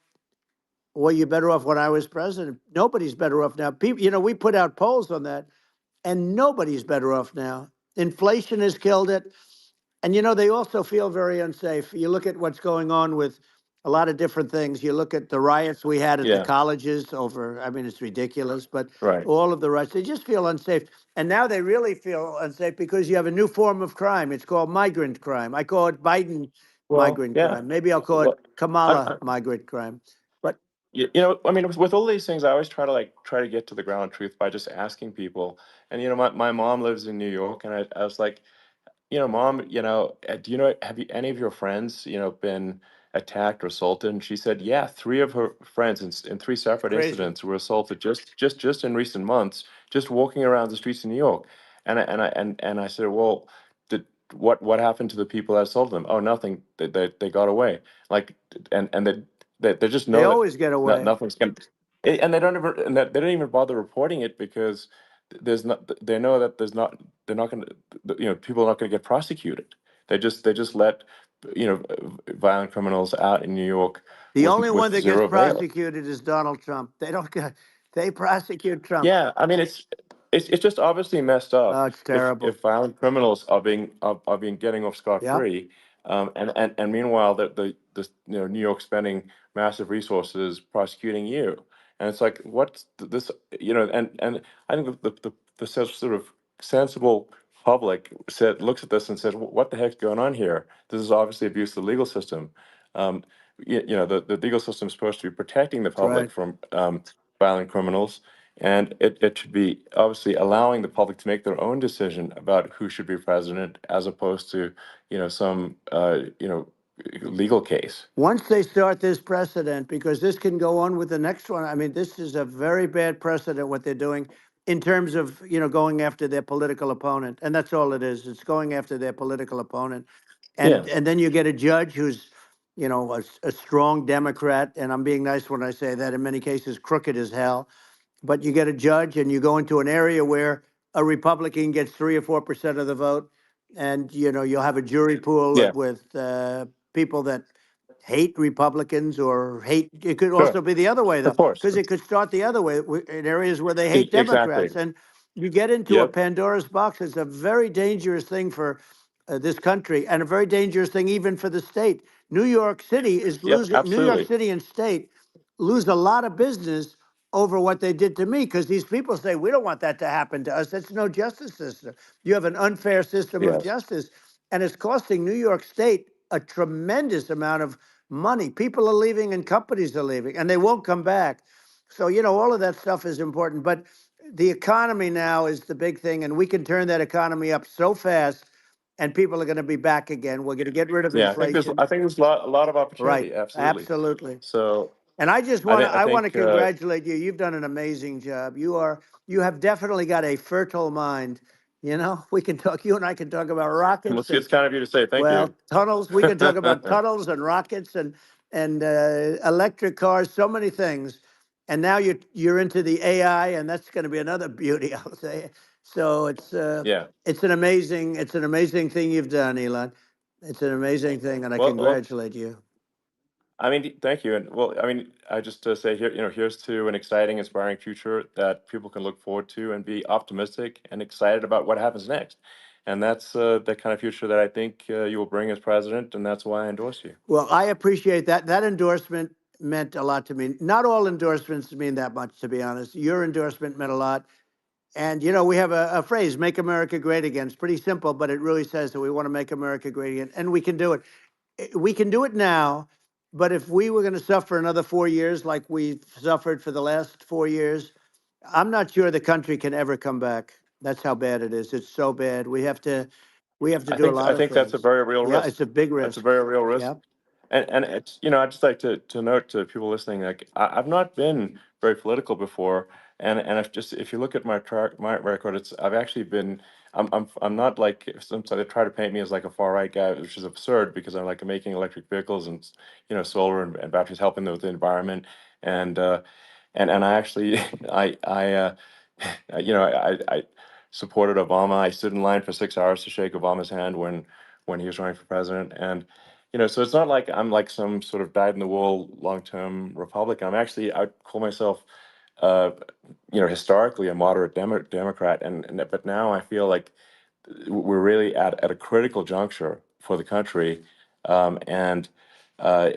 were you better off when I was president? Nobody's better off now. People, we put out polls on that and nobody's better off now. Inflation has killed it. And they also feel very unsafe. You look at what's going on with a lot of different things. You look at the riots we had at the Yeah. colleges over, I mean, it's ridiculous, but Right. all of the riots, they just feel unsafe. And now they really feel unsafe because you have a new form of crime. It's called migrant crime. I call it Biden Well, migrant yeah. crime. Maybe I'll call it Well, Kamala migrant crime. But I mean, with all these things, I always try to get to the ground truth by just asking people. And my mom lives in New York, and I was like, Mom, do you know, have any of your friends, been attacked or assaulted? And she said, yeah, three of her friends in three it's separate crazy. incidents were assaulted just in recent months, just walking around the streets of New York. And I said, well, did what happened to the people that assaulted them? Oh, nothing. They got away. Like, and they just They know that always get away. nothing's going. And they don't even bother reporting it because there's not. They know that there's not. They're not going to. People are not going to get prosecuted. They just let violent criminals out in New York The only one with that gets zero bail. prosecuted is Donald Trump. They don't get, they prosecute Trump. Yeah, I mean it's just obviously messed Oh, up it's terrible. if violent criminals are being getting off scot Yep. free, and meanwhile the New York spending massive resources prosecuting you, and it's like what's this and I think the sort of sensible public looks at this and says what the heck's going on here? This is obviously abuse of the legal system. Um, the legal system is supposed to be protecting the That's right. public from violent criminals, and it should be obviously allowing the public to make their own decision about who should be president, as opposed to, some, legal case. Once they start this precedent, because this can go on with the next one, I mean, this is a very bad precedent what they're doing in terms of, going after their political opponent. And that's all it is. It's going after their political opponent. Yeah. And then you get a judge who's, a strong Democrat. And I'm being nice when I say that, in many cases, crooked as hell. But you get a judge and you go into an area where a Republican gets 3 or 4% of the vote, and you'll have a jury pool Yeah. with people that hate Republicans or hate. It could Sure. also be the other way though, Of course. because it could start the other way in areas where they hate Exactly. Democrats, and you get into a Yep. Pandora's box. It's a very dangerous thing for this country, and a very dangerous thing even for the state. New York City is Yep. losing. New York Absolutely. City and state lose a lot of business over what they did to me, because these people say we don't want that to happen to us. That's no justice system. You have an unfair system of Yes. justice, and it's costing New York State a tremendous amount of money. People are leaving and companies are leaving, and they won't come back. So all of that stuff is important. But the economy now is the big thing, and we can turn that economy up so fast, and people are going to be back again. We're going to get rid of Yeah. I think there's inflation. I think there's a lot of Right. opportunity. Absolutely. Absolutely. So And I just I want to think I I want to think congratulate you. You've done an amazing job. You have definitely got a fertile mind. We can talk. You and I can talk about rockets and it's kind of you to say thank you. tunnels. We can talk about tunnels and rockets and electric cars. So many things. And now you're into the AI, and that's going to be another beauty, I'll say. So Yeah. it's an amazing thing you've done, Elon. It's an amazing thing, and I Well, congratulate you. I mean, thank you. And well, I mean, I just say here, here's to an exciting, inspiring future that people can look forward to and be optimistic and excited about what happens next. And that's the kind of future that I think you will bring as president, and that's why I endorse you. Well, I appreciate that. That endorsement meant a lot to me. Not all endorsements mean that much, to be honest. Your endorsement meant a lot. And, we have a phrase, make America great again. It's pretty simple, but it really says that we want to make America great again. And we can do it. We can do it now. But if we were going to suffer another 4 years like we've suffered for the last 4 years, I'm not sure the country can ever come back. That's how bad it is. It's so bad. We have to do a I lot of think that's a things. very real Yeah, risk. it's a big That's a risk. very real risk. Yeah, And it's, I'd just like to note to people listening, like I've not been very political before, and if you look at my record, I've actually been. I'm not like some they try to paint me as like a far right guy, which is absurd because I'm like making electric vehicles and solar and batteries, helping with the environment, and and I actually I supported Obama. I stood in line for 6 hours to shake Obama's hand when he was running for president, and so it's not like I'm like some sort of dyed in the wool long term Republican. I'd call myself, uh, historically a moderate Democrat, but now I feel like we're really at a critical juncture for the country, and uh,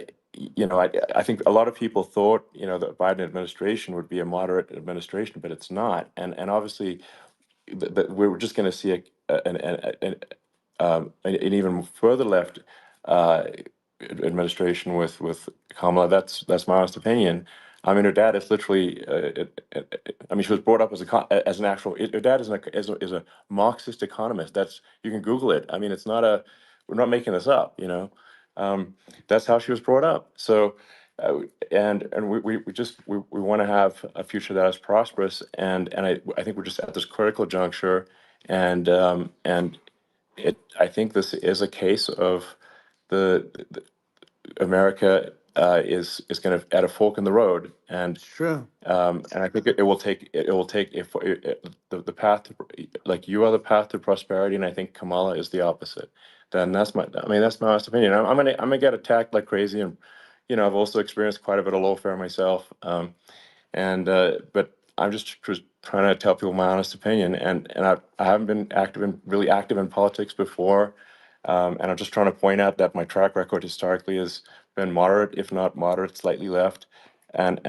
I think a lot of people thought the Biden administration would be a moderate administration, but it's not, and obviously we're just going to see an even further left uh, administration with Kamala. That's my honest opinion. I mean, her dad is literally. I mean, she was brought up as an actual. Her dad is a Marxist economist. You can Google it. I mean, it's not a. We're not making this up. That's how she was brought up. So, and we want to have a future that is prosperous. And I think we're just at this critical juncture, and I think this is a case of the America is going to at a fork in the road, it's true. and I think it will take if the path to, like you are the path to prosperity, and I think Kamala is the opposite. Then that's my honest opinion. I'm gonna get attacked like crazy, and I've also experienced quite a bit of lawfare myself. And but I'm just trying to tell people my honest opinion, and I haven't been really active in politics before, and I'm just trying to point out that my track record historically has been moderate, if not moderate, slightly left, and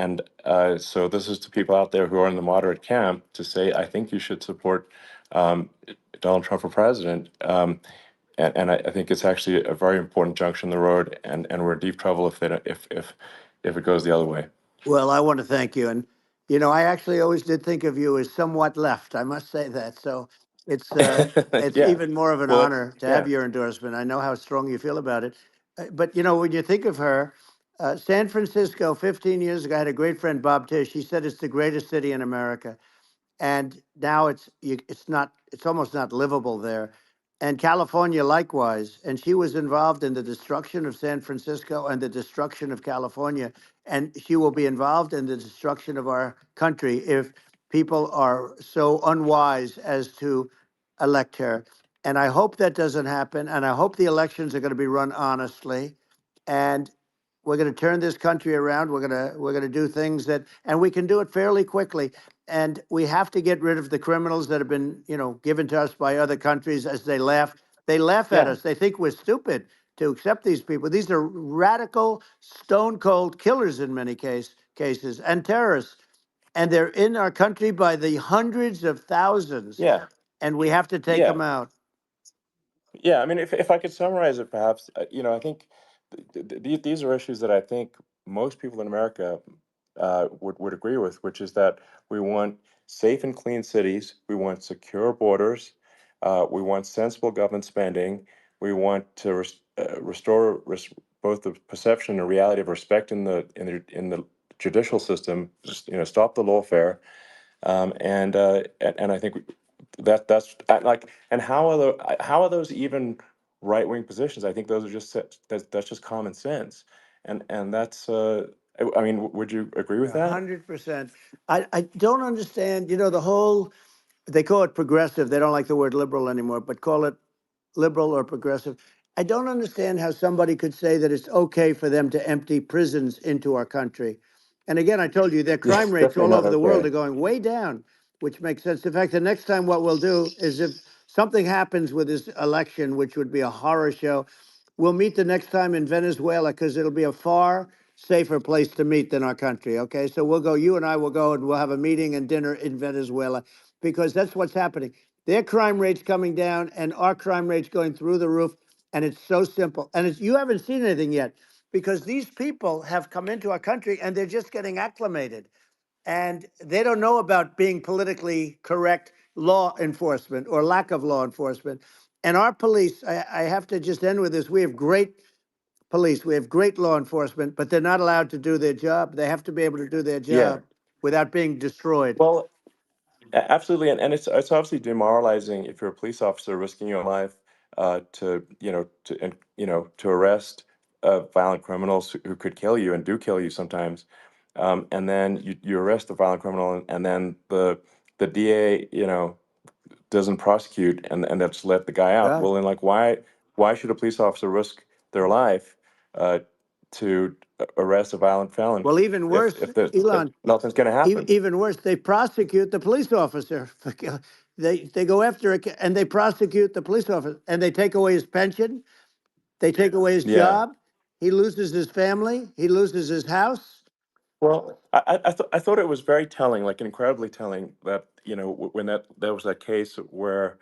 so this is to people out there who are in the moderate camp to say I think you should support um, Donald Trump for president. I think it's actually a very important junction in the road, and we're in deep trouble if it goes the other way. Well, I want to thank you. And, I actually always did think of you as somewhat left. I must say that. So it's Yeah. even more of an Well, that's honor to have yeah. your endorsement. I know how strong you feel about it. But, when you think of her, San Francisco, 15 years ago, I had a great friend, Bob Tish. He said it's the greatest city in America, and now it's almost not livable there. And California likewise. And she was involved in the destruction of San Francisco and the destruction of California, and she will be involved in the destruction of our country if people are so unwise as to elect her. And I hope that doesn't happen, and I hope the elections are going to be run honestly, and we're going to turn this country around. We're going to do things and we can do it fairly quickly. And we have to get rid of the criminals that have been, given to us by other countries as they laugh. They laugh at Yeah. us. They think we're stupid to accept these people. These are radical, stone cold killers in many cases and terrorists. And they're in our country by the hundreds of thousands. Yeah. And we have to take Yeah. them out. Yeah. I mean, if I could summarize it, perhaps, I think these are issues that I think most people in America would agree with, which is that we want safe and clean cities, we want secure borders, we want sensible government spending, we want to restore both the perception and reality of respect in the judicial system, just stop the lawfare. And I think that's like, and how are those even right wing positions? I think those are that's just common sense, and that's I mean, would you agree with that? 100%. I don't understand, the whole, they call it progressive. They don't like the word liberal anymore, but call it liberal or progressive. I don't understand how somebody could say that it's okay for them to empty prisons into our country. And again, I told you their Yeah, crime it's rates definitely all not over the world okay. are going way down, which makes sense. In fact, the next time what we'll do is if something happens with this election, which would be a horror show, we'll meet the next time in Venezuela because it'll be a far safer place to meet than our country. Okay. So you and I will go and we'll have a meeting and dinner in Venezuela because that's what's happening. Their crime rate's coming down and our crime rate's going through the roof. And it's so simple. And you haven't seen anything yet. because these people have come into our country and they're just getting acclimated, and they don't know about being politically correct law enforcement or lack of law enforcement. And our police, I have to just end with this. We have great police, we have great law enforcement, but they're not allowed to do their job. They have to be able to do their Yeah. job without being destroyed. Well, absolutely, and it's obviously demoralizing if you're a police officer risking your life to to arrest violent criminals who could kill you and do kill you sometimes, and then you arrest the violent criminal, and then the DA doesn't prosecute, and they just let the guy out. Yeah. Well, then, like, why should a police officer risk their life uh, to arrest a violent felon Well, even if worse, if Elon, nothing's going to happen? even worse, they prosecute the police officer. They go after it and they prosecute the police officer and they take away his pension. They take away his Yeah. job. He loses his family. He loses his house. Well, I thought it was very telling, like incredibly telling, that when there was that case where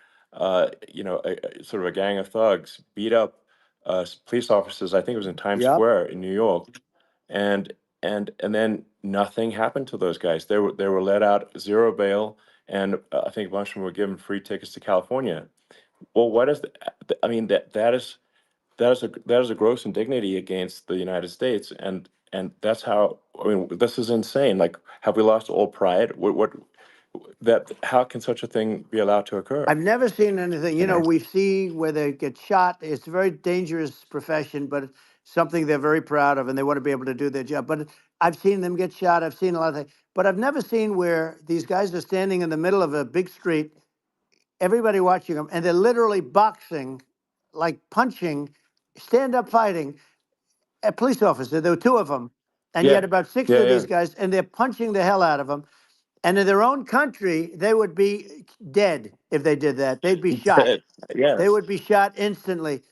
sort of a gang of thugs beat up police officers. I think it was in Times Yep. Square in New York, and and then nothing happened to those guys. They were let out, zero bail, and I think a bunch of them were given free tickets to California. Well, what is I mean, that is a gross indignity against the United States, and that's how, I mean, this is insane. Like, have we lost all pride? What that how can such a thing be allowed to occur? I've never seen anything. You know? We see where they get shot. It's a very dangerous profession, but it's something they're very proud of, and they want to be able to do their job. But I've seen them get shot. I've seen a lot of things, but I've never seen where these guys are standing in the middle of a big street, everybody watching them, and they're literally boxing, like punching, stand up fighting a police officer. There were two of them, and you Yeah, had about six yeah, of yeah. these guys, and they're punching the hell out of them. And in their own country, they would be dead if they did that. They'd be shot. They Yes. would be shot instantly.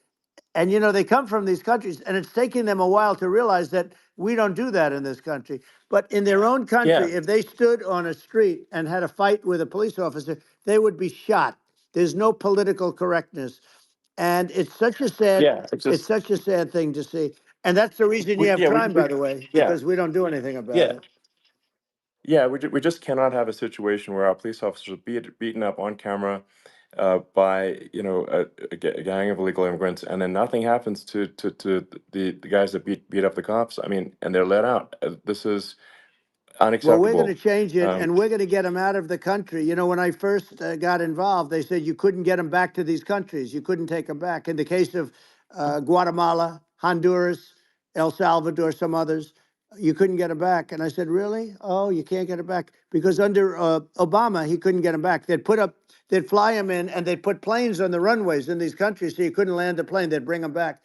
And they come from these countries, and it's taking them a while to realize that we don't do that in this country. But in their own Yeah, country, if they stood on a street and had a fight with a police officer, they would be shot. There's no political correctness, and yeah. It's it's just such a sad thing to see. And that's the reason you we have yeah crime, by the way, yeah because we don't do anything about yeah it. yeah we just cannot have a situation where our police officers are beaten up on camera by a gang of illegal immigrants, and then nothing happens to the guys that beat up the cops. I mean, and they're let out. This is Well, we're going to unacceptable. change it, Um, and we're going to get them out of the country. When I first got involved, they said you couldn't get them back to these countries. You couldn't take them back. In the case of Guatemala, Honduras, El Salvador, some others, you couldn't get them back. And I said, really? Oh, you can't get them back because under Obama, he couldn't get them back. They'd fly them in, and they'd put planes on the runways in these countries, so you couldn't land a plane. They'd bring them back.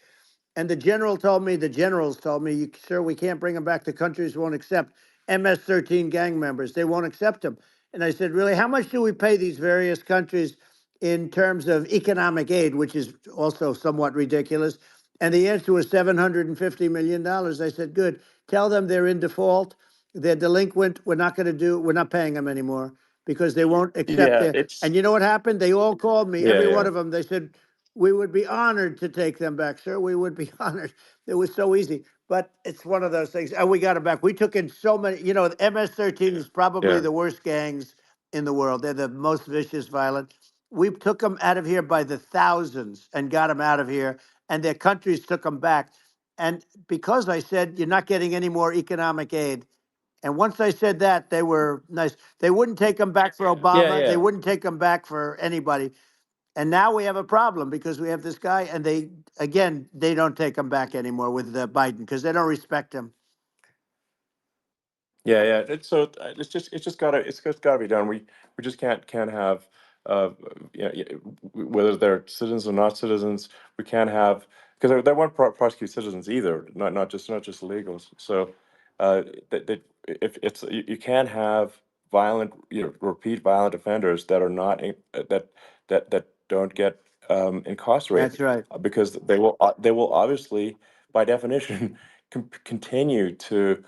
And the generals told me, sir, we can't bring them back. The countries won't accept MS-13 gang members. They won't accept them. And I said, really, how much do we pay these various countries in terms of economic aid, which is also somewhat ridiculous? And the answer was $750 million. I said, good. Tell them they're in default. They're delinquent. We're not paying them anymore because they won't accept yeah, their. And it's you know what happened? They all called me, yeah, every one yeah, of them. They said, we would be honored to take them back, sir. We would be honored. It was so easy. But it's one of those things. And we got them back. We took in so many, the MS-13 is probably yeah, the worst gangs in the world. They're the most vicious, violent. We took them out of here by the thousands and got them out of here. And their countries took them back. And because I said, you're not getting any more economic aid. And once I said that, they were nice. They wouldn't take them back for yeah, Obama. They yeah. wouldn't take them back for anybody. And now we have a problem because we have this guy, and they don't take him back anymore with Biden because they don't respect him. Yeah, yeah. It's just gotta be done. We just can't have uh whether they're citizens or not citizens. We can't have, because they won't prosecute citizens either. Not just illegals. So that if you can't have violent, repeat violent offenders that are not that don't get That's incarcerated, right. because they will obviously, by definition, continue to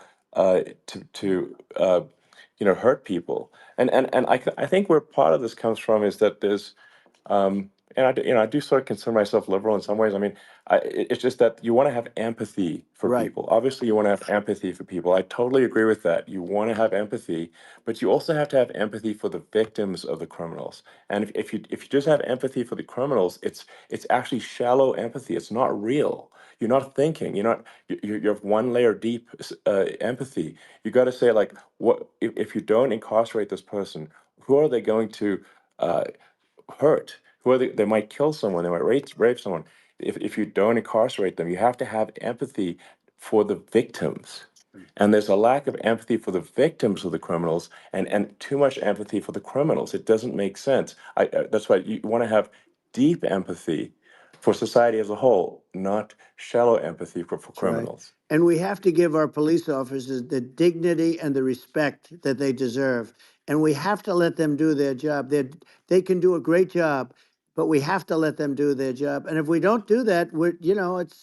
hurt people. And I think where part of this comes from is that there's and I do sort of consider myself liberal in some ways. I mean, it's just that you want to have empathy for Right. people. Obviously, you want to have empathy for people. I totally agree with that. You want to have empathy, but you also have to have empathy for the victims of the criminals. And if you just have empathy for the criminals, it's actually shallow empathy. It's not real. You're not thinking. You're one layer deep empathy. You got to say, like, what if you don't incarcerate this person? Who are they going to uh, hurt? Who are they might kill someone. They might rape someone. If you don't incarcerate them, you have to have empathy for the victims. And there's a lack of empathy for the victims of the criminals, and too much empathy for the criminals. It doesn't make sense. That's why you want to have deep empathy for society as a whole, not shallow empathy for That's right. criminals. And we have to give our police officers the dignity and the respect that they deserve. And we have to let them do their job. They can do a great job, but we have to let them do their job. And if we don't do that,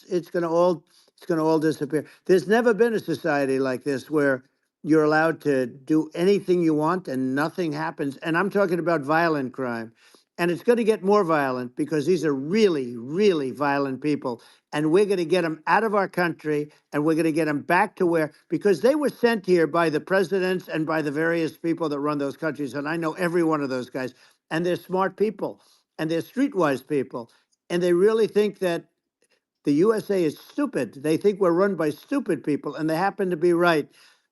it's going to all disappear. There's never been a society like this where you're allowed to do anything you want and nothing happens. And I'm talking about violent crime. And it's going to get more violent because these are really, really violent people, and we're going to get them out of our country, and we're going to get them back to where, because they were sent here by the presidents and by the various people that run those countries, and I know every one of those guys, and they're smart people, and they're streetwise people, and they really think that the USA is stupid. They think we're run by stupid people, and they happen to be right.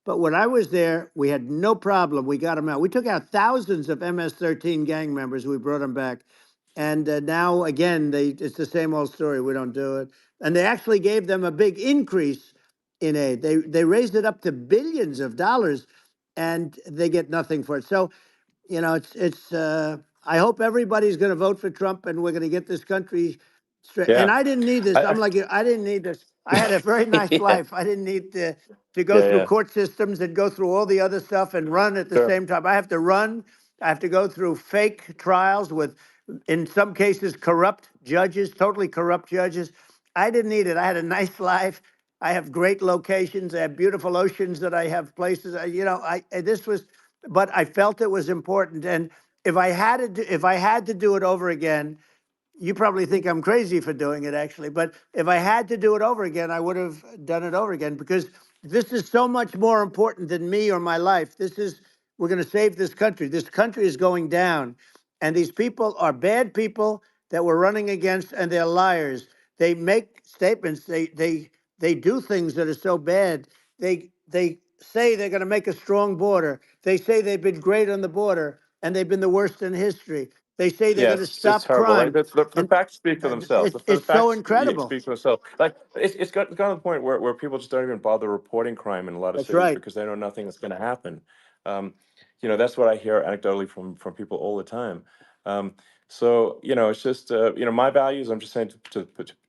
But when I was there, we had no problem. We got them out. We took out thousands of MS-13 gang members. We brought them back. And now, again, it's the same old story. We don't do it. And they actually gave them a big increase in aid. They raised it up to billions of dollars, and they get nothing for it. So I hope everybody's going to vote for Trump, and we're going to get this country straight. And Yeah. I didn't need this. I'm I, like you. I didn't need this. I had a very nice yeah. life. I didn't need to go Yeah. through Yeah. court systems and go through all the other stuff and run at the Sure. same time. I have to run. I have to go through fake trials with, in some cases, corrupt judges, totally corrupt judges. I didn't need it. I had a nice life. I have great locations. I have beautiful oceans that I have places. This was, but I felt it was important. And if I had to do it over again, you probably think I'm crazy for doing it, actually. But if I had to do it over again, I would have done it over again, because this is so much more important than me or my life. We're going to save this country. This country is going down. And these people are bad people that we're running against, and they're liars. They make statements. They do things that are so bad. They say they're going to make a strong border. They say they've been great on the border, and they've been the worst in history. They say they're Yeah, going to it's stop horrible. Like crime, the and facts speak for themselves. The it's so facts incredible. speak for themselves. Like it's gotten to the point where people just don't even bother reporting crime in a lot of That's cities right. because they know nothing is going to happen. Um, that's what I hear anecdotally from people all the time. So it's just my values. I'm just saying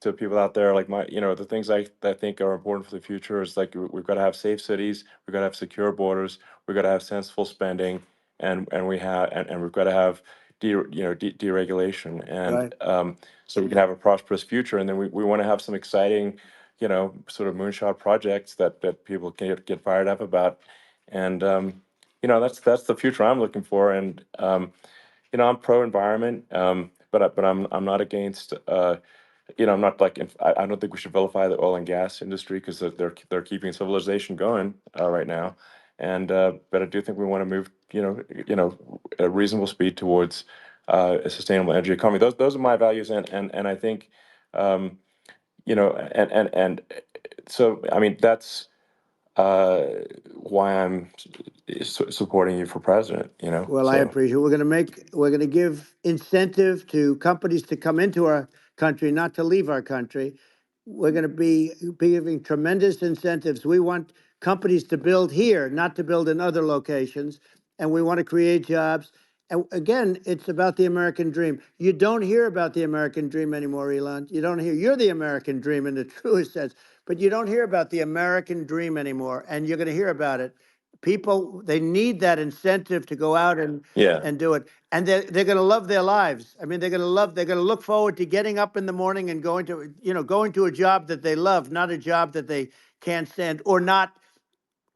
to people out there, like the things I think are important for the future is like we've got to have safe cities, we've got to have secure borders, we've got to have sensible spending, and we've got to have deregulation, and Right. so we can have a prosperous future. And then we want to have some exciting, sort of moonshot projects that people can get fired up about. And that's the future I'm looking for. And I'm pro environment, but I'm not against. I'm not like I don't think we should vilify the oil and gas industry because they're keeping civilization going right now, and but I do think we want to move at a reasonable speed towards a sustainable energy economy. Those are my values, and I think um, and so I mean that's uh, why I'm supporting you for president. Well, I So appreciate it. We're going to give incentive to companies to come into our country, not to leave our country. We're going to be giving tremendous incentives. We want companies to build here, not to build in other locations. And we want to create jobs. And again, it's about the American dream. You don't hear about the American dream anymore, Elon. You're the American dream in the truest sense, but you don't hear about the American dream anymore. And you're going to hear about it. People, they need that incentive to go out yeah, and do it, and they're going to love their lives. I mean, they're going to look forward to getting up in the morning and going to a job that they love, not a job that they can't stand, or not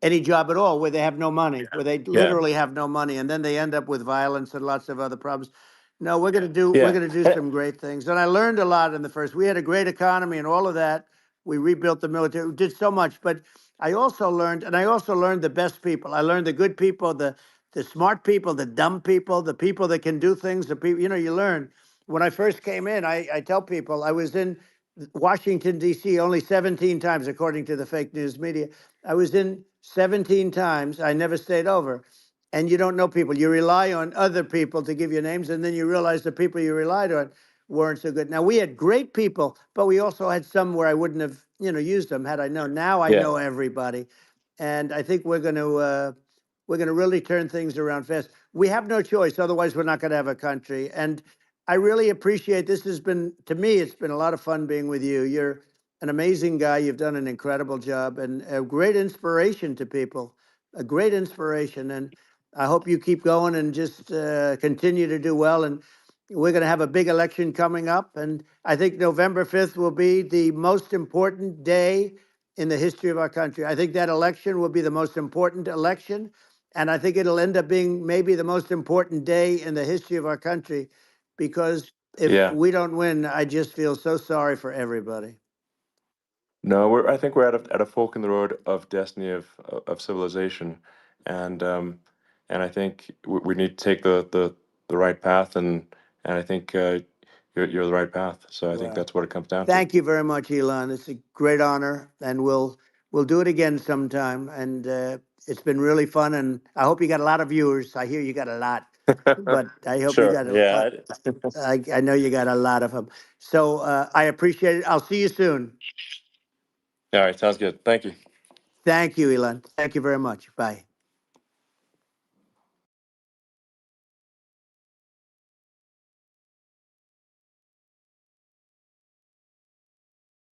any job at all where they have no money, where they yeah, literally have no money, and then they end up with violence and lots of other problems. No, we're Yeah. gonna do some great things. And I learned a lot in the first. We had a great economy and all of that. We rebuilt the military. We did so much, but I also learned, and I also learned the best people. I learned the good people, the smart people, the dumb people, the people that can do things. The people, you learn. When I first came in, I tell people I was in Washington D.C. only 17 times, according to the fake news media. I was in 17 times. I never stayed over, and you don't know people. You rely on other people to give you names, and then you realize the people you relied on weren't so good. Now we had great people, but we also had some where I wouldn't have, used them had I known. Now I Yeah. know everybody, and I think we're going to really turn things around fast. We have no choice, otherwise we're not going to have a country. And I really appreciate this. Has been, to me, it's been a lot of fun being with you. You're an amazing guy. You've done an incredible job and a great inspiration to people. A great inspiration, and I hope you keep going and just continue to do well. And we're going to have a big election coming up, and I think November 5th will be the most important day in the history of our country. I think that election will be the most important election, and I think it'll end up being maybe the most important day in the history of our country, because if Yeah. we don't win, I just feel so sorry for everybody. No, I think we're at a fork in the road of destiny of civilization, and and I think we need to take the right path, and I think you're the right path. So I think Well, that's what it comes down to. thank you very much, Elon. It's a great honor, and we'll do it again sometime. And it's been really fun, and I hope you got a lot of viewers. I hear you got a lot, but I hope you Sure. got Yeah. I know you got a lot of them. So I appreciate it. I'll see you soon. All right. Sounds good. Thank you. Thank you, Elon. Thank you very much. Bye.